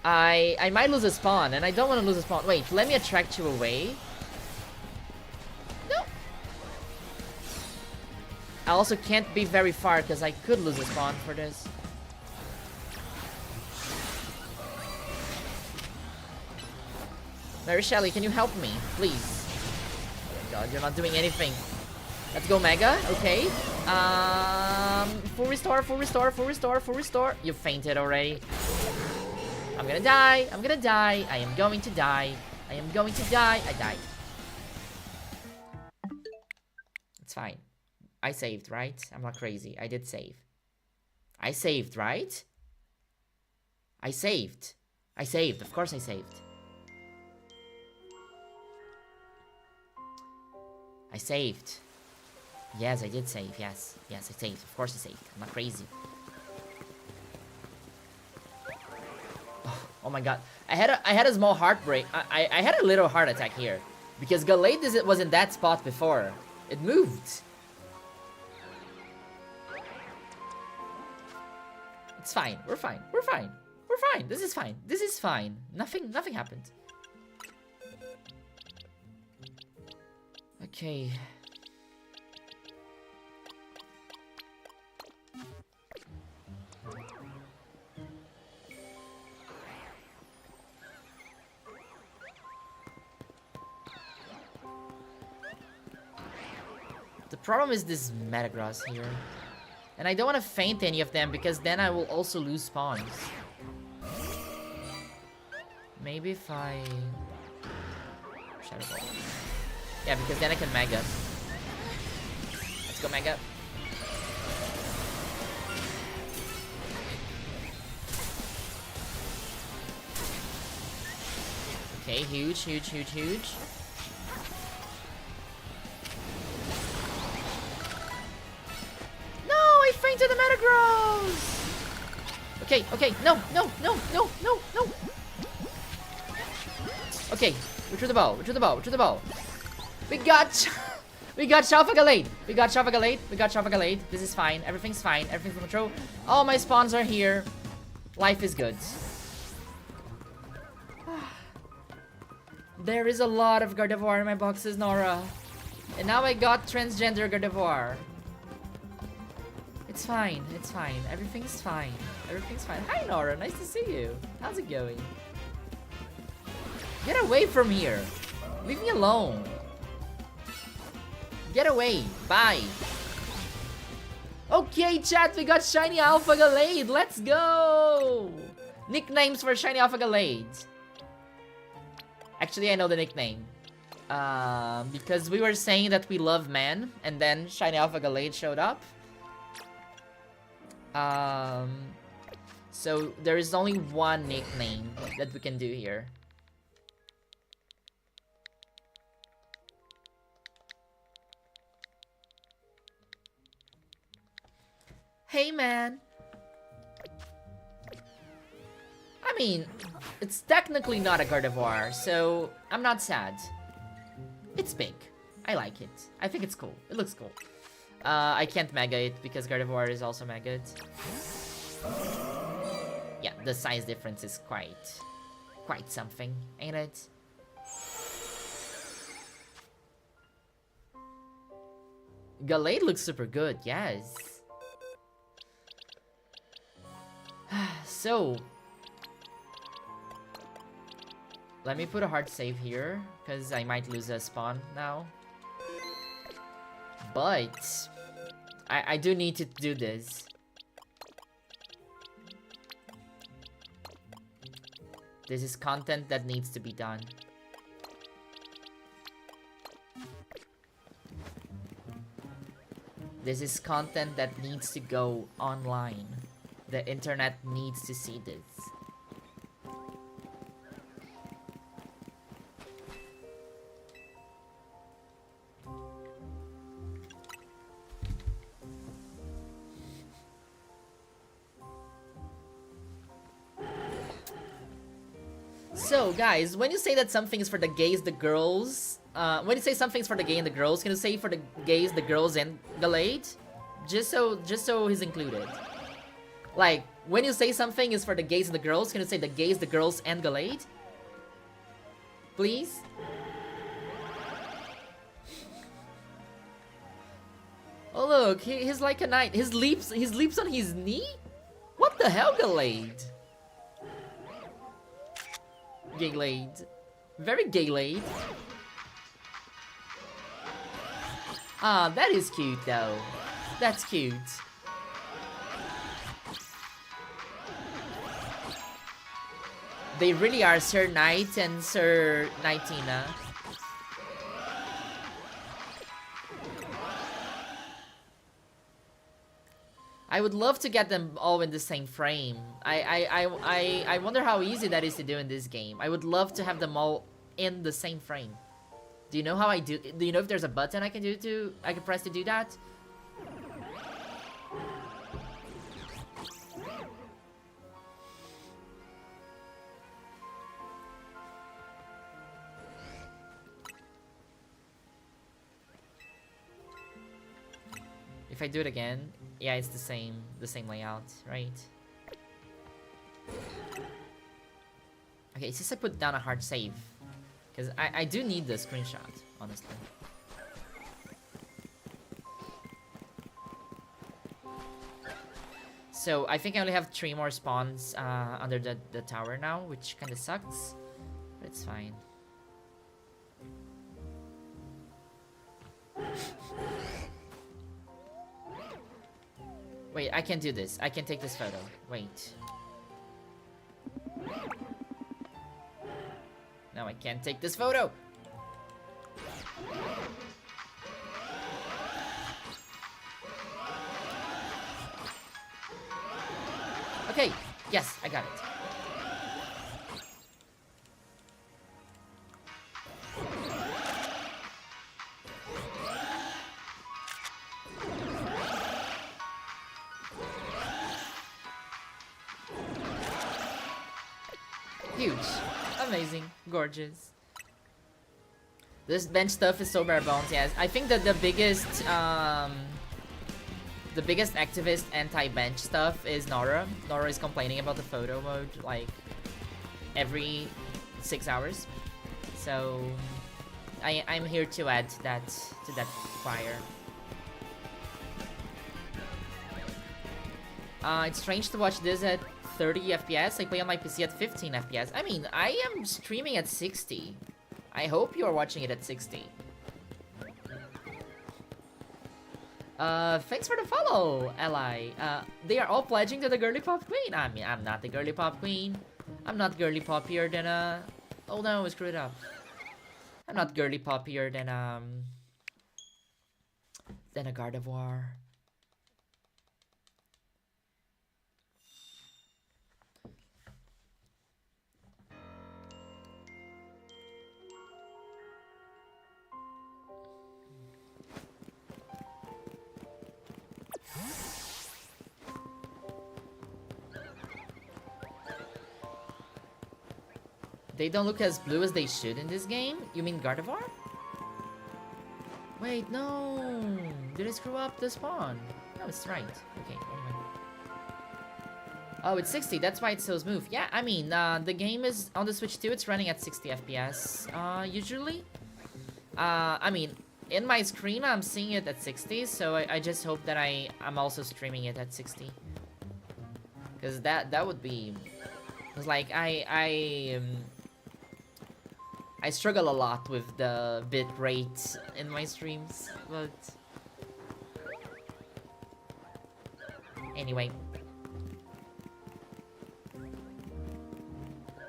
might lose a spawn, and I don't want to lose a spawn. Wait, let me attract you away. No. I also can't be very far, because I could lose a spawn for this. Mary Shelley, can you help me, please? Oh my god, you're not doing anything. Let's go Mega, okay. Full restore. You fainted already. I'm gonna die. I am going to die. I died. It's fine. I saved, right? I'm not crazy. I did save. I saved, right? I saved. I saved. Of course I saved. I saved. Yes, I did save. Yes. Yes, I saved. Of course I saved. I'm not crazy. Oh my god. I had a small heartbreak. I had a little heart attack here. Because Gallade was in that spot before. It moved. It's fine. We're fine. We're fine. We're fine. This is fine. This is fine. Nothing happened. Okay. The problem is this Metagross here. And I don't want to faint any of them because then I will also lose spawns. Maybe if I... Shadow Ball. Yeah, because then I can Mega. Let's go Mega. Okay, huge, huge, huge, huge. I fainted the Metagross! Okay, okay, no. Okay, retrieve the ball, retrieve the ball, retrieve the ball. We got Shalfa Gallade. We got Shalfa Gallade. This is fine, everything's fine, everything's under control. All my spawns are here. Life is good. There is a lot of Gardevoir in my boxes, Nora. And now I got transgender Gardevoir. It's fine, everything's fine. Everything's fine. Hi Nora, nice to see you. How's it going? Get away from here. Leave me alone. Get away, bye. Okay chat, we got Shiny Alpha Gallade, let's go. Nicknames for Shiny Alpha Gallade. Actually, I know the nickname. Because we were saying that we love men, and then Shiny Alpha Gallade showed up. So there is only one nickname that we can do here. Hey man. I mean, it's technically not a Gardevoir, so I'm not sad. It's big. I like it. I think it's cool. It looks cool. I can't Mega it because Gardevoir is also Mega'd. Yeah, the size difference is quite something, ain't it? Gallade looks super good, yes. So, let me put a hard save here, because I might lose a spawn now. But I do need to do this. This is content that needs to be done. This is content that needs to go online. The internet needs to see this. So, guys, when you say that something is for the gays, the girls, when you say something's for the gay and the girls, can you say for the gays, the girls, and Gallade? Just so he's included. Like, when you say something is for the gays and the girls, can you say the gays, the girls, and Gallade? Please? Oh look, he's like a knight. He leaps on his knee? What the hell, Gallade? Gallade. Very Gallade. Ah, that is cute though. That's cute. They really are Sir Knight and Sir Knightina. I would love to get them all in the same frame. I wonder how easy that is to do in this game. I would love to have them all in the same frame. Do you know how I do? Do you know if there's a button I can press to do that? If I do it again, yeah, it's the same layout, right? Okay, since I put down a hard save, because I do need the screenshot, honestly. So I think I only have 3 more spawns under the tower now, which kind of sucks, but it's fine. Wait, I can do this. I can take this photo. Wait. No, I can't take this photo. Okay, yes, I got it. Huge. Amazing. Gorgeous. This bench stuff is so bare bones, yes. I think that the biggest activist anti-bench stuff is Nora. Nora is complaining about the photo mode like every 6 hours. So I'm here to add that to that fire. It's strange to watch this at 30 FPS. I play on my PC at 15 FPS. I mean, I am streaming at 60. I hope you are watching it at 60. Thanks for the follow, Ally. They are all pledging to the girly pop queen. I mean, I'm not the girly pop queen. I'm not girly poppier than oh no, I screwed up. I'm not girly poppier than a Gardevoir. They don't look as blue as they should in this game? You mean Gardevoir? Wait, no! Did I screw up the spawn? No, it's right. Okay, anyway. Oh, it's 60, that's why it's so smooth. Yeah, I mean, the game is on the Switch too, it's running at 60 FPS, usually. I mean, in my screen, I'm seeing it at 60, so I just hope that I'm also streaming it at 60. Because that would be... Because, like, I struggle a lot with the bit rate in my streams, but... Anyway.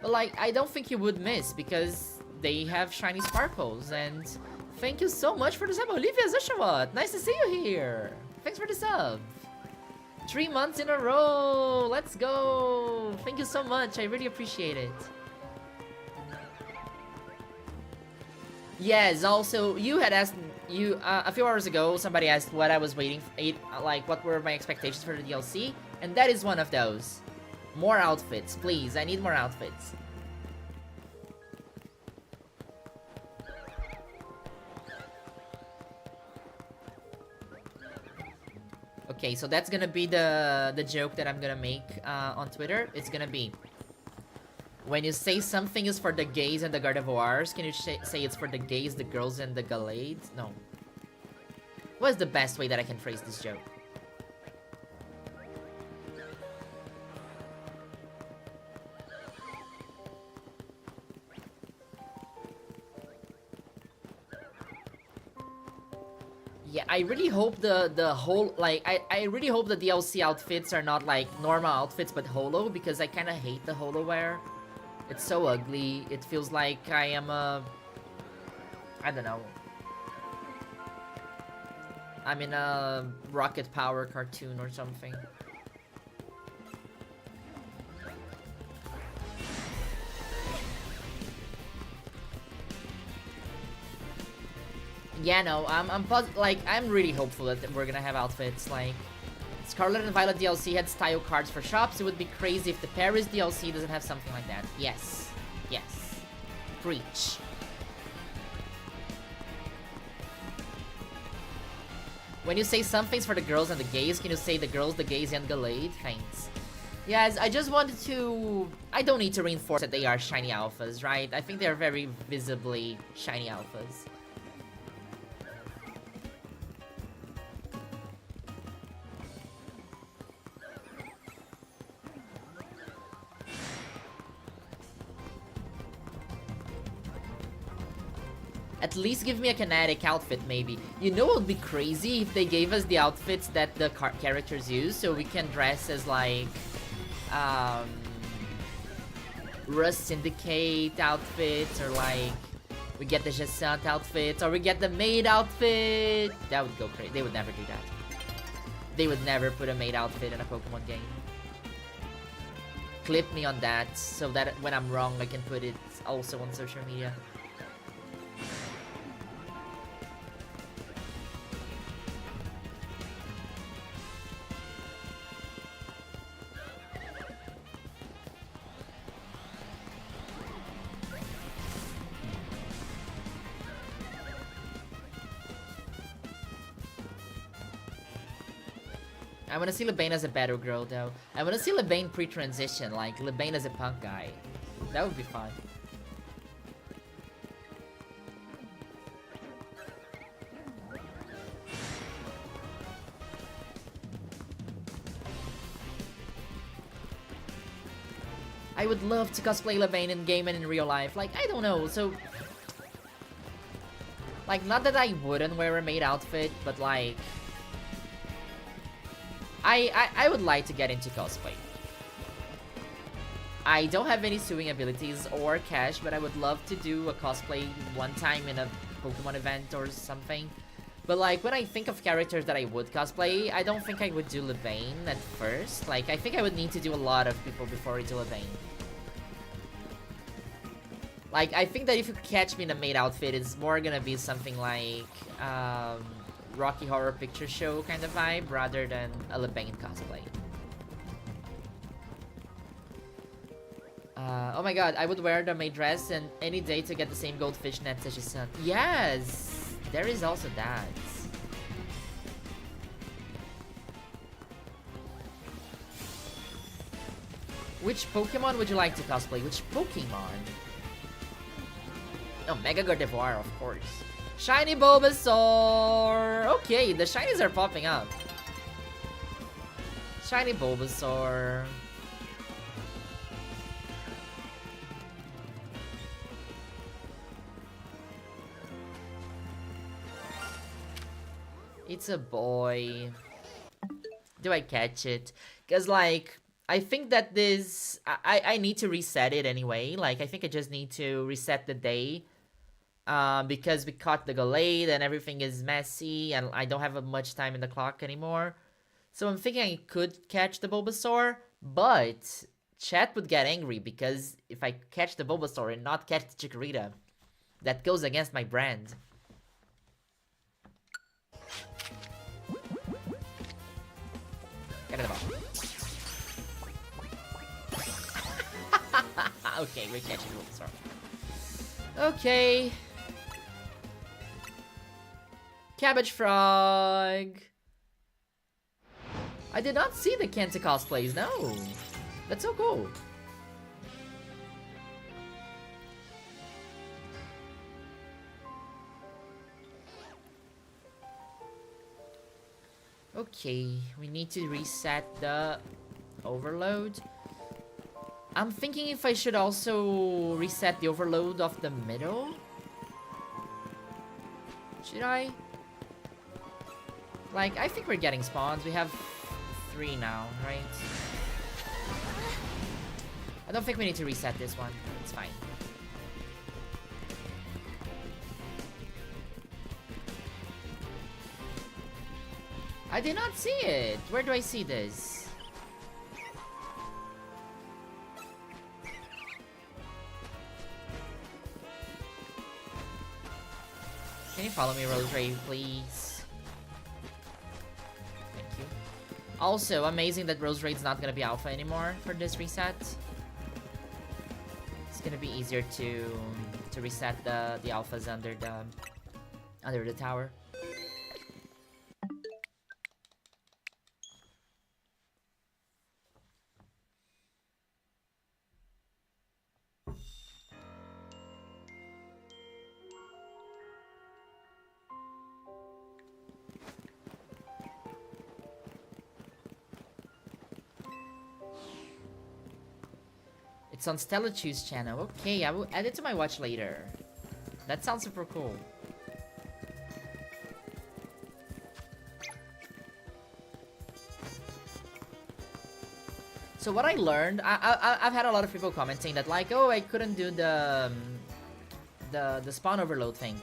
But, like, I don't think you would miss, because they have shiny sparkles, and... Thank you so much for the sub, Olivia Zushawat! Nice to see you here! Thanks for the sub! 3 months in a row! Let's go! Thank you so much, I really appreciate it. Yes, also, you had asked, a few hours ago, somebody asked what I was waiting for, like, what were my expectations for the DLC, and that is one of those. More outfits, please, I need more outfits. Okay, so that's gonna be the joke that I'm gonna make on Twitter. It's gonna be, when you say something is for the gays and the Gardevoirs, can you say it's for the gays, the girls, and the Galades? No. What is the best way that I can phrase this joke? Yeah, I really hope the whole, like, I really hope the DLC outfits are not like normal outfits but holo, because I kind of hate the holo wear. It's so ugly. It feels like I am I don't know. I'm in a Rocket Power cartoon or something. Yeah, no, I'm really hopeful that we're gonna have outfits. Like, Scarlet and Violet DLC had style cards for shops. It would be crazy if the Paris DLC doesn't have something like that. Yes. Yes. Preach. When you say some things for the girls and the gays, can you say the girls, the gays, and Galade? Thanks. Yes, I just wanted to... I don't need to reinforce that they are shiny alphas, right? I think they're very visibly shiny alphas. At least give me a kinetic outfit, maybe. You know what would be crazy if they gave us the outfits that the characters use, so we can dress as, like, Rust Syndicate outfits, or, like, we get the Jacint outfits, or we get the maid outfit. That would go crazy. They would never do that. They would never put a maid outfit in a Pokemon game. Clip me on that, so that when I'm wrong, I can put it also on social media. I wanna see Lebane as a battle girl, though. I wanna see Lebane pre-transition, like Lebane as a punk guy. That would be fun. I would love to cosplay Lebane in game and in real life. Like, I don't know, so... Like, not that I wouldn't wear a maid outfit, but like... I would like to get into cosplay. I don't have any sewing abilities or cash, but I would love to do a cosplay one time in a Pokemon event or something. But like, when I think of characters that I would cosplay, I don't think I would do Lebane at first. Like, I think I would need to do a lot of people before I do Lebane. Like, I think that if you catch me in a maid outfit, it's more gonna be something like, Rocky Horror Picture Show kind of vibe, rather than a Lebane cosplay. Oh my god, I would wear the maid dress and any day to get the same goldfish nets as Jacint. Yes! There is also that. Which Pokemon would you like to cosplay? Which Pokemon? Oh, Mega Gardevoir, of course. Shiny Bulbasaur! Okay, the shinies are popping up. Shiny Bulbasaur. It's a boy. Do I catch it? Because, like, I think that this... I need to reset it anyway. Like, I think I just need to reset the day. Because we caught the Galade and everything is messy and I don't have much time in the clock anymore. So I'm thinking I could catch the Bulbasaur, but chat would get angry because if I catch the Bulbasaur and not catch the Chikorita, that goes against my brand. Get it about. Okay, we're catching Bulbasaur. Okay. Cabbage Frog. I did not see the Kenta cosplays, no. That's so cool. Okay, we need to reset the overload. I'm thinking if I should also reset the overload of the middle. Should I? Like, I think we're getting spawns. We have 3 now, right? I don't think we need to reset this one. It's fine. I did not see it. Where do I see this? Can Can you follow me, Rosemary, please? Thank you. Also, amazing that Roserade's not gonna be alpha anymore for this reset. It's gonna be easier to reset the alphas under the tower. It's on Stella Chu's channel. Okay, I will add it to my watch later. That sounds super cool. So what I learned, I've had a lot of people commenting that like, oh, I couldn't do the spawn overload thing,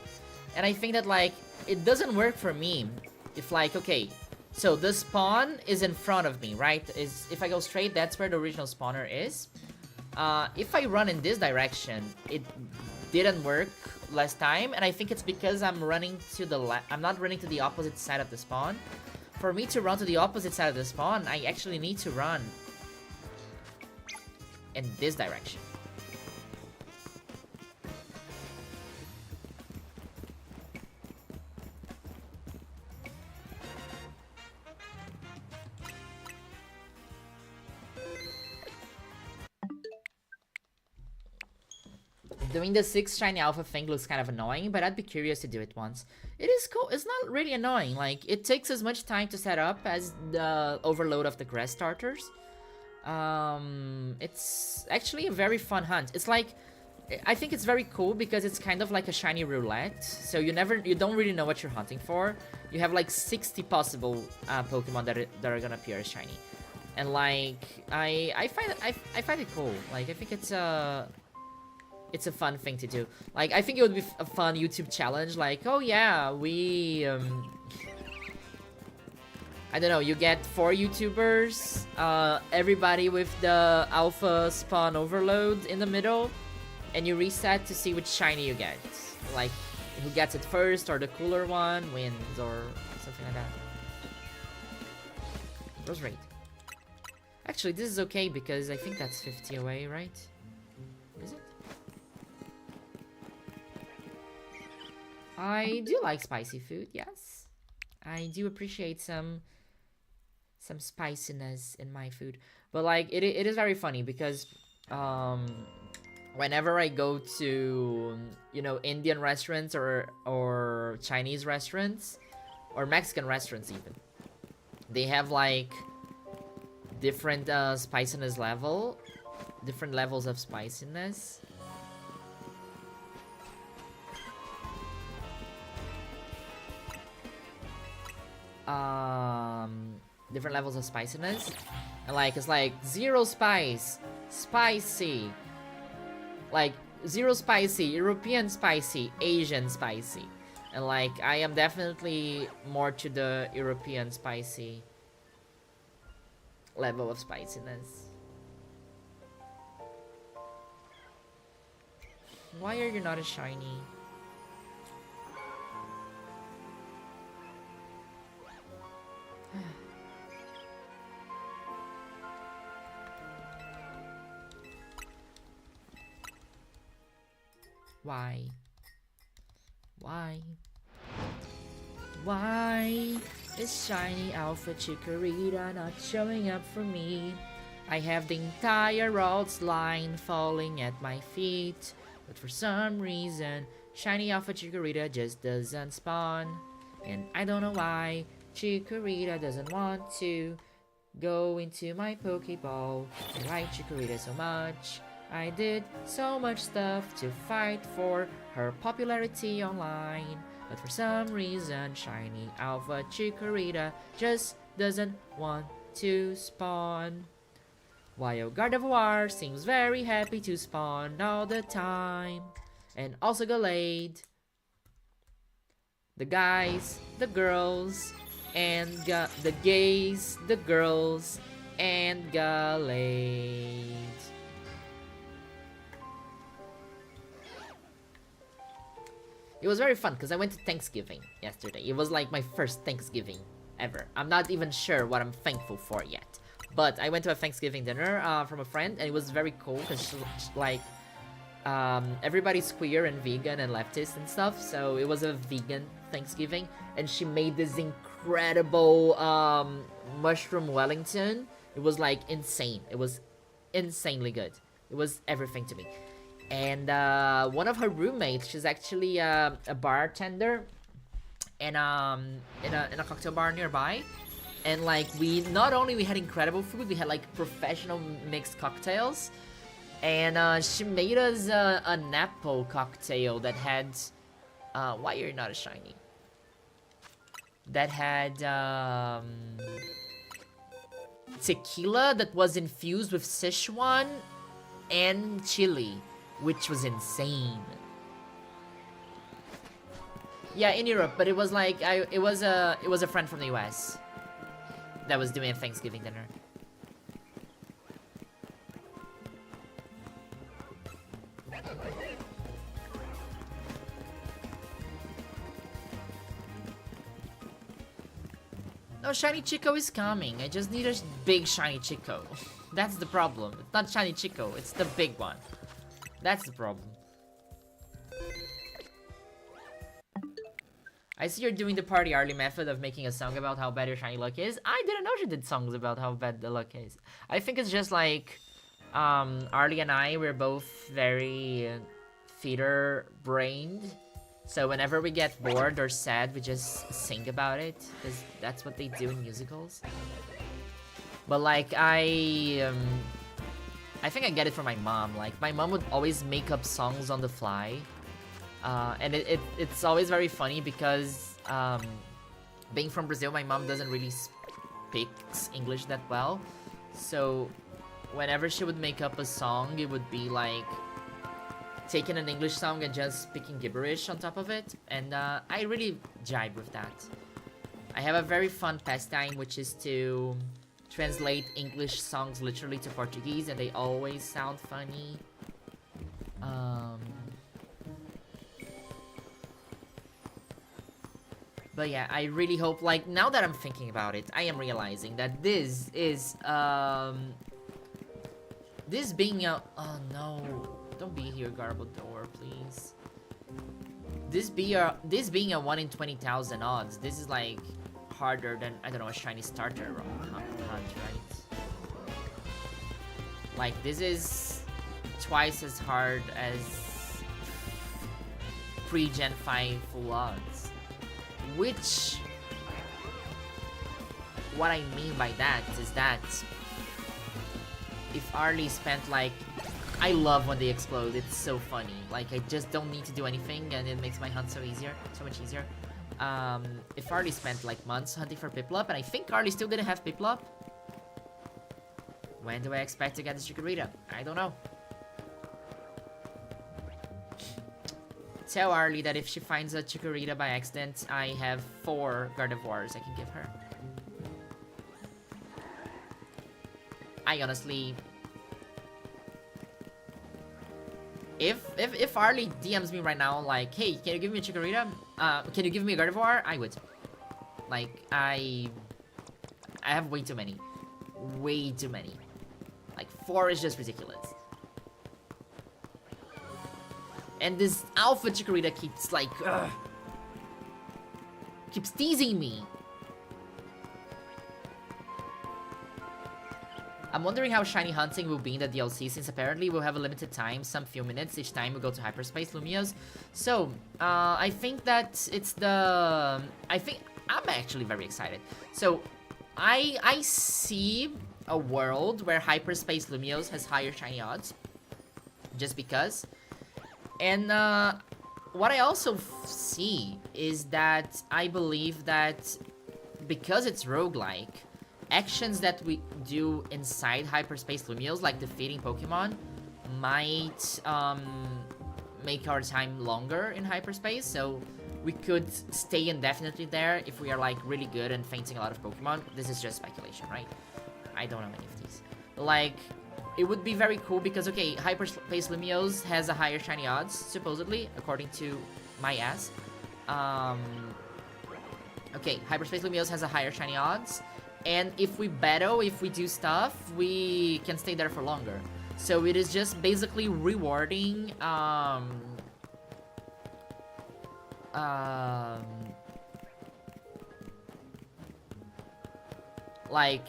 and I think that like it doesn't work for me. If like, okay, so the spawn is in front of me, right? Is if I go straight, that's where the original spawner is. If I run in this direction, it didn't work last time, and I think it's because I'm running to the left. I'm not running to the opposite side of the spawn. For me to run to the opposite side of the spawn, I actually need to run in this direction. Doing the 6 shiny alpha thing looks kind of annoying, but I'd be curious to do it once. It is cool. It's not really annoying. Like, it takes as much time to set up as the overload of the grass starters. It's actually a very fun hunt. It's like, I think it's very cool because it's kind of like a shiny roulette. So you don't really know what you're hunting for. You have like 60 possible Pokemon that are gonna appear as shiny. And like, I find it cool. Like, I think it's a fun thing to do. Like, I think it would be a fun YouTube challenge. Like, oh yeah, we I don't know, you get 4 YouTubers, everybody with the alpha spawn overload in the middle, and you reset to see which shiny you get. Like, who gets it first, or the cooler one wins, or something like that. Rose rate. Actually, this is okay because I think that's 50 away, right? Is it? I do like spicy food, yes. I do appreciate some spiciness in my food. But like, it is very funny because whenever I go to, you know, Indian restaurants or Chinese restaurants or Mexican restaurants even, they have like different spiciness level, different levels of spiciness. Different levels of spiciness, and like it's like 0 spice, spicy, like 0 spicy, European spicy, Asian spicy, and like I am definitely more to the European spicy level of spiciness. Why are you not as shiny? Why? Why? Why is shiny alpha chikorita not showing up for me? I have the entire Ralts line falling at my feet, but for some reason, shiny alpha chikorita just doesn't spawn. And I don't know why Chikorita doesn't want to go into my Pokeball. I like Chikorita so much. I did so much stuff to fight for her popularity online, but for some reason, shiny alpha Chikorita just doesn't want to spawn. While Gardevoir seems very happy to spawn all the time. And also Gallade. The guys, the girls, and the gays, the girls, and Gallade. It was very fun because I went to Thanksgiving yesterday. It was like my first Thanksgiving ever. I'm not even sure what I'm thankful for yet. But I went to a Thanksgiving dinner from a friend, and it was very cool because like everybody's queer and vegan and leftist and stuff. So it was a vegan Thanksgiving, and she made this incredible mushroom Wellington. It was like insane. It was insanely good. It was everything to me. And one of her roommates, she's actually a bartender in a cocktail bar nearby. And like we not only we had incredible food, we had like professional mixed cocktails. And she made us an apple cocktail that had why you're not a shiny? That had tequila that was infused with Sichuan and chili, which was insane. Yeah, in Europe, but it was like it was a friend from the US that was doing a Thanksgiving dinner. No, shiny Chico is coming. I just need a big shiny Chico. That's the problem. It's not shiny Chico, it's the big one. That's the problem. I see you're doing the Party Arlie method of making a song about how bad your shiny luck is. I didn't know she did songs about how bad the luck is. I think it's just like, Arlie and I, we're both very theater-brained. So whenever we get bored or sad, we just sing about it, because that's what they do in musicals. But like, I think I get it from my mom. Like, my mom would always make up songs on the fly. And it's always very funny because, being from Brazil, my mom doesn't really speak English that well. So whenever she would make up a song, it would be like taking an English song and just speaking gibberish on top of it. And I really jive with that. I have a very fun pastime, which is to translate English songs literally to Portuguese, and they always sound funny. But yeah, I really hope, like, now that I'm thinking about it, I am realizing that this is, this being a, oh no, don't be here, Garbodor, please. This being a 1 in 20,000 odds, this is like harder than, I don't know, a shiny starter hunt, right? Like, this is twice as hard as pre-Gen 5 full odds. Which, what I mean by that is that if Arlie spent like, I love when they explode, it's so funny. Like, I just don't need to do anything and it makes my hunt so much easier. If Arlie spent like months hunting for Piplup, and I think Arlie still didn't have Piplup, when do I expect to get this chikorita? I don't know. Tell Arlie that if she finds a chikorita by accident, I have 4 Gardevoirs I can give her. I honestly... If Arlie DMs me right now, like, hey, can you give me a chikorita? Can you give me a Gardevoir? I would. Like, I have way too many. Way too many. Like, 4 is just ridiculous. And this alpha chikorita keeps like, keeps teasing me. I'm wondering how shiny hunting will be in the DLC, since apparently we'll have a limited time, some few minutes each time we go to hyperspace Lumios. So, I think that it's the... I'm actually very excited. So, I see a world where hyperspace Lumios has higher shiny odds. Just because. And what I also see is that I believe that because it's roguelike, actions that we do inside hyperspace Lumios, like defeating Pokemon, might make our time longer in hyperspace. So we could stay indefinitely there if we are like really good and fainting a lot of Pokemon. This is just speculation, right? I don't know any of these. Like, it would be very cool because, okay, hyperspace Lumios has a higher shiny odds, supposedly, according to my ass. Um, okay, Hyperspace Lumiose has a higher shiny odds. And if we battle, if we do stuff, we can stay there for longer. So it is just basically rewarding, like,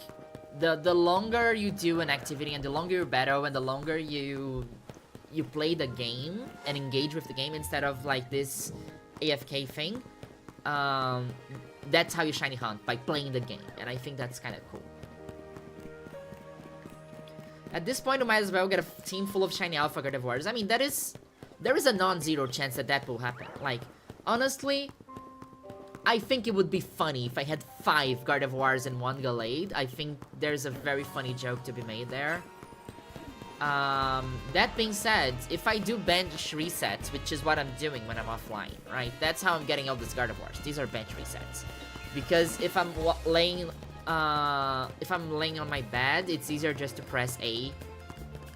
the longer you do an activity and the longer you battle and the longer you play the game and engage with the game instead of like this AFK thing, that's how you shiny hunt, by playing the game, and I think that's kind of cool. At this point, we might as well get a team full of shiny Alpha Gardevoirs. I mean, there is a non-zero chance that that will happen. Like, honestly, I think it would be funny if I had 5 Gardevoirs and 1 Gallade. I think there's a very funny joke to be made there. That being said, if I do bench resets, which is what I'm doing when I'm offline, right? That's how I'm getting all these Gardevoirs. These are bench resets. Because if I'm laying on my bed, it's easier just to press A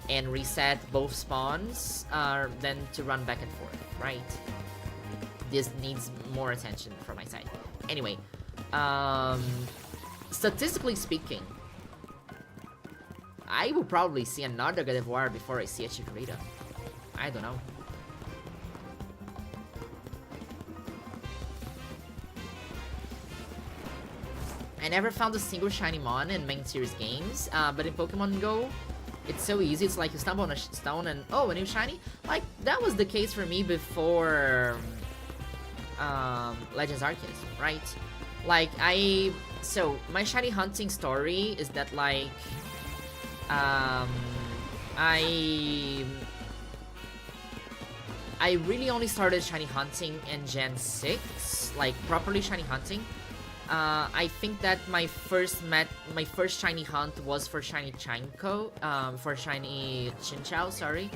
and reset both spawns than to run back and forth, right? This needs more attention from my side. Anyway, statistically speaking, I will probably see another Gardevoir before I see a Chikorita. I don't know. I never found a single shiny Mon in main series games, but in Pokemon Go, it's so easy. It's like you stumble on a stone and, oh, a new shiny? Like, that was the case for me before Legends Arceus, right? Like, so, my shiny hunting story is that, like, I really only started shiny hunting in Gen 6, like, properly shiny hunting. I think that my first shiny hunt was for shiny Chinchou, sorry.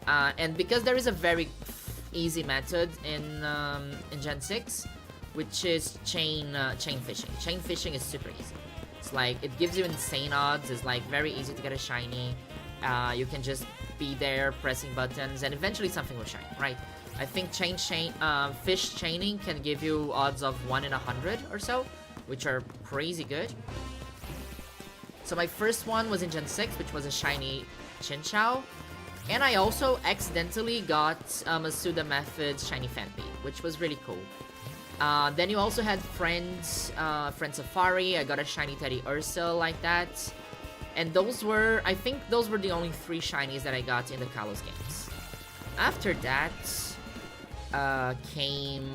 And because there is a very easy method in Gen 6, which is chain fishing. Chain fishing is super easy. It's like, it gives you insane odds, it's like very easy to get a shiny. You can just be there pressing buttons and eventually something will shine, right? I think fish chaining can give you odds of 1 in 100 or so, which are crazy good. So my first one was in Gen 6, which was a shiny Chinchou. And I also accidentally got a Masuda Methods shiny Phanpy, which was really cool. Then you also had Friend Safari. I got a shiny Teddy Ursa like that. And I think those were the only 3 shinies that I got in the Kalos games. After that came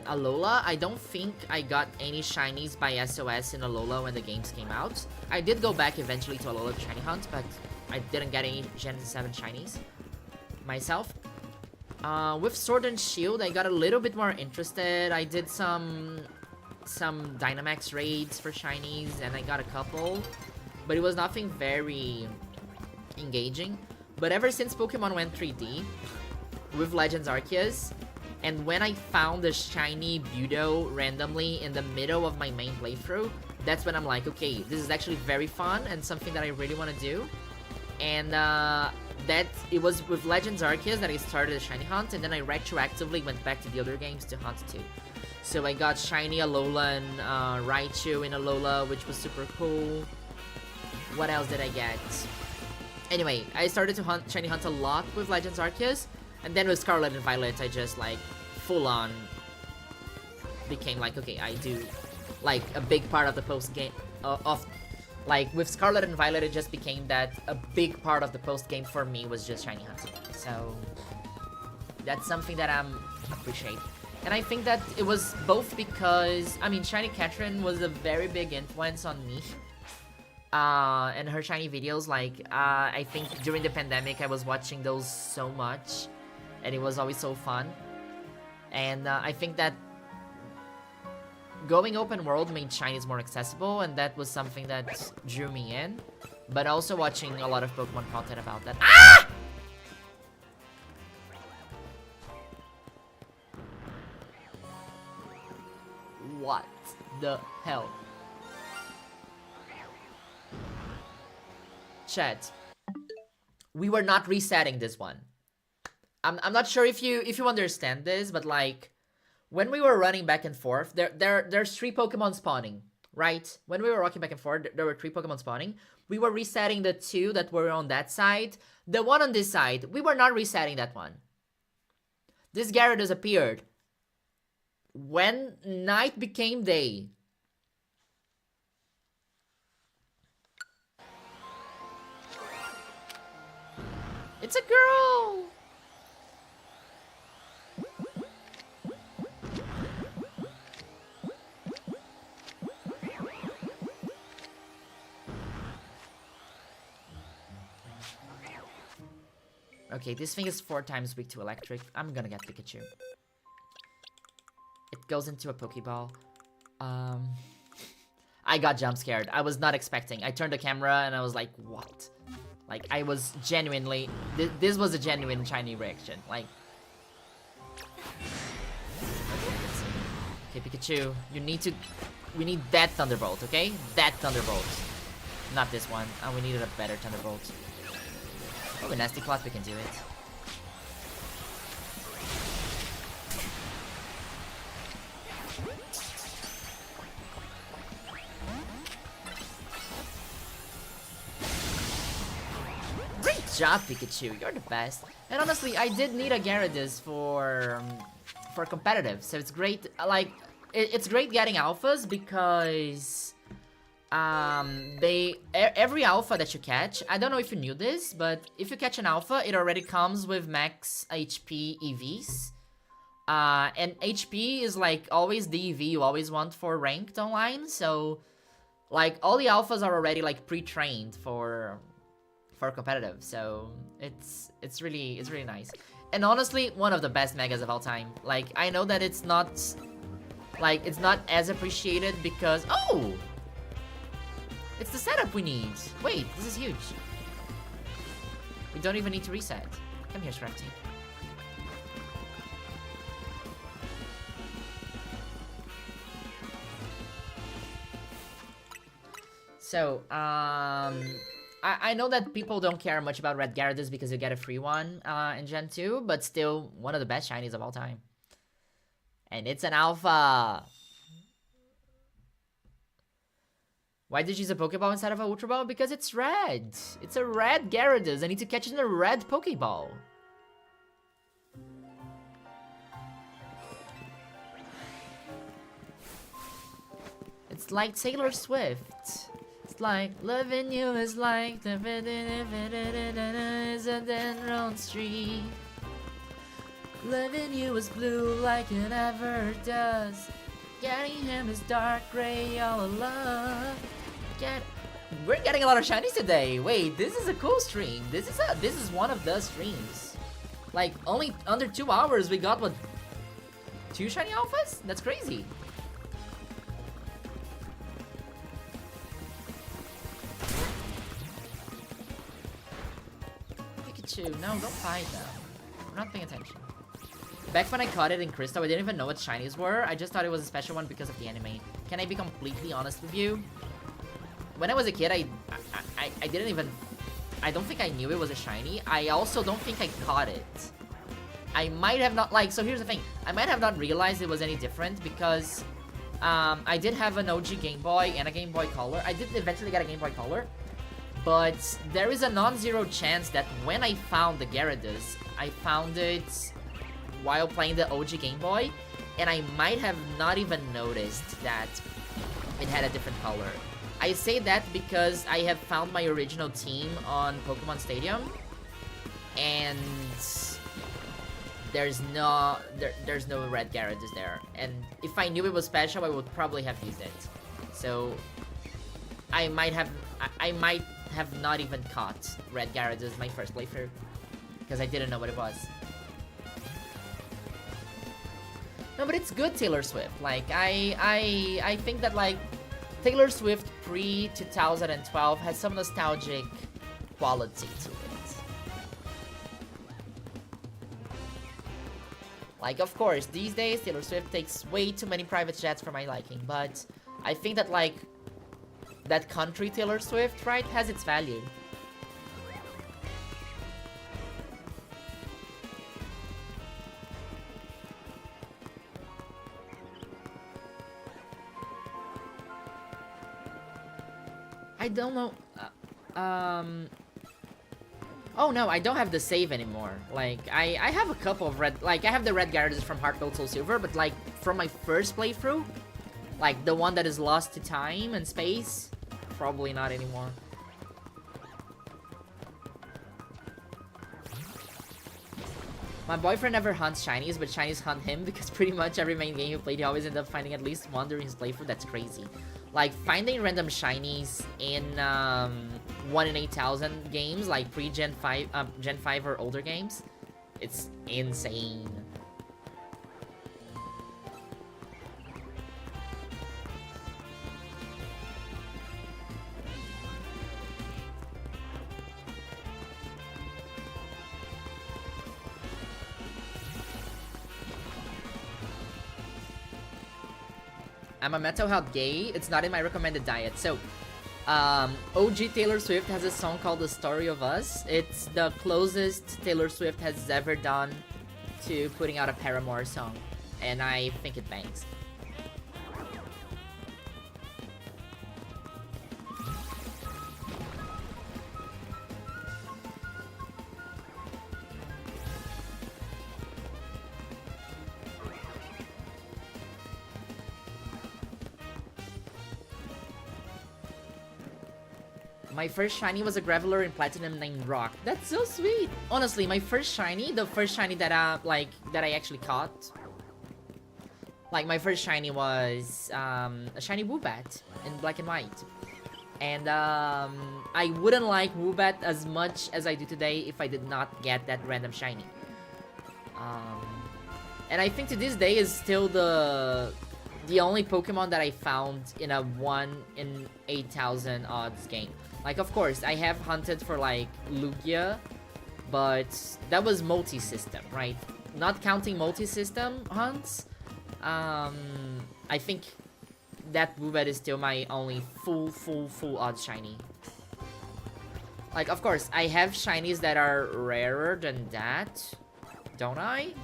Alola. I don't think I got any shinies by SOS in Alola when the games came out. I did go back eventually to Alola shiny hunt, but I didn't get any Gen 7 shinies myself. With Sword and Shield, I got a little bit more interested. I did some Dynamax raids for shinies, and I got a couple, but it was nothing very engaging. But ever since Pokemon went 3D with Legends Arceus, and when I found a shiny Budo randomly in the middle of my main playthrough, that's when I'm like, okay, this is actually very fun and something that I really want to do. And it was with Legends Arceus that I started a shiny hunt, and then I retroactively went back to the other games to hunt too. So I got shiny Alola and Raichu in Alola, which was super cool. What else did I get? Anyway, I started to shiny hunt a lot with Legends Arceus, and then with Scarlet and Violet, I just like full on became like, okay, I do like a big part of the post game like with Scarlet and Violet, it just became that a big part of the post game for me was just shiny hunting. So that's something that I appreciate. And I think that it was both because, I mean, Shiny Catherine was a very big influence on me. And her shiny videos, like, I think during the pandemic I was watching those so much, and it was always so fun. And I think that going open world made shinies more accessible, and that was something that drew me in. But also watching a lot of Pokemon content about that. Ah! What the hell? Chat. We were not resetting this one. I'm not sure if you understand this, but like when we were running back and forth, there's 3 Pokemon spawning, right? When we were walking back and forth, there were 3 Pokemon spawning. We were resetting the 2 that were on that side. The one on this side, we were not resetting that one. This Gyarados appeared when night became day. It's a girl! Okay, this thing is 4 times weak to electric. I'm gonna get Pikachu. It goes into a Pokeball. I got jump scared. I was not expecting. I turned the camera and I was like, what? Like, I was genuinely... This was a genuine shiny reaction. Like... Okay, Pikachu, you need to... We need that Thunderbolt, okay? That Thunderbolt. Not this one. We needed a better Thunderbolt. Oh, a nasty cloth, we can do it. Great job, Pikachu. You're the best. And honestly, I did need a Gyarados for competitive, so it's great. Like, it's great getting alphas because every alpha that you catch, I don't know if you knew this, but if you catch an alpha, it already comes with max HP EVs. And HP is like always the EV you always want for ranked online, so like all the alphas are already like pre-trained for competitive, so it's really nice. And honestly, one of the best megas of all time. Like, I know that it's not as appreciated because it's the setup we need. Wait, this is huge. We don't even need to reset. Come here, Scrafty. So, I know that people don't care much about Red Gyarados because you get a free one in Gen 2, but still one of the best shinies of all time. And it's an alpha! Why did you use a Pokeball instead of a Ultra Ball? Because it's red! It's a red Gyarados. I need to catch it in a red Pokeball. It's like Taylor Swift. It's like loving you is like the is a dead road street. Loving you is blue like it ever does. Getting him is dark gray all alone. We're getting a lot of shinies today. Wait, this is a cool stream. This is one of the streams. Like, only under 2 hours we got what, 2 shiny alphas? That's crazy. Pikachu, no, don't fight them. We're not paying attention. Back when I caught it in Crystal, I didn't even know what shinies were. I just thought it was a special one because of the anime. Can I be completely honest with you? When I was a kid, I didn't even... I don't think I knew it was a shiny. I also don't think I caught it. I might have not... Like, so here's the thing. I might have not realized it was any different because... I did have an OG Game Boy and a Game Boy Color. I did eventually get a Game Boy Color. But there is a non-zero chance that when I found the Gyarados, I found it while playing the OG Game Boy, and I might have not even noticed that it had a different color. I say that because I have found my original team on Pokemon Stadium, and there's no red Gyarados there. And if I knew it was special, I would probably have used it. So I might have not even caught red Gyarados my first playthrough because I didn't know what it was. No, but it's good Taylor Swift. Like, I think that, like, Taylor Swift pre-2012 has some nostalgic quality to it. Like, of course, these days, Taylor Swift takes way too many private jets for my liking, but I think that, like, that country Taylor Swift, right, has its value. I don't know. Oh no, I don't have the save anymore. Like, I have a couple of red... Like, I have the red Gyarados from Heart Gold Soul Silver, but like, from my first playthrough, like, the one that is lost to time and space, probably not anymore. My boyfriend never hunts shinies, but shinies hunt him because pretty much every main game he played, he always ended up finding at least one during his playthrough. That's crazy. Like, finding random shinies in 1 in 8,000 games, like pre-Gen 5, Gen 5 or older games, it's insane. I'm a mental health gay. It's not in my recommended diet. So, OG Taylor Swift has a song called The Story of Us. It's the closest Taylor Swift has ever done to putting out a Paramore song. And I think it bangs. My first shiny was a Graveler in Platinum named Rock. That's so sweet. Honestly, my first shiny, the first shiny that I actually caught, like my first shiny was a shiny Woobat in Black and White. And I wouldn't like Woobat as much as I do today if I did not get that random shiny. And I think to this day is still the only Pokemon that I found in a 1 in 8,000 odds game. Like, of course, I have hunted for, like, Lugia, but that was multi-system, right? Not counting multi-system hunts, I think that Woobat is still my only full odds shiny. Like, of course, I have shinies that are rarer than that, don't I?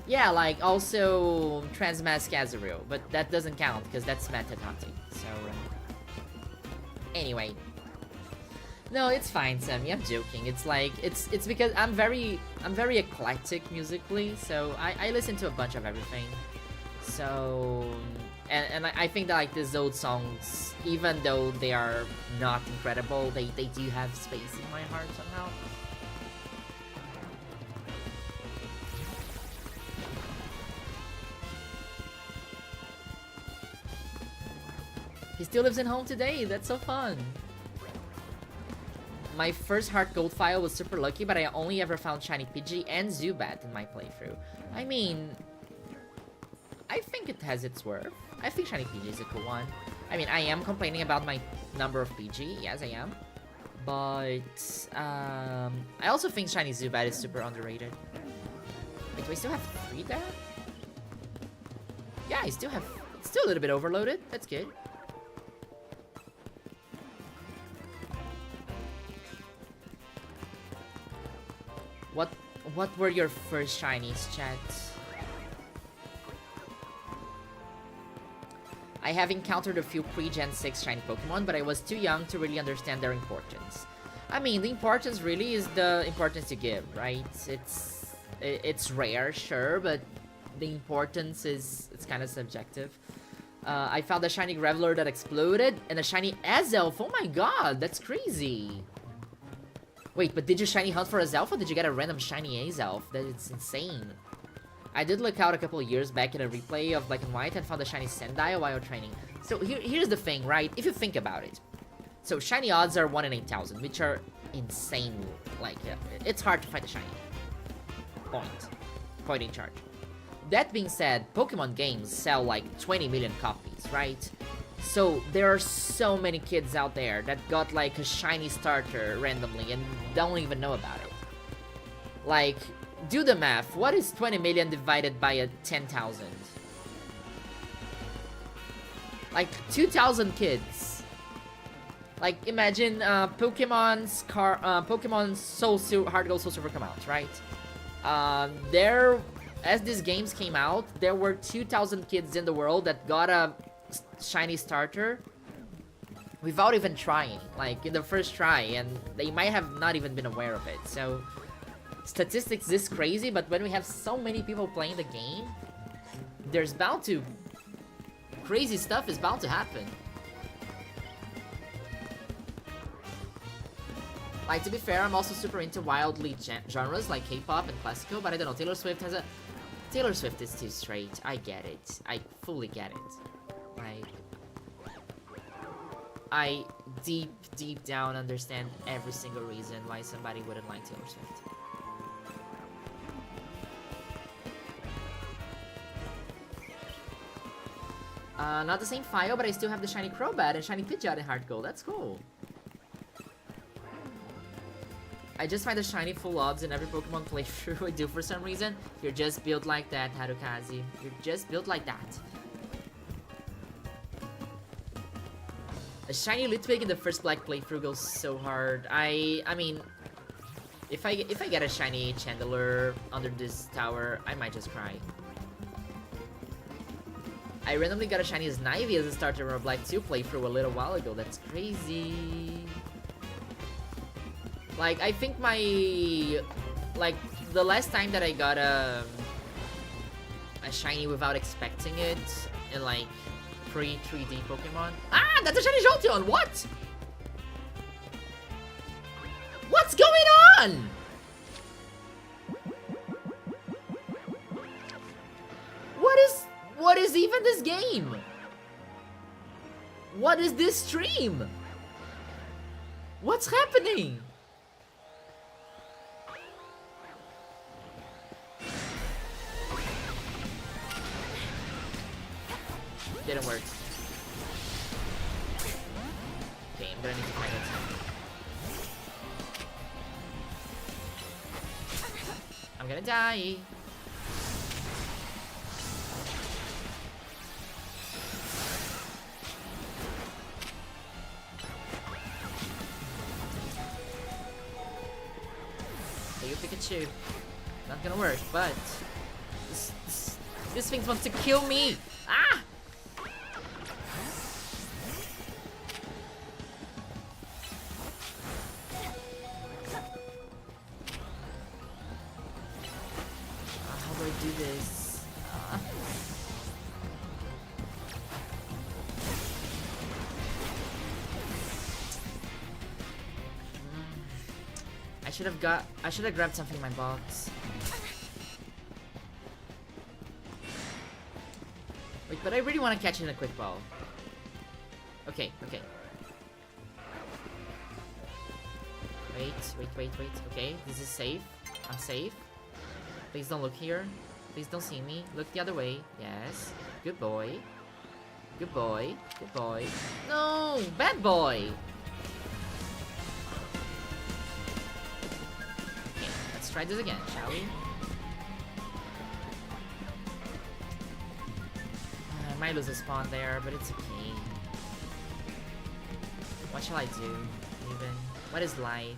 Yeah, like, also Transmask Azurill, but that doesn't count, because that's method hunting, so... Anyway. No, it's fine, Sammy, I'm joking. It's like, it's because I'm very eclectic musically, so I listen to a bunch of everything. So... And I think that, like, these old songs, even though they are not incredible, they do have space in my heart somehow. He still lives in home today, that's so fun. My first Heart Gold file was super lucky, but I only ever found Shiny Pidgey and Zubat in my playthrough. I mean, I think it has its worth. I think Shiny Pidgey is a cool one. I mean, I am complaining about my number of Pidgey, yes I am. But, I also think Shiny Zubat is super underrated. Wait, do I still have 3 there? Yeah, I still have, it's still a little bit overloaded, that's good. What were your first shinies, chat? I have encountered a few pre-Gen 6 shiny Pokemon, but I was too young to really understand their importance. I mean, the importance really is the importance you give, right? It's rare, sure, but the importance is, it's kind of subjective. I found a shiny Graveler that exploded, and a shiny Azelf. Oh my god, that's crazy! Wait, but did you shiny hunt for Azelf, or did you get a random shiny Azelf? That's insane. I did look out a couple of years back in a replay of Black and White and found a shiny Sendai while training. So here's the thing, right? If you think about it. So shiny odds are 1 in 8,000, which are insane. Like, it's hard to find a shiny. Point in charge. That being said, Pokemon games sell like 20 million copies, right? So there are so many kids out there that got like a shiny starter randomly and don't even know about it. Like, do the math. What is 20 million divided by a 10,000? Like 2,000 kids. Like, imagine Pokemon Heart Gold Soul Silver come out, right? As these games came out, there were 2,000 kids in the world that got a shiny starter, without even trying, like in the first try, and they might have not even been aware of it. So statistics is crazy, but when we have so many people playing the game, there's bound to crazy stuff is bound to happen. Like, to be fair, I'm also super into wildly genres like K-pop and classical, but I don't know, Taylor Swift is too straight. I get it. I fully get it. Like, I deep down understand every single reason why somebody wouldn't like Taylor Swift. Not the same file, but I still have the shiny Crobat and shiny Pidgeot in Heart Gold. That's cool. I just find the shiny full odds in every Pokemon playthrough I do for some reason. You're just built like that, Harukaze. You're just built like that. A shiny Litwick in the first Black playthrough goes so hard. I mean, if I get a shiny Chandelure under this tower, I might just cry. I randomly got a shiny Snivy as a starter from a Black 2 playthrough a little while ago. That's crazy. Like, I think like, the last time that I got a shiny without expecting it in, like, pre-3D Pokemon. Ah, that's a shiny Jolteon! What? What's going on? What is even this game? What is this stream? What's happening? Didn't work. Okay, I'm gonna need to find it. I'm gonna die. Hey, you Pikachu. Not gonna work, but this thing wants to kill me. Ah! How do I do this? I should have grabbed something in my box. Wait, but I really want to catch it in a quick ball. Okay. Wait. Okay, this is safe. I'm safe. Please don't look here. Please don't see me. Look the other way. Yes. Good boy. Good boy. Good boy. No! Bad boy! Okay, let's try this again, shall we? I might lose a spawn there, but it's okay. What shall I do, even? What is life?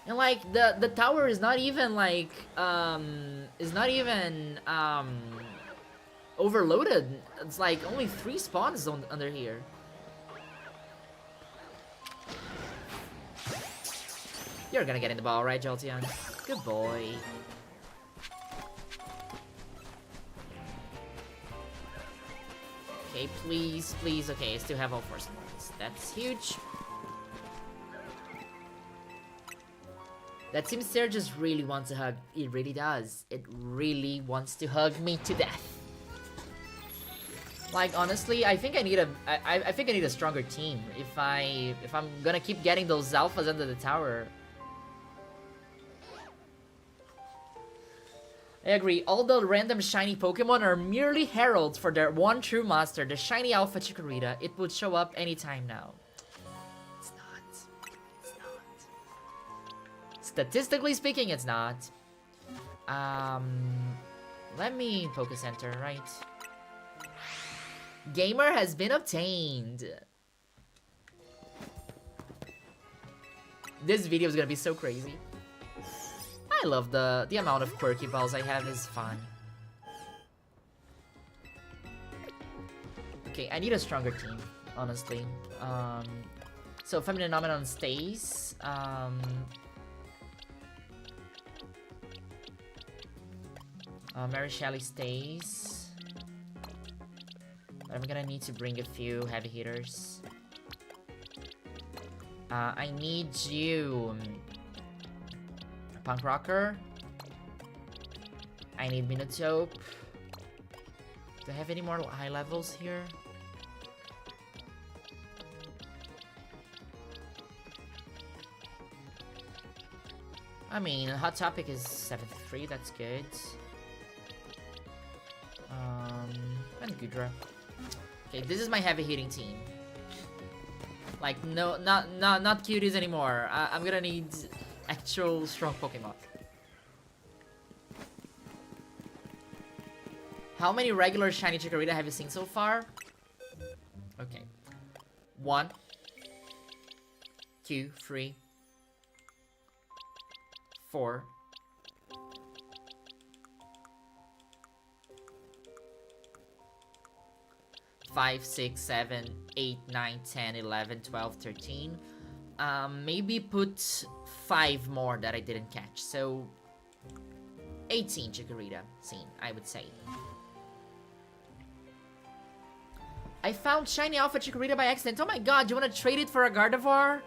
And like the tower is not even like overloaded. It's like only 3 spawns under here. You're gonna get in the ball, right, Jolteon? Good boy. Okay, please. Okay, I still have all 4 spawns. That's huge. That Simster just really wants a hug. It really does. It really wants to hug me to death. Like, honestly, I think I need a stronger team if I'm gonna keep getting those alphas under the tower. I agree. All the random shiny Pokemon are merely heralds for their one true master, the shiny Alpha Chikorita. It would show up anytime now. It's not. Statistically speaking, it's not. Let me focus enter, right? Gamer has been obtained. This video is gonna be so crazy. I love the amount of quirky balls I have is fun. Okay, I need a stronger team, honestly. So Feminine Phenomenon stays. Mary Shelley stays. But I'm gonna need to bring a few heavy hitters. I need you... Punk Rocker. I need Minotaur. Do I have any more high levels here? I mean, Hot Topic is 73, that's good. And Gudra. Okay, this is my heavy hitting team. Like, no, not cuties anymore. I'm gonna need actual strong Pokemon. How many regular shiny Chikorita have you seen so far? Okay. 1, 2, 3, 4. 5, 6, 7, 8, 9, 10, 11, 12, 13. Maybe put 5 more that I didn't catch. So 18 Chikorita seen, I would say. I found shiny Alpha Chikorita by accident. Oh my god, you wanna trade it for a Gardevoir?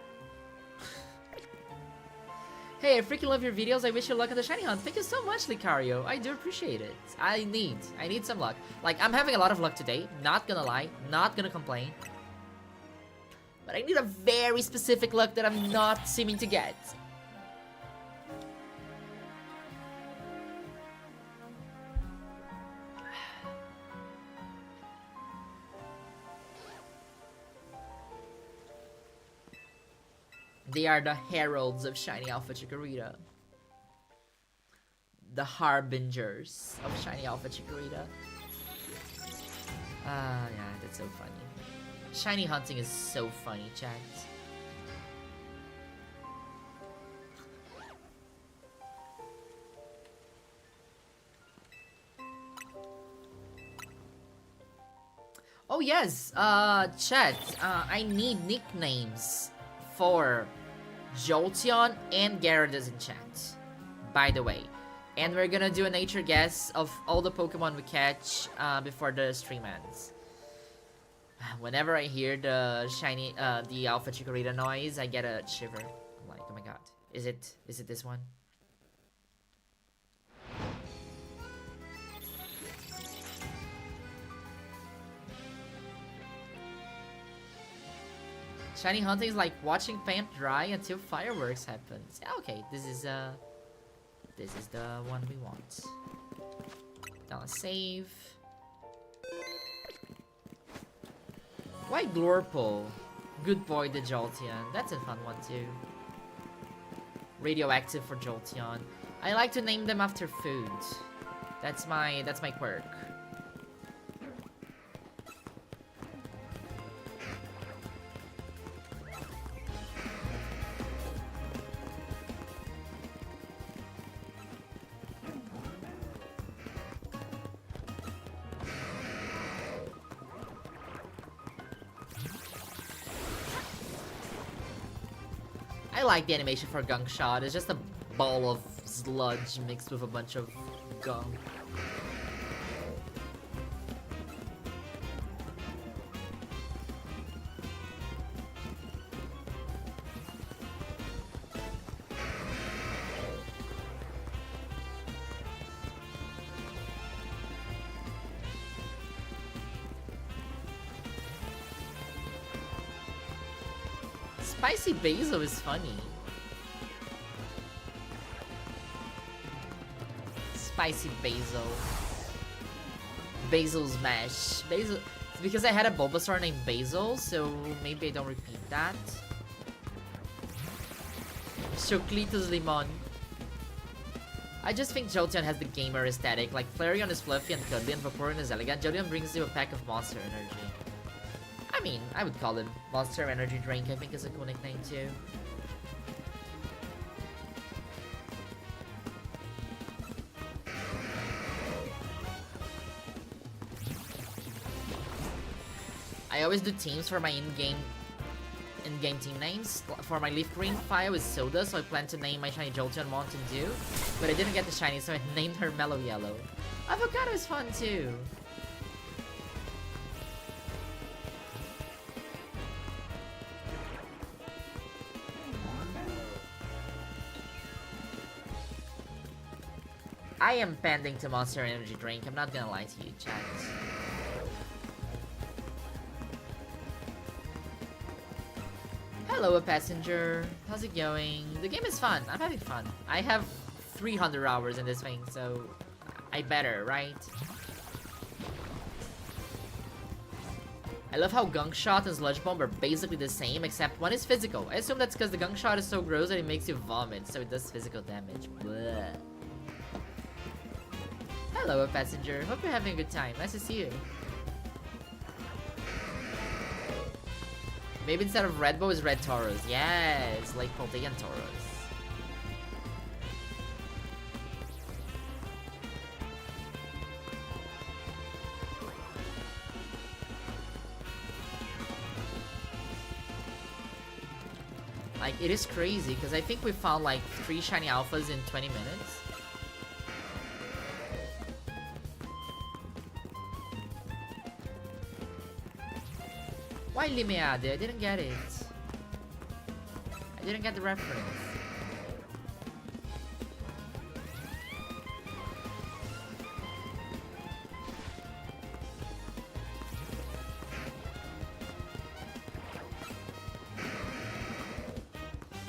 Hey, I freaking love your videos. I wish you luck on the shiny hunt. Thank you so much, Lucario. I do appreciate it. I need some luck. Like, I'm having a lot of luck today. Not gonna lie. Not gonna complain. But I need a very specific luck that I'm not seeming to get. They are the heralds of shiny Alpha Chikorita. The harbingers of shiny Alpha Chikorita. Ah, yeah, that's so funny. Shiny hunting is so funny, chat. Oh yes, chat, I need nicknames for Jolteon and Gyarados in chat, by the way. And we're gonna do a nature guess of all the Pokemon we catch before the stream ends. Whenever I hear the shiny, the Alpha Chikorita noise, I get a shiver. I'm like, oh my god, is it this one? Shiny hunting is like watching paint dry until fireworks happens. Yeah, okay, this is the one we want. Gonna save. Why Glorpo? Good boy, the Jolteon. That's a fun one too. Radioactive for Jolteon. I like to name them after food. That's my quirk. I like the animation for Gunk Shot. It's just a ball of sludge mixed with a bunch of gunk. Spicy basil is funny. Spicy basil. Basil's mash. Basil. It's because I had a Bulbasaur named Basil, so maybe I don't repeat that. Choclitos Limon. I just think Jolteon has the gamer aesthetic. Like Flareon is fluffy and cuddly and Vaporeon is elegant. Jolteon brings you a pack of monster energy. I mean, I would call him Monster Energy Drink, I think is a cool nickname too. always do teams for my in-game team names. For my Leaf Green Fire with Soda, so I plan to name my shiny Jolteon Mountain Dew. But I didn't get the shiny, so I named her Mellow Yellow. Avocado is fun too. I am pending to Monster Energy Drink, I'm not gonna lie to you, chat. Hello, a passenger. How's it going? The game is fun. I'm having fun. I have 300 hours in this thing, so I better, right? I love how Gunk Shot and Sludge Bomb are basically the same, except one is physical. I assume that's because the Gunk Shot is so gross that it makes you vomit, so it does physical damage. Blech. Hello, a passenger. Hope you're having a good time. Nice to see you. Maybe instead of Red Bow is Red Tauros. Yeah, it's like Poltean Tauros. Like, it is crazy, because I think we found like 3 shiny alphas in 20 minutes. Why Limeade? I didn't get it. I didn't get the reference.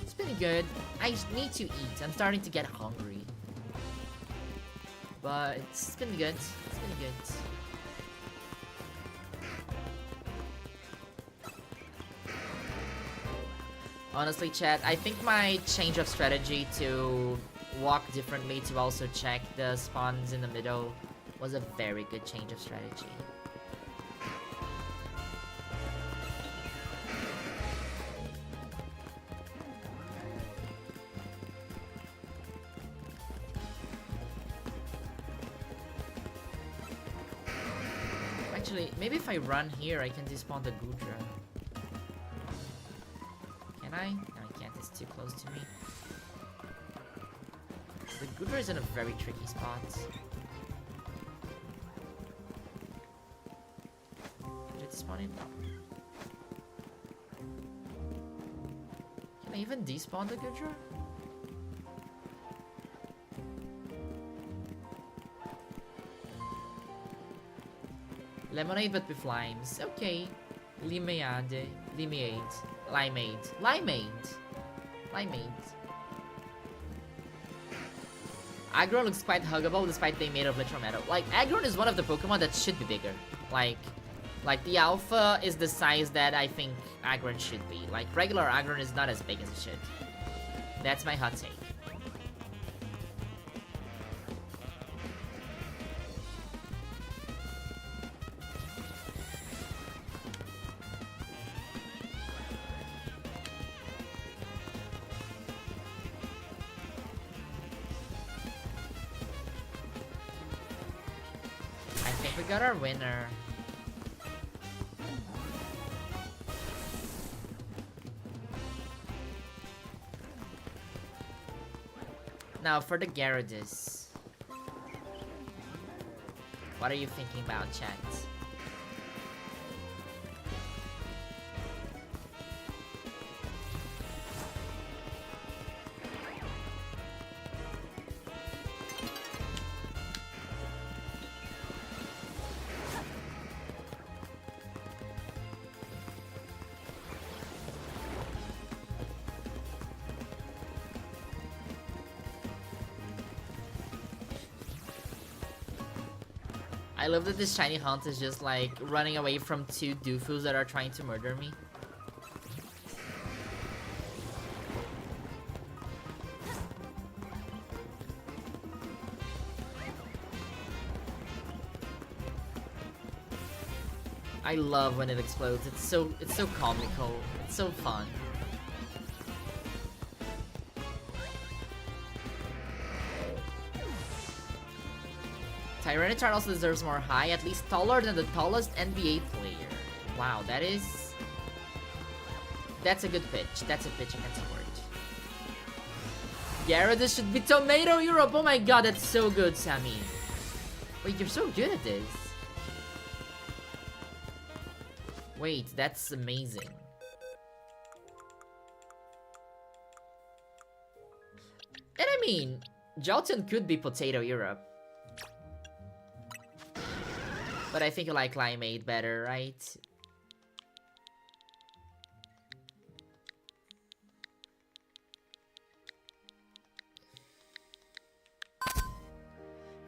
It's been good. I need to eat. I'm starting to get hungry. But it's been good. It's been good. Honestly, chat, I think my change of strategy to walk differently to also check the spawns in the middle was a very good change of strategy. Actually, maybe if I run here, I can despawn the Gudra. Can I? No, I can't. It's too close to me. The Gudra is in a very tricky spot. Did it despawn him? Can I even despawn the Gudra? Lemonade but with limes. Okay. Limeade. Limeade. Limeade. Limeade. Limeade. Aggron looks quite huggable despite being made of literal metal. Like, Aggron is one of the Pokemon that should be bigger. Like the Alpha is the size that I think Aggron should be. Like, regular Aggron is not as big as it should. That's my hot take. We got our winner. Now for the Gyarados. What are you thinking about, chat? I love that this shiny hunt is just like running away from 2 doofus that are trying to murder me. I love when it explodes. It's so comical. It's so fun. Tyranitar also deserves more high, at least taller than the tallest NBA player. Wow, that is... That's a good pitch. That's a pitch I can support. Yeah, this should be Tomato Europe. Oh my god, that's so good, Sammy. Wait, you're so good at this. Wait, that's amazing. And I mean, Jolton could be Potato Europe. But I think you like Limeade better, right?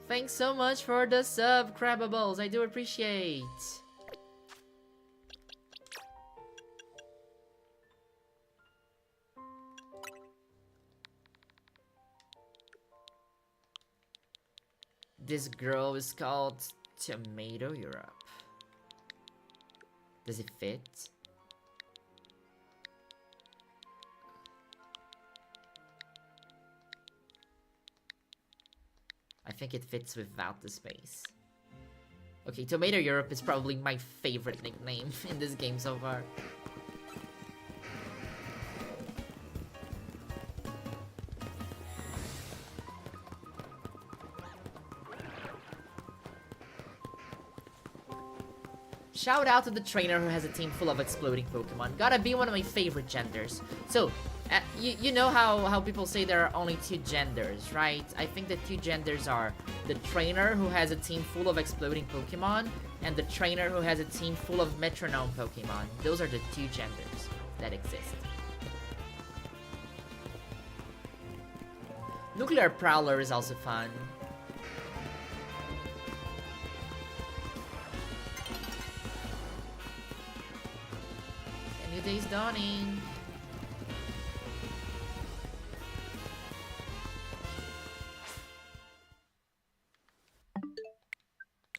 Thanks so much for the sub, Crabbables. I do appreciate. This girl is called Tomato Europe. Does it fit? I think it fits without the space. Okay, Tomato Europe is probably my favorite nickname in this game so far. Shout out to the trainer who has a team full of exploding Pokemon. Gotta be one of my favorite genders. So, you know how people say there are only two genders, right? I think the two genders are the trainer who has a team full of exploding Pokemon and the trainer who has a team full of metronome Pokemon. Those are the two genders that exist. Nuclear Prowler is also fun. A new day's dawning.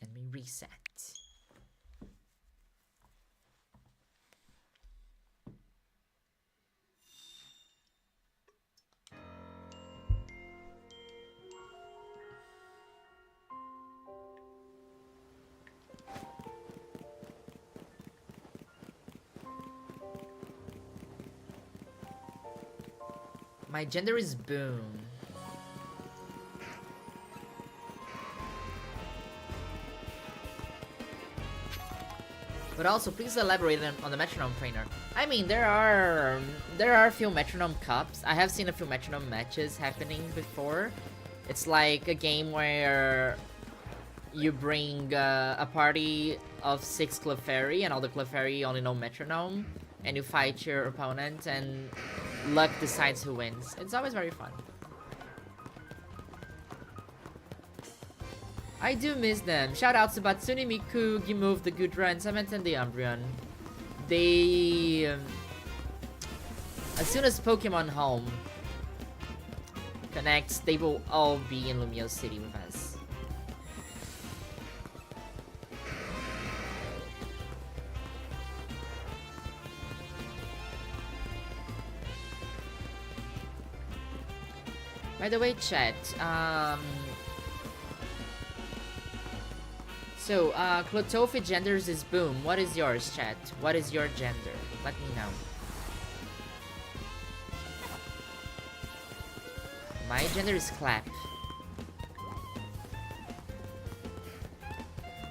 Let me reset. My gender is Boom. But also, please elaborate on the metronome trainer. I mean, there are a few metronome cups. I have seen a few metronome matches happening before. It's like a game where you bring a party of 6 Clefairy, and all the Clefairy only know metronome, and you fight your opponent, and luck decides who wins. It's always very fun. I do miss them. Shout out to Batsuni Miku, Gimove, the Gudra, and Cement and the Umbreon. They... as soon as Pokemon Home connects, they will all be in Lumio City with us. By the way, chat, so, Clotofi genders is Boom. What is yours, chat? What is your gender? Let me know. My gender is Clap.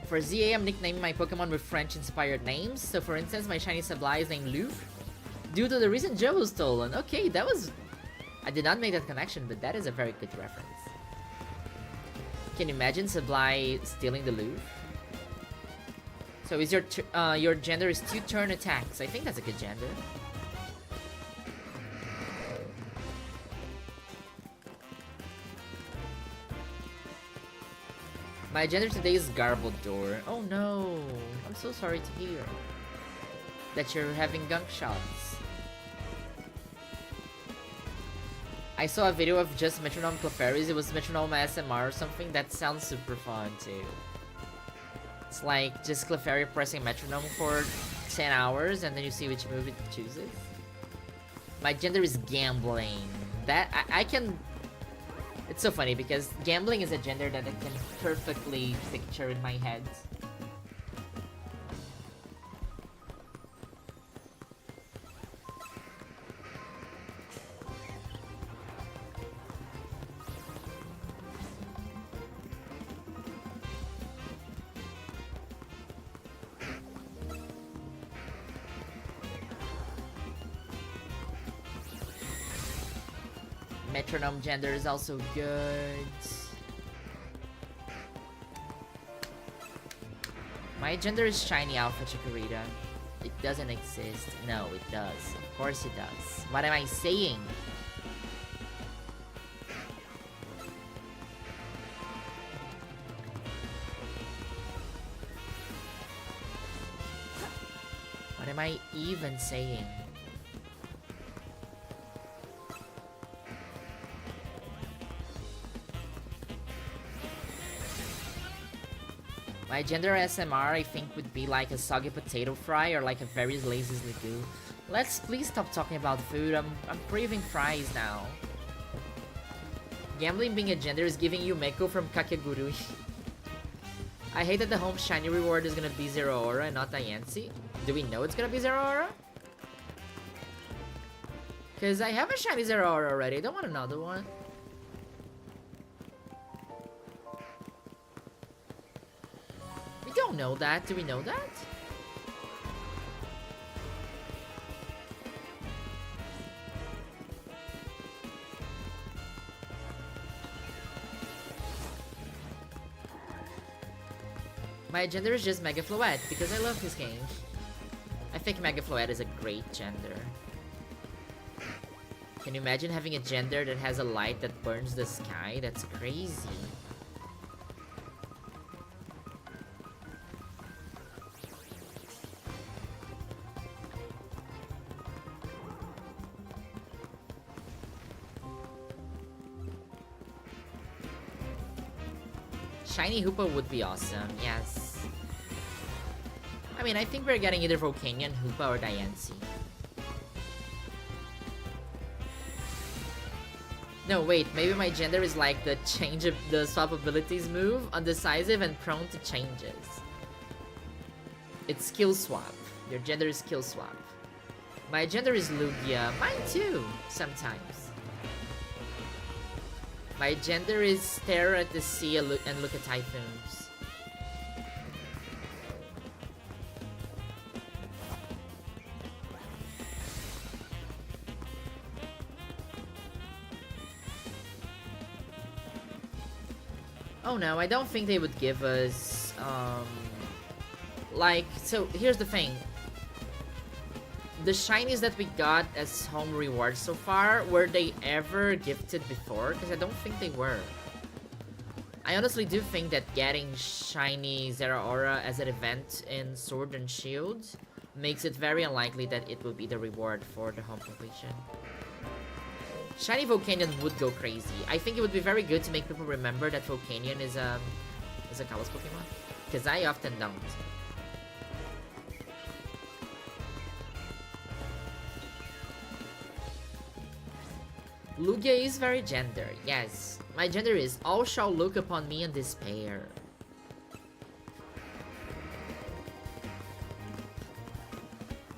For ZA, I'm nicknaming my Pokemon with French-inspired names. So, for instance, my shiny Sableye is named Louvre, due to the recent Joe stolen. Okay, that was... I did not make that connection, but that is a very good reference. Can you imagine Sableye stealing the Louvre? So is your gender is 2-turn attacks. I think that's a good gender. My gender today is Garbodor. Oh no! I'm so sorry to hear that you're having gunk shots. I saw a video of just Metronome Clefairies. It was Metronome SMR or something. That sounds super fun too. It's like just Clefairy pressing Metronome for 10 hours and then you see which move it chooses. My gender is Gambling. That I can... It's so funny because Gambling is a gender that I can perfectly picture in my head. Metronome gender is also good. My gender is shiny alpha chikorita. It doesn't exist. No, it does. Of course it does. What am I saying? What am I even saying? My gender SMR, I think, would be like a soggy potato fry or like a very lazy Sligoo. Let's please stop talking about food. I'm craving fries now. Gambling being a gender is giving you Meko from Kakegurui. I hate that the home shiny reward is gonna be Zero Aura and not Diancie. Do we know it's gonna be Zero Aura? Cause I have a shiny Zero Aura already. I don't want another one. We don't know that. Do we know that? My gender is just Mega Floette because I love this game. I think Mega Floette is a great gender. Can you imagine having a gender that has a light that burns the sky? That's crazy. Shiny Hoopa would be awesome, yes. I mean, I think we're getting either Volcanion, Hoopa, or Diancie. No, wait, maybe my gender is like the change of the swap abilities move, undecisive and prone to changes. It's skill swap. Your gender is skill swap. My gender is Lugia. Mine too, sometimes. My gender is stare at the sea and look at typhoons. Oh no, I don't think they would give us, like, so here's the thing. The shinies that we got as home rewards so far, were they ever gifted before? Because I don't think they were. I honestly do think that getting shiny Zera Aura as an event in Sword and Shield makes it very unlikely that it will be the reward for the home completion. Shiny Volcanion would go crazy. I think it would be very good to make people remember that Volcanion is a Kalos Pokemon. Because I often don't. Lugia is very gender, yes. My gender is all shall look upon me in despair.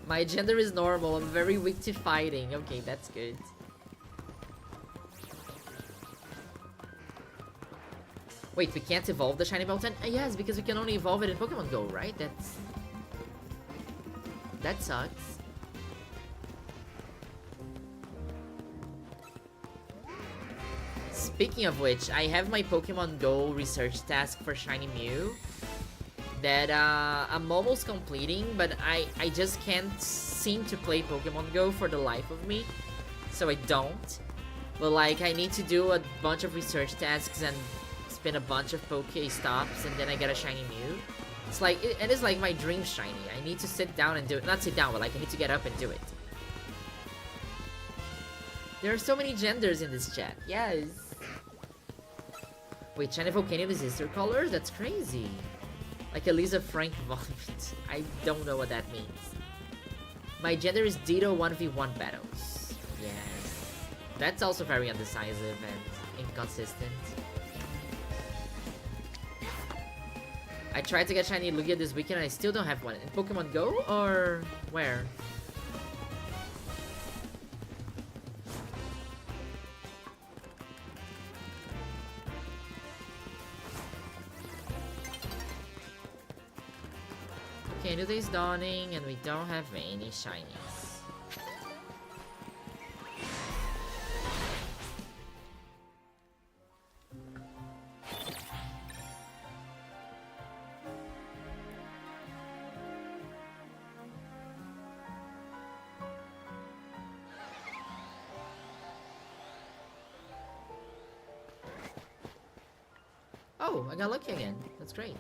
My gender is normal, I'm very weak to fighting. Okay, that's good. Wait, we can't evolve the shiny Belton? Yes, because we can only evolve it in Pokemon Go, right? That sucks. Speaking of which, I have my Pokemon Go research task for Shiny Mew that I'm almost completing, but I just can't seem to play Pokemon Go for the life of me, so I don't. But like, I need to do a bunch of research tasks and spin a bunch of Pokestops, and then I get a Shiny Mew. It's like, it is like my dream shiny. I need to sit down and do it. Not sit down, but like, I need to get up and do it. There are so many genders in this chat. Yes. Wait, Shiny Volcanion is Easter colors? That's crazy. Like Elisa Frank Vomit. I don't know what that means. My gender is Ditto 1v1 battles. Yes. That's also very undecisive and inconsistent. I tried to get Shiny Lugia this weekend and I still don't have one. In Pokemon Go or where? Okay, New Day's dawning and we don't have any shinies. Oh, I got lucky again. That's great.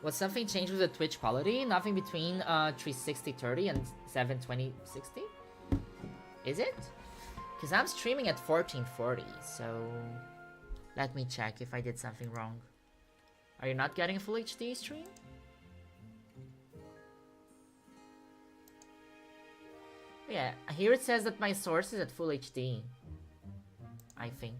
Was something changed with the Twitch quality? Nothing between 360/30 and 720/60? Is it? Because I'm streaming at 1440, so... Let me check if I did something wrong. Are you not getting a full HD stream? Yeah, here it says that my source is at full HD. I think.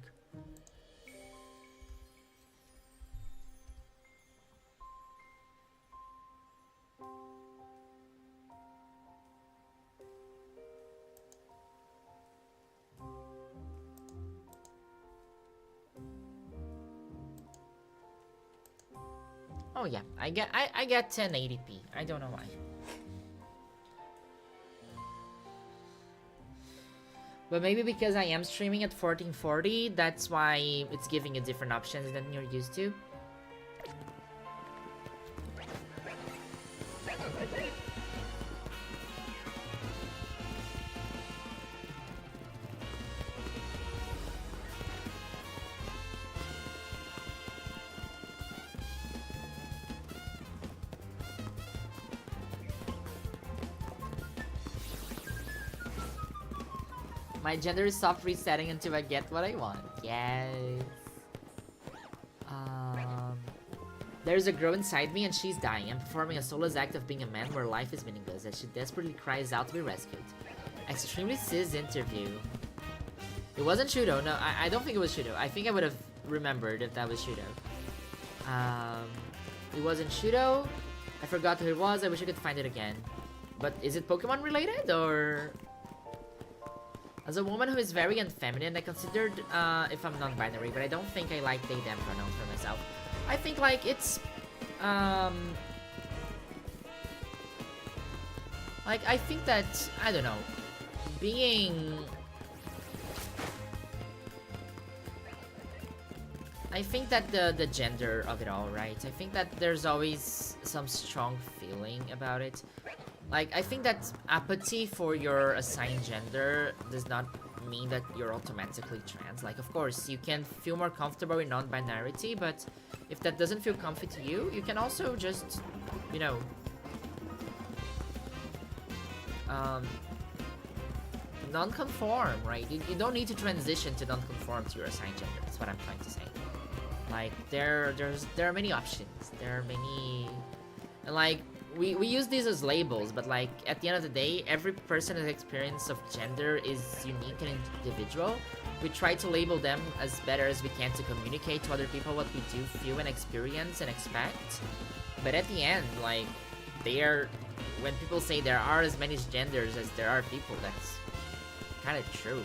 Oh yeah, I get 1080p. I don't know why. But maybe because I am streaming at 1440, that's why it's giving you different options than you're used to. My gender is soft resetting until I get what I want. Yes. There's a girl inside me and she's dying. I'm performing a soulless act of being a man where life is meaningless as she desperately cries out to be rescued. Extremely cis interview. It wasn't Shudo. No, I don't think it was Shudo. I think I would have remembered if that was Shudo. It wasn't Shudo. I forgot who it was. I wish I could find it again. But is it Pokemon related or... As a woman who is very unfeminine, I considered if I'm non-binary, but I don't think I like they them pronouns for myself. I think like it's like I think that I don't know, being I think that the gender of it all, right? I think that there's always some strong feeling about it. Like, I think that apathy for your assigned gender does not mean that you're automatically trans. Like, of course, you can feel more comfortable in non-binarity, but if that doesn't feel comfy to you, you can also just, you know, non-conform, right? You don't need to transition to non-conform to your assigned gender. That's what I'm trying to say. Like, there are many options. There are many, and like, we use these as labels, but like at the end of the day, every person's experience of gender is unique and individual. We try to label them as better as we can to communicate to other people what we do feel and experience and expect. But at the end, like, when people say there are as many genders as there are people, that's kind of true.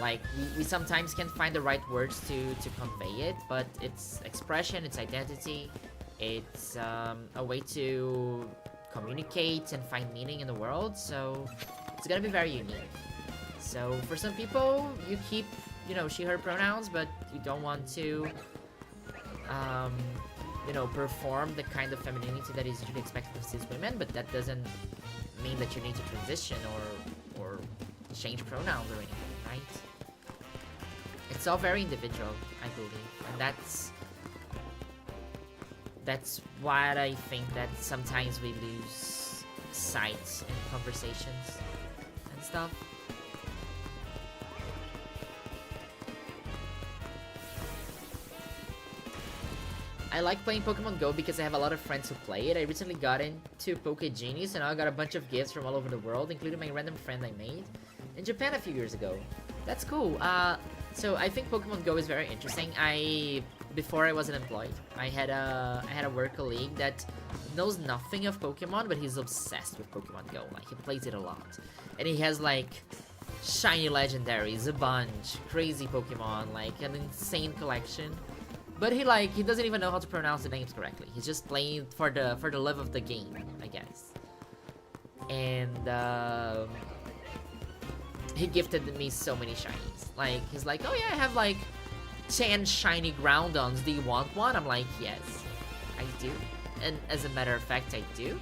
Like, we sometimes can't find the right words to convey it, but it's expression, it's identity. It's a way to communicate and find meaning in the world, so it's gonna be very unique. So for some people, you keep, you know, she, her pronouns, but you don't want to, you know, perform the kind of femininity that is usually expected of cis women, but that doesn't mean that you need to transition or change pronouns or anything, right? It's all very individual, I believe, and that's why I think that sometimes we lose sight in conversations and stuff. I like playing Pokemon Go because I have a lot of friends who play it. I recently got into Poke Genies and I got a bunch of gifts from all over the world, including my random friend I made in Japan a few years ago. That's cool. So I think Pokemon Go is very interesting. Before I wasn't employed, I had a work colleague that knows nothing of Pokemon, but he's obsessed with Pokemon Go. Like, he plays it a lot, and he has like shiny legendaries, a bunch, crazy Pokemon, like an insane collection. But he doesn't even know how to pronounce the names correctly. He's just playing for the love of the game, I guess. And he gifted me so many shinies. Like, he's like, oh yeah, I have like 10 shiny Groudons, do you want one? I'm like, yes, I do. And as a matter of fact, I do.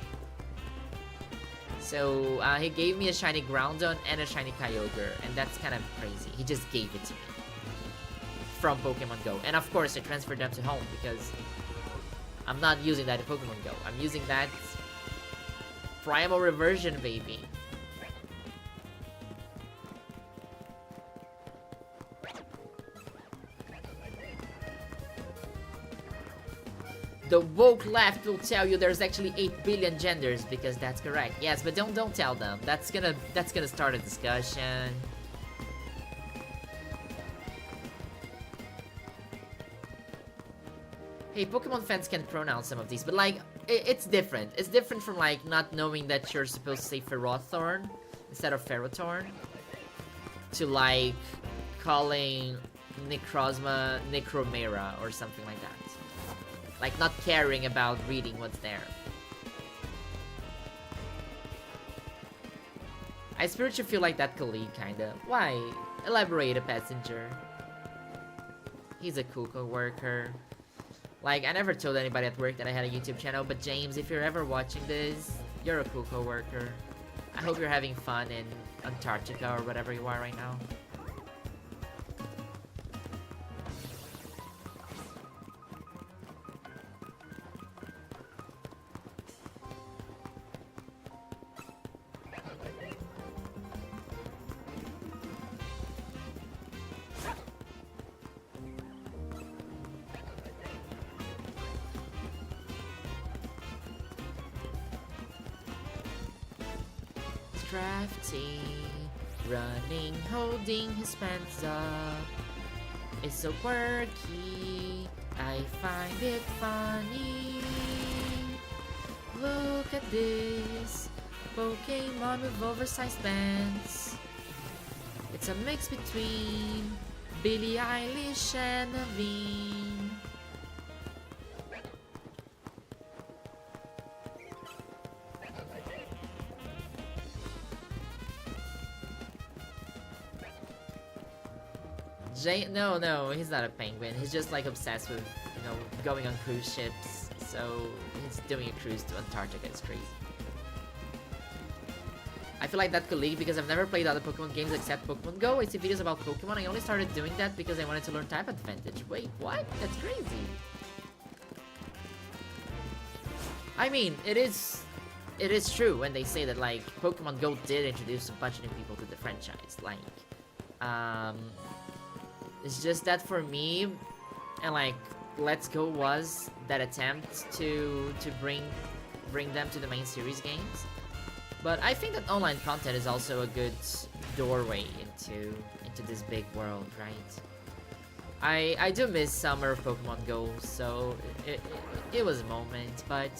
So he gave me a shiny Groudon and a shiny Kyogre, and that's kind of crazy. He just gave it to me from Pokemon Go. And of course I transferred them to home because I'm not using that in Pokemon Go. I'm using that Primal Reversion, baby. The woke left will tell you there's actually 8 billion genders because that's correct. Yes, but don't tell them. That's gonna start a discussion. Hey, Pokemon fans can pronounce some of these, but like it's different. It's different from like not knowing that you're supposed to say Ferrothorn instead of Ferrothorn to like calling Necrozma Necromera or something like that. Like, not caring about reading what's there. I spiritually feel like that colleague, kinda. Why? Elaborate, a passenger. He's a cool co-worker. Like, I never told anybody at work that I had a YouTube channel, but James, if you're ever watching this, you're a cool co-worker. I hope you're having fun in Antarctica or whatever you are right now. Crafty, running, holding his pants up. It's so quirky, I find it funny. Look at this Pokemon with oversized pants. It's a mix between Billie Eilish and Naveen. No, he's not a penguin. He's just like obsessed with, you know, going on cruise ships. So he's doing a cruise to Antarctica. It's crazy. I feel like that colleague because I've never played other Pokemon games except Pokemon Go. I see videos about Pokemon. I only started doing that because I wanted to learn type advantage. Wait, what? That's crazy. I mean, it is true when they say that like Pokemon Go did introduce a bunch of new people to the franchise. Like, it's just that for me, and like Let's Go was that attempt to bring them to the main series games. But I think that online content is also a good doorway into this big world, right? I do miss summer of Pokemon Go, so it was a moment, but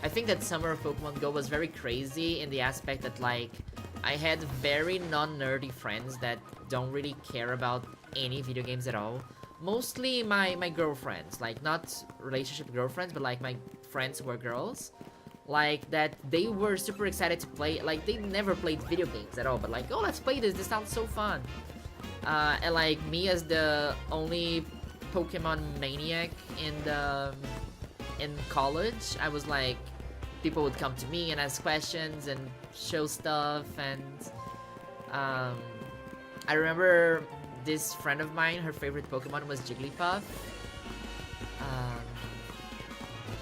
I think that summer of Pokemon Go was very crazy in the aspect that like I had very non-nerdy friends that don't really care about any video games at all. Mostly my girlfriends, like not relationship girlfriends, but like my friends who are girls. Like that they were super excited to play, like they never played video games at all, but like, oh, let's play this sounds so fun. And like me as the only Pokemon maniac in college, I was like, people would come to me and ask questions and show stuff, and I remember this friend of mine, her favorite Pokemon was Jigglypuff,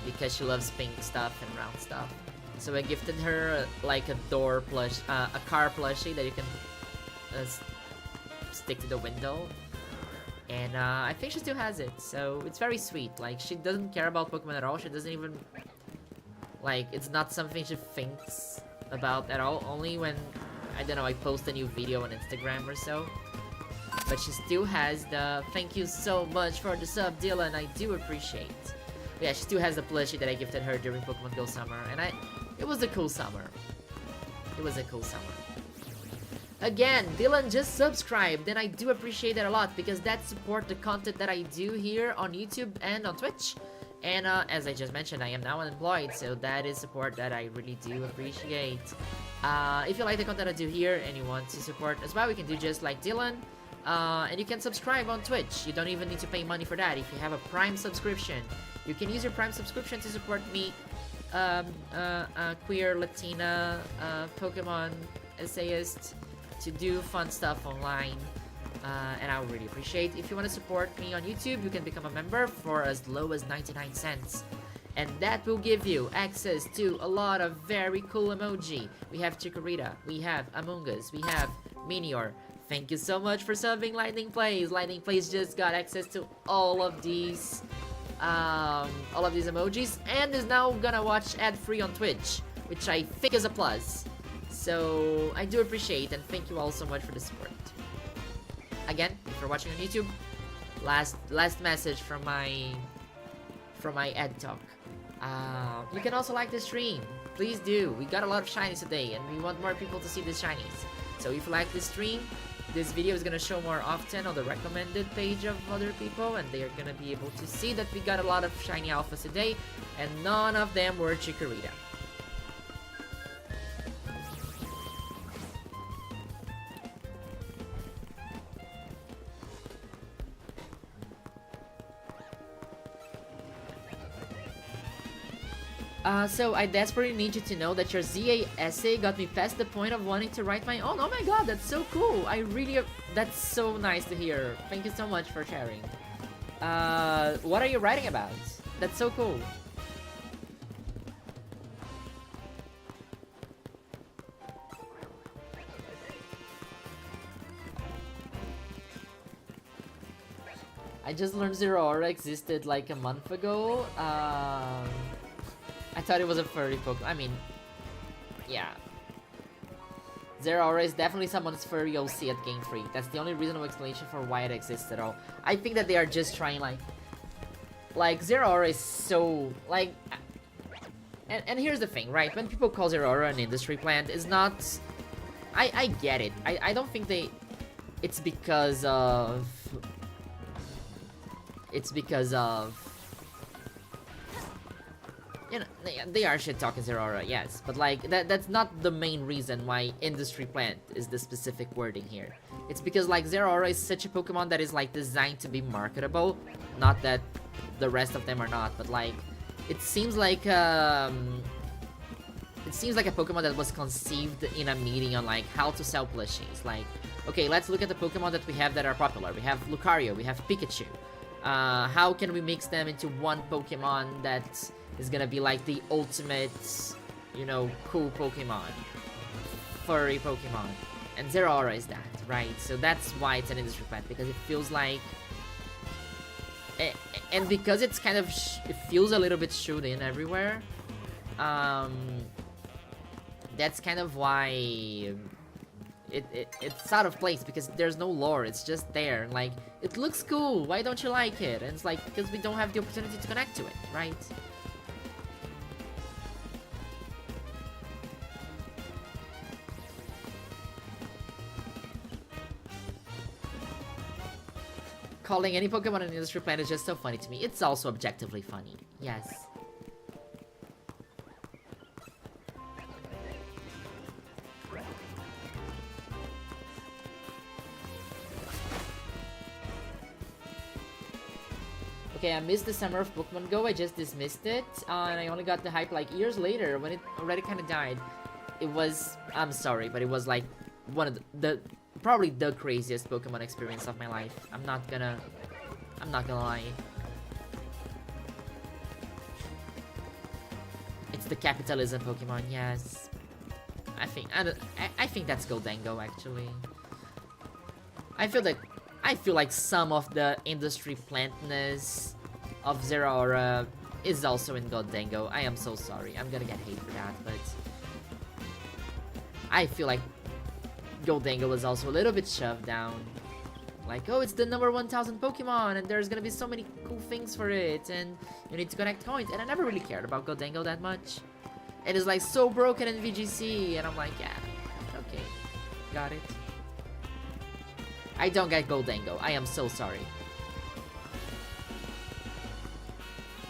because she loves pink stuff and round stuff. So I gifted her like a door plush, a car plushie that you can stick to the window, and I think she still has it. So it's very sweet. Like she doesn't care about Pokemon at all. She doesn't even like, it's not something she thinks about at all. Only when, I don't know, I post a new video on Instagram or so. But she still has the, thank you so much for the sub, Dylan, I do appreciate. But yeah, she still has the plushie that I gifted her during Pokemon Go summer, and it was a cool summer. It was a cool summer. Again, Dylan just subscribed, and I do appreciate that a lot, because that supports the content that I do here on YouTube and on Twitch. And as I just mentioned, I am now unemployed, so that is support that I really do appreciate. If you like the content I do here and you want to support as well, you can do just like Dylan. And you can subscribe on Twitch. You don't even need to pay money for that. If you have a Prime subscription, you can use your Prime subscription to support me queer Latina Pokemon essayist to do fun stuff online. And I would really appreciate if you want to support me on YouTube. You can become a member for as low as 99 cents. And that will give you access to a lot of very cool emoji. We have Chikorita, we have Among Us, we have Meteor. Thank you so much for subbing Lightning Plays. Lightning Plays just got access to all of these emojis and is now gonna watch ad-free on Twitch, which I think is a plus. So I do appreciate and thank you all so much for the support. Again, if you're watching on YouTube, last message from my ed talk. You can also like the stream. Please do. We got a lot of shinies today and we want more people to see the shinies. So if you like this stream, this video is gonna show more often on the recommended page of other people, and they are gonna be able to see that we got a lot of shiny alphas today, and none of them were Chikorita. So I desperately need you to know that your ZA essay got me past the point of wanting to write my own. Oh my god, that's so cool. That's so nice to hear. Thank you so much for sharing. What are you writing about? That's so cool. I just learned Zero Aura existed like a month ago. I thought it was a furry Pokemon. I mean, yeah. Zero Aura is definitely someone's furry OC at Game Freak. That's the only reasonable explanation for why it exists at all. I think that they are just trying like Zero Aura is so like, and here's the thing, right? When people call Zero Aura an industry plant, it's not. I get it. I don't think they. It's because of. You know, they are shit talking Zero Aura, yes, but like that's not the main reason why industry plant is the specific wording here. It's because like Zero Aura is such a Pokemon that is like designed to be marketable, not that the rest of them are not, but like it seems like a Pokemon that was conceived in a meeting on like how to sell plushies. Like, okay, let's look at the Pokemon that we have that are popular. We have Lucario, we have Pikachu. How can we mix them into one Pokemon that is gonna be like the ultimate, you know, cool Pokemon, furry Pokemon, and Zero Aura is that, right? So that's why it's an industry plant, because it feels like, and because it's kind of, it feels a little bit shoot in everywhere. That's kind of why it's out of place, because there's no lore. It's just there, like it looks cool. Why don't you like it? And it's like because we don't have the opportunity to connect to it, right? Calling any Pokemon an industry plant is just so funny to me. It's also objectively funny. Yes. Okay, I missed the summer of Pokemon Go. I just dismissed it, and I only got the hype like years later when it already kind of died. It was, I'm sorry, but it was like one of the probably the craziest Pokemon experience of my life. I'm not gonna lie. It's the capitalism Pokemon, yes. I think that's Goldengo actually. I feel like some of the industry plantness of Zero Aura is also in Goldengo. I am so sorry. I'm gonna get hate for that, but I feel like Goldengo was also a little bit shoved down. Like, oh, it's the number 1000 Pokemon, and there's gonna be so many cool things for it, and you need to connect coins. And I never really cared about Goldengo that much. It is like so broken in VGC, and I'm like, yeah, okay, got it. I don't get Goldengo. I am so sorry.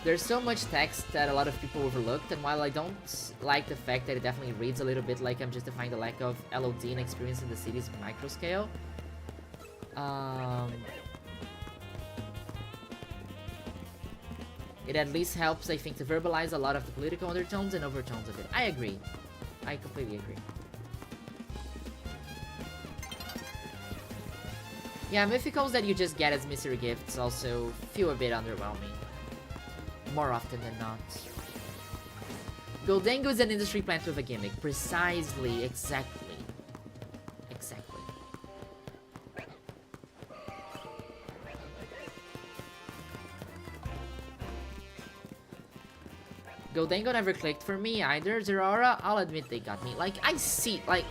There's so much text that a lot of people overlooked, and while I don't like the fact that it definitely reads a little bit like I'm justifying the lack of LOD and experience in the city's micro scale, It at least helps, I think, to verbalize a lot of the political undertones and overtones of it. I agree. I completely agree. Yeah, mythicals that you just get as mystery gifts also feel a bit underwhelming. More often than not. Goldango is an industry plant with a gimmick. Precisely, exactly. Exactly. Goldango never clicked for me either. Zeraora, I'll admit they got me. Like, I see, like,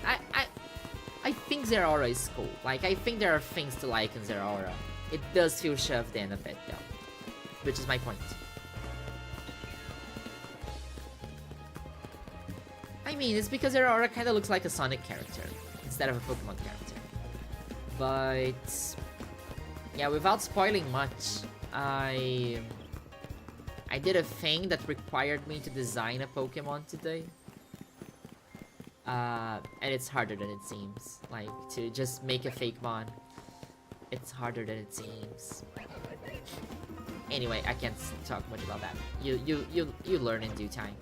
I think Zeraora is cool. Like, I think there are things to like in Zeraora. It does feel shoved in a bit, though. Which is my point. I mean, it's because Zeraora kind of looks like a Sonic character instead of a Pokemon character. But yeah, without spoiling much, I did a thing that required me to design a Pokemon today. And it's harder than it seems. Like, to just make a fake Mon. It's harder than it seems. Anyway, I can't talk much about that. You learn in due time.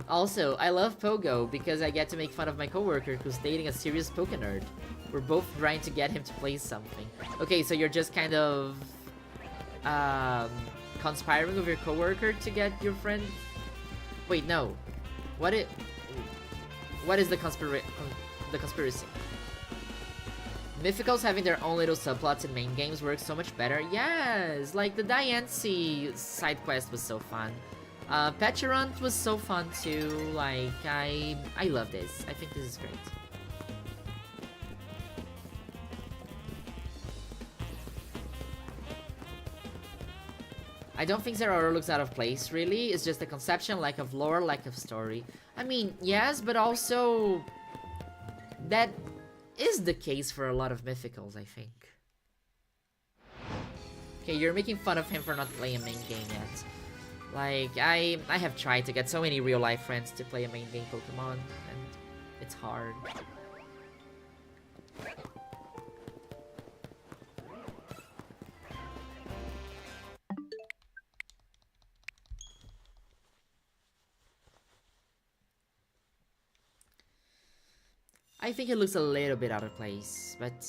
Also, I love Pogo because I get to make fun of my coworker who's dating a serious Poke nerd. We're both trying to get him to play something. Okay, so you're just kind of conspiring with your coworker to get your friend. Wait, no. What is the conspiracy? Mythicals having their own little subplots in main games works so much better. Yes, like the Diancie side quest was so fun. Petulant was so fun too. Like, I love this. I think this is great. I don't think Zeraora looks out of place, really. It's just a conception, lack of lore, lack of story. I mean, yes, but also that is the case for a lot of mythicals, I think. Okay, you're making fun of him for not playing a main game yet. Like, I have tried to get so many real-life friends to play a main game Pokemon, and it's hard. I think it looks a little bit out of place, but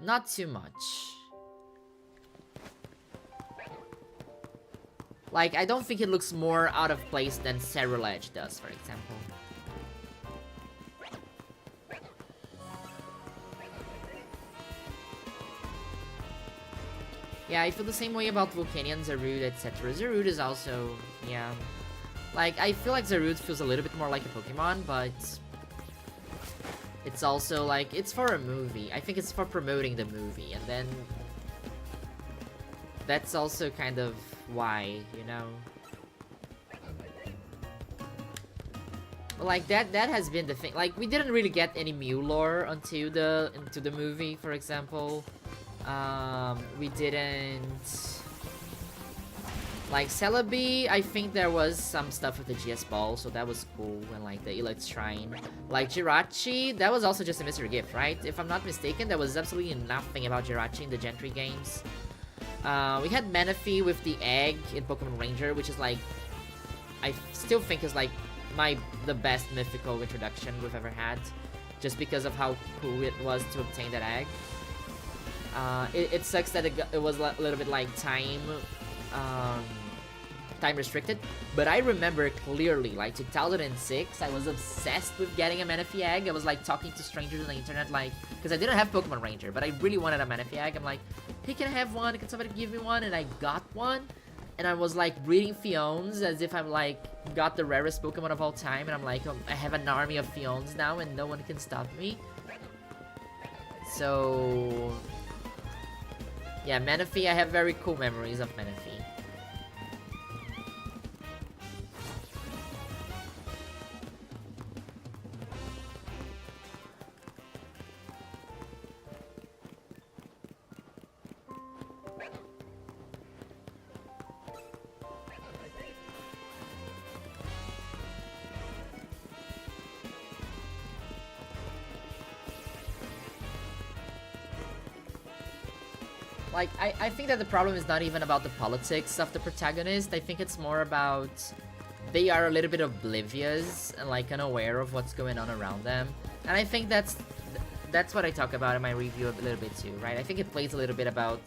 not too much. Like, I don't think it looks more out of place than Cerulege does, for example. Yeah, I feel the same way about Volcanion, Zarude, etc. Zarude is also, yeah. Like, I feel like Zarude feels a little bit more like a Pokemon, but it's also like, it's for a movie. I think it's for promoting the movie, and then that's also kind of why, you know? But like, that has been the thing. Like, we didn't really get any Mew lore into the movie, for example. We didn't... Like, Celebi, I think there was some stuff with the GS Ball, so that was cool, and like, the Elite Shrine. Like, Jirachi, that was also just a mystery gift, right? If I'm not mistaken, there was absolutely nothing about Jirachi in the Gentry games. We had Manaphy with the egg in Pokemon Ranger, which is like, I still think is like the best mythical introduction we've ever had, just because of how cool it was to obtain that egg. It sucks that it was a little bit like time restricted, but I remember clearly, like 2006, I was obsessed with getting a Manaphy egg. I was like talking to strangers on the internet, like, because I didn't have Pokemon Ranger, but I really wanted a Manaphy egg. I'm like, hey, can I have one? Can somebody give me one? And I got one, and I was like breeding Fionns as if I'm like got the rarest Pokemon of all time, and I'm like, I have an army of Fionns now, and no one can stop me. So yeah, Manaphy, I have very cool memories of Manaphy. like, I think that the problem is not even about the politics of the protagonist. I think it's more about they are a little bit oblivious and like unaware of what's going on around them. And I think that's what I talk about in my review a little bit too, right? I think it plays a little bit about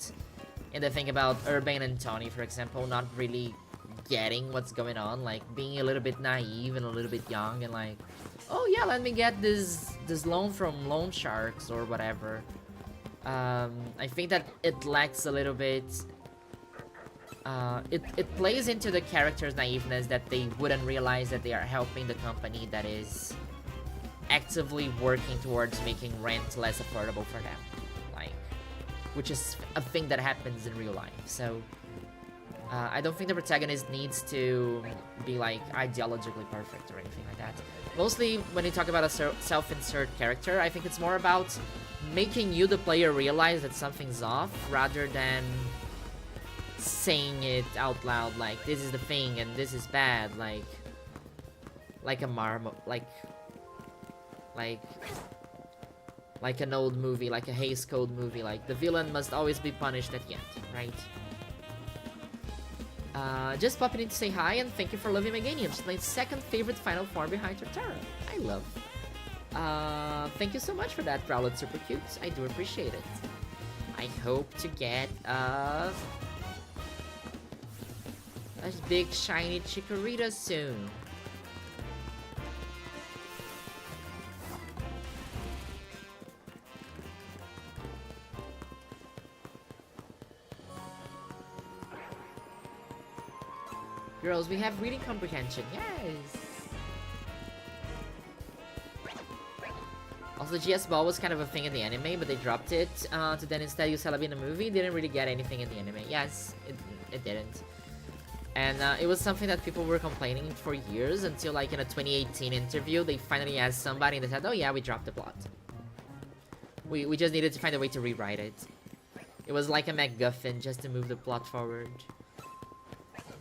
in the thing about Urban and Tony, for example, not really getting what's going on, like being a little bit naive and a little bit young and like, oh yeah, let me get this loan from loan sharks or whatever. I think that it lacks a little bit. It plays into the character's naiveness that they wouldn't realize that they are helping the company that is actively working towards making rent less affordable for them, like, which is a thing that happens in real life. So I don't think the protagonist needs to be like ideologically perfect or anything like that. Mostly when you talk about a self-insert character, I think it's more about making you, the player, realize that something's off rather than saying it out loud, like this is the thing and this is bad, like a like an old movie, like a Hays Code movie, like the villain must always be punished at the end, right? Just popping in to say hi and thank you for loving my game. It's my second favorite final form behind Torterra. I love. Thank you so much for that, Prowler. It's super cute. I do appreciate it. I hope to get a big shiny chikorita soon. Girls, we have reading comprehension. Yes. Also, GS Ball was kind of a thing in the anime, but they dropped it to then instead use Celebi in the movie. Didn't really get anything in the anime. Yes, it didn't. And it was something that people were complaining for years until, like, in a 2018 interview, they finally asked somebody and they said, oh yeah, we dropped the plot. We just needed to find a way to rewrite it. It was like a MacGuffin just to move the plot forward.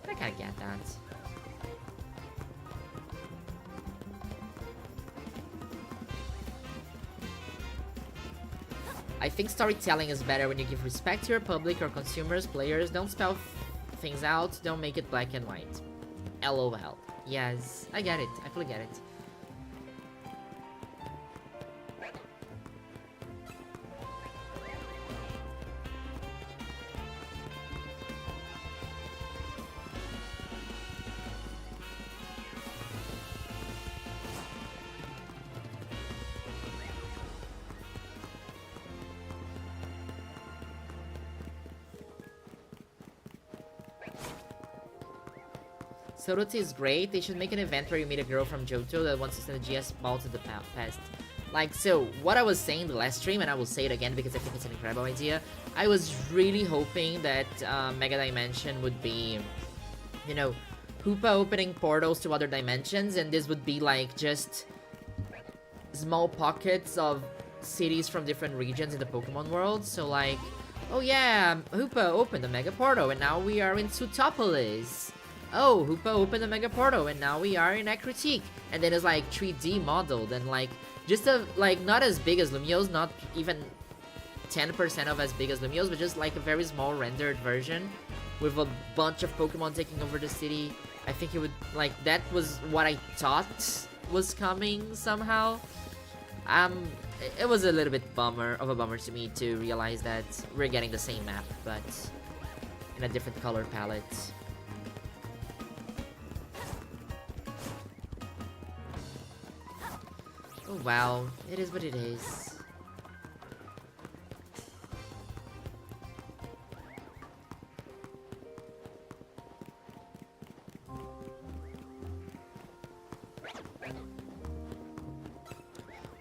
But I kinda get that. I think storytelling is better when you give respect to your public or consumers, players. Don't spell things out, don't make it black and white. LOL. Yes, I get it. I fully get it. Subtlety is great. They should make an event where you meet a girl from Johto that wants to send a GS ball to the past. Like, so, what I was saying the last stream, and I will say it again because I think it's an incredible idea, I was really hoping that Mega Dimension would be, you know, Hoopa opening portals to other dimensions, and this would be like just small pockets of cities from different regions in the Pokemon world. So like, oh yeah, Hoopa opened a Mega Portal, and now we are in Sutopolis. Oh, Hoopa opened a Mega Portal, and now we are in Acritique. And then it's like 3D modeled, and like, just a, like, not as big as Lumiose, not even 10% of as big as Lumiose, but just like a very small rendered version with a bunch of Pokemon taking over the city. I think it would, like, that was what I thought was coming somehow. It was a little bit of a bummer to me to realize that we're getting the same map, but in a different color palette. Oh wow, it is what it is.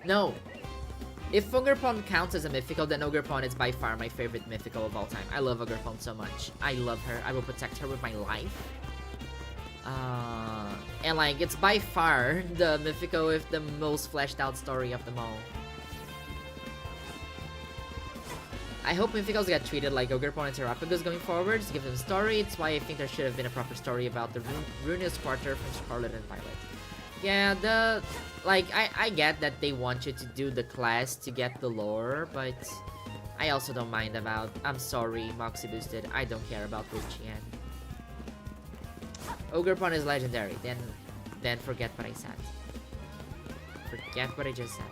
No! If Ogerpon counts as a mythical, then Ogerpon is by far my favorite mythical of all time. I love Ogerpon so much. I love her. I will protect her with my life. And like, it's by far the mythical with the most fleshed out story of them all. I hope mythicals get treated like Ogerpon and Terrapagus going forward to give them a story. It's why I think there should have been a proper story about the Ruinous Quarter from Scarlet and Violet. Yeah, like, I get that they want you to do the class to get the lore, but I also don't mind about... I'm sorry, Moxie boosted. I don't care about Lucian. Ogerpon is legendary. Then forget what I said. Forget what I just said.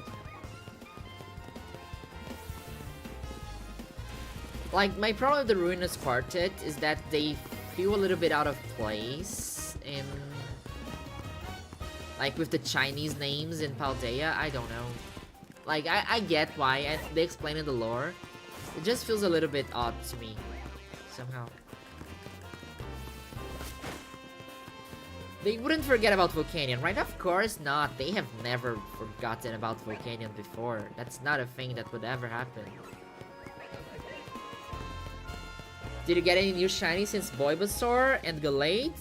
Like, my problem with the Ruinous Quartet is that they feel a little bit out of place in... Like, with the Chinese names in Paldea, I don't know. Like, I get why, and they explain in the lore. It just feels a little bit odd to me, somehow. They wouldn't forget about Volcanion, right? Of course not. They have never forgotten about Volcanion before. That's not a thing that would ever happen. Did you get any new shiny since Bulbasaur and Gallade?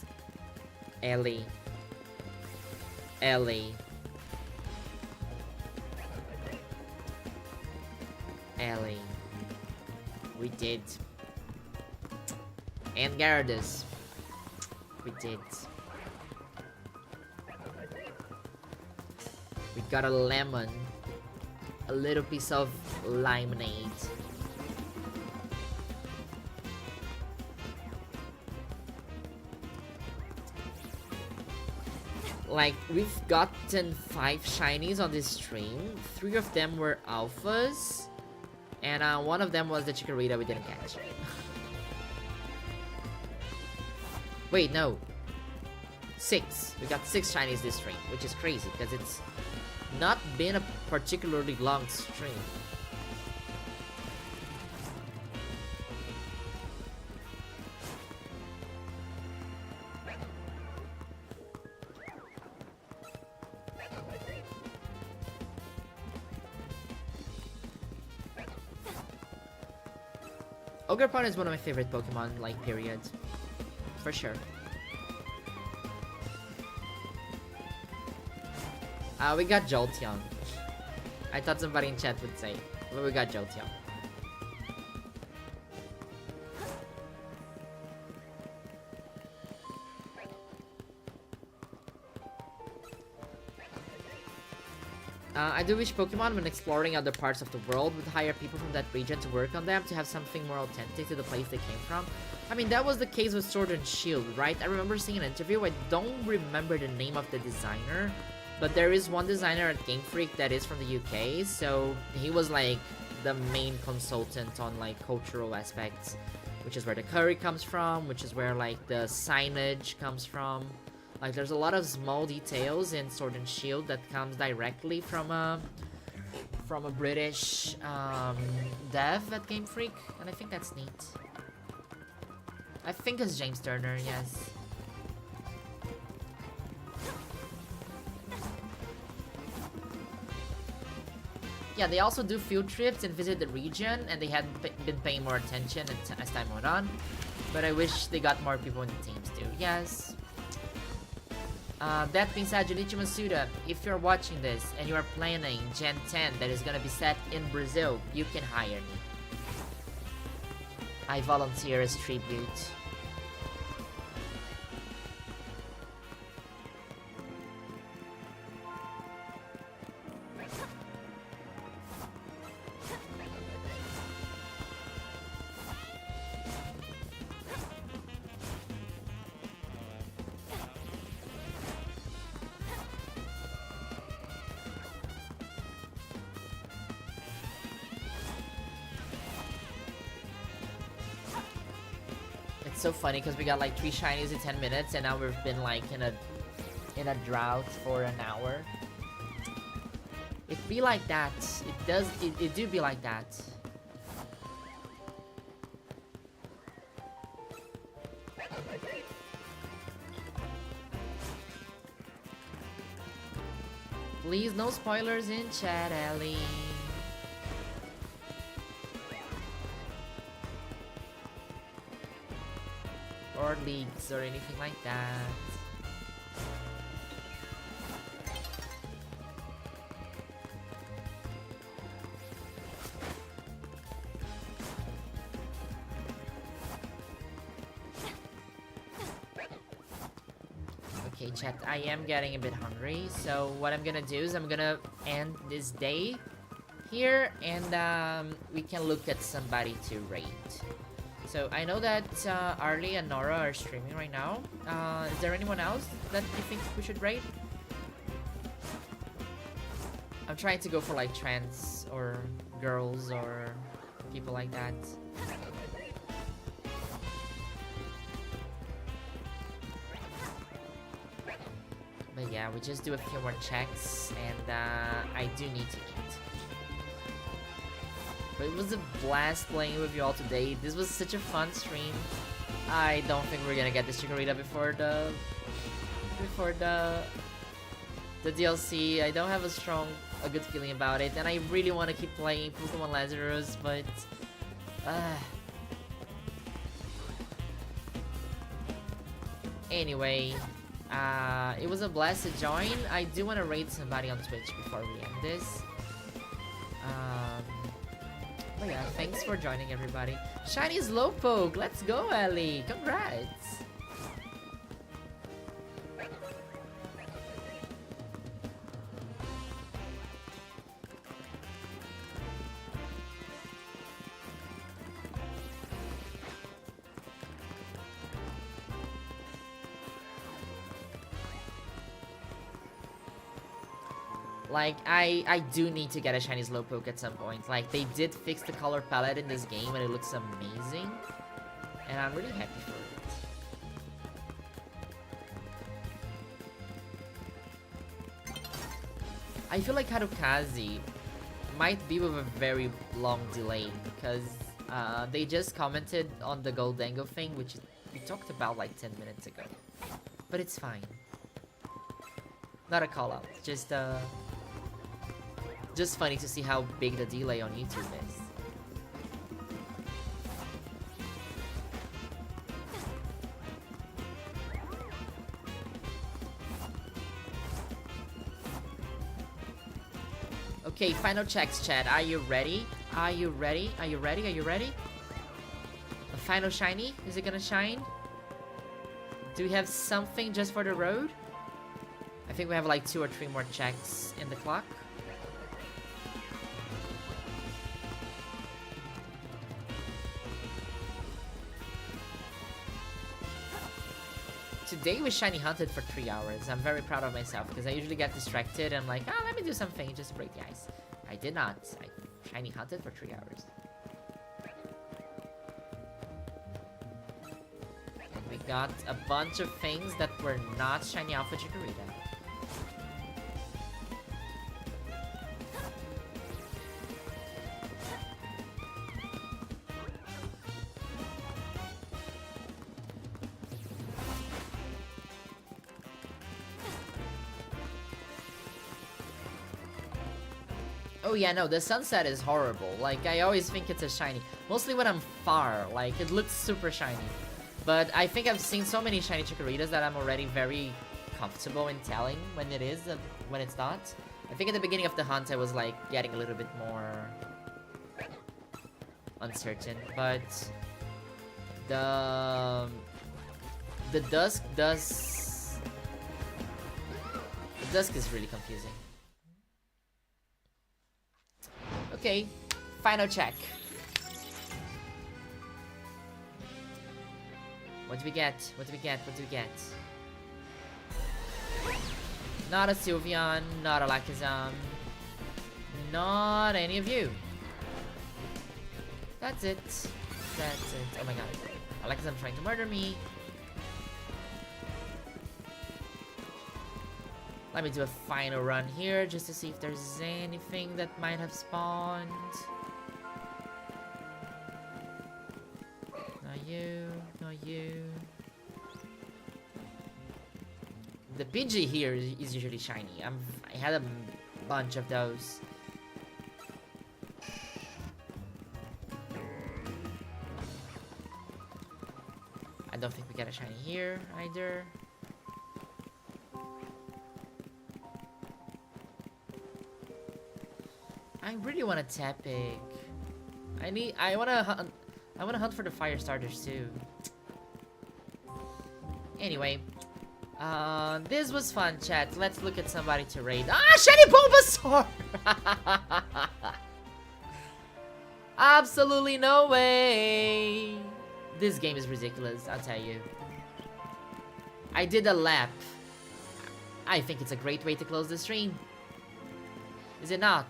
Ellie. Ellie. Ellie. We did. And Gyarados. We did. We got a lemon. A little piece of lemonade. Like, we've gotten 5 shinies on this stream. 3 of them were alphas. And one of them was the chikorita we didn't catch. Wait, no. 6. We got 6 shinies this stream, which is crazy because it's not been a particularly long stream. Ogerpon is one of my favorite Pokemon, like, period. For sure. We got Jolteon. I thought somebody in chat would say, but we got Jolteon. I do wish Pokemon, when exploring other parts of the world, would hire people from that region to work on them to have something more authentic to the place they came from. I mean, that was the case with Sword and Shield, right? I remember seeing an interview. I don't remember the name of the designer, but there is one designer at Game Freak that is from the UK, so he was like the main consultant on like cultural aspects, which is where the curry comes from, which is where like the signage comes from. Like, there's a lot of small details in Sword and Shield that comes directly from a British dev at Game Freak, and I think that's neat. I think it's James Turner, yes. Yeah, they also do field trips and visit the region, and they had been paying more attention as time went on. But I wish they got more people in the teams too. Yes. That being said, Junichi Masuda, if you're watching this and you are planning Gen 10 that is gonna be set in Brazil, you can hire me. I volunteer as tribute. So funny because we got like 3 shinies in 10 minutes and now we've been like in a drought for an hour. It be like that. It do be like that. Please, no spoilers in chat, Ellie. Or leaks or anything like that. Okay, chat, I am getting a bit hungry, so what I'm gonna do is I'm gonna end this day here, and we can look at somebody to rate. So I know that Arlie and Nora are streaming right now. Is there anyone else that you think we should rate? I'm trying to go for like trans or girls or people like that. But yeah, we just do a few more checks, and I do need to eat. But it was a blast playing with you all today. This was such a fun stream. I don't think we're gonna get this chikorita before the DLC. I don't have a good feeling about it, and I really want to keep playing Pokemon Lazarus, but anyway, it was a blast to join. I do want to rate somebody on Twitch before we end this. But yeah, thanks for joining, everybody. Shiny Slowpoke, let's go, Ellie. Congrats. Like, I do need to get a shiny Slowpoke at some point. Like, they did fix the color palette in this game and it looks amazing. And I'm really happy for it. I feel like Harukaze might be with a very long delay because they just commented on the Goldango thing, which we talked about like 10 minutes ago. But it's fine. Not a call out, just funny to see how big the delay on YouTube is. Okay, final checks, chat. Are you ready? Are you ready? Are you ready? Are you ready? A final shiny? Is it gonna shine? Do we have something just for the road? I think we have like 2 or 3 more checks in the clock. Today we shiny hunted for 3 hours. I'm very proud of myself because I usually get distracted and I'm like, let me do something just to break the ice. I did not. I shiny hunted for 3 hours. And we got a bunch of things that were not shiny Alpha Chikorita. Oh yeah, no, the sunset is horrible. Like, I always think it's a shiny. Mostly when I'm far, like, it looks super shiny. But I think I've seen so many shiny Chikoritas that I'm already very comfortable in telling when it is and when it's not. I think at the beginning of the hunt I was, like, getting a little bit more uncertain. But the dusk is really confusing. Okay, final check. What do we get? What do we get? What do we get? Not a Sylveon, not a Lakazam, not any of you. That's it. That's it. Oh my god. Alakazam trying to murder me. Let me do a final run here just to see if there's anything that might have spawned. Not you, not you. The Pidgey here is usually shiny. I had a bunch of those. I don't think we get a shiny here either. I really want a Tepig. I wanna hunt for the fire starters too. Anyway, this was fun, chat. Let's look at somebody to raid. Ah, shiny Bulbasaur! Absolutely no way. This game is ridiculous, I'll tell you. I did a lap. I think it's a great way to close the stream. Is it not?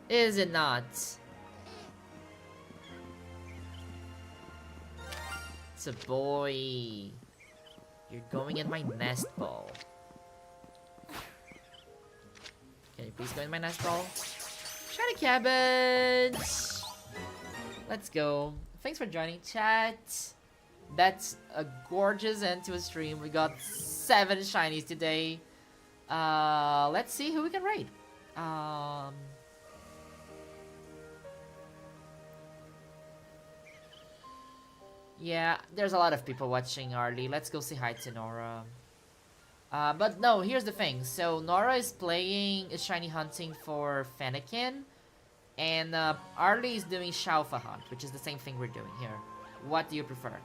Is it not? It's a boy. You're going in my nest ball. Can you please go in my nest ball? Shiny cabbage! Let's go. Thanks for joining, chat. That's a gorgeous end to a stream. We got 7 shinies today. Let's see who we can raid. Yeah, there's a lot of people watching Arlie. Let's go say hi to Nora. But no, here's the thing. So Nora is shiny hunting for Fennekin. And Arlie is doing Shalfa hunt, which is the same thing we're doing here. What do you prefer?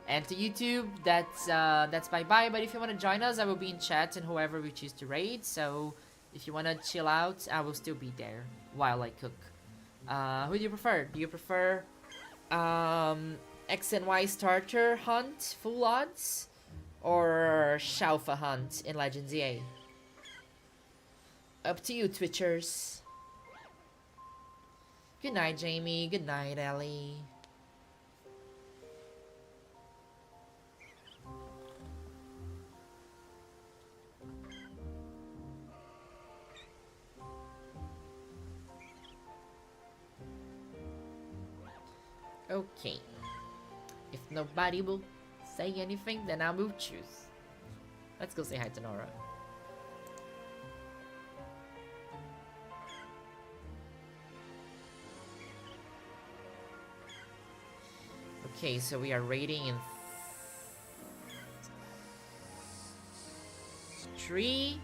And to YouTube, that's BABYYY. But if you want to join us, I will be in chat and whoever we choose to raid. So if you want to chill out, I will still be there while I cook. Who do you prefer? Do you prefer X and Y starter hunt full odds or Shalfa hunt in Legends EA? Up to you, Twitchers. Good night, Jamie. Good night, Ellie. Okay. If nobody will say anything, then I will choose. Let's go say hi to Nora. Okay, so we are raiding in 3,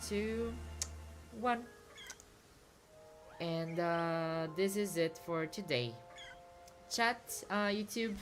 2, 1. And this is it for today. Chat, YouTube.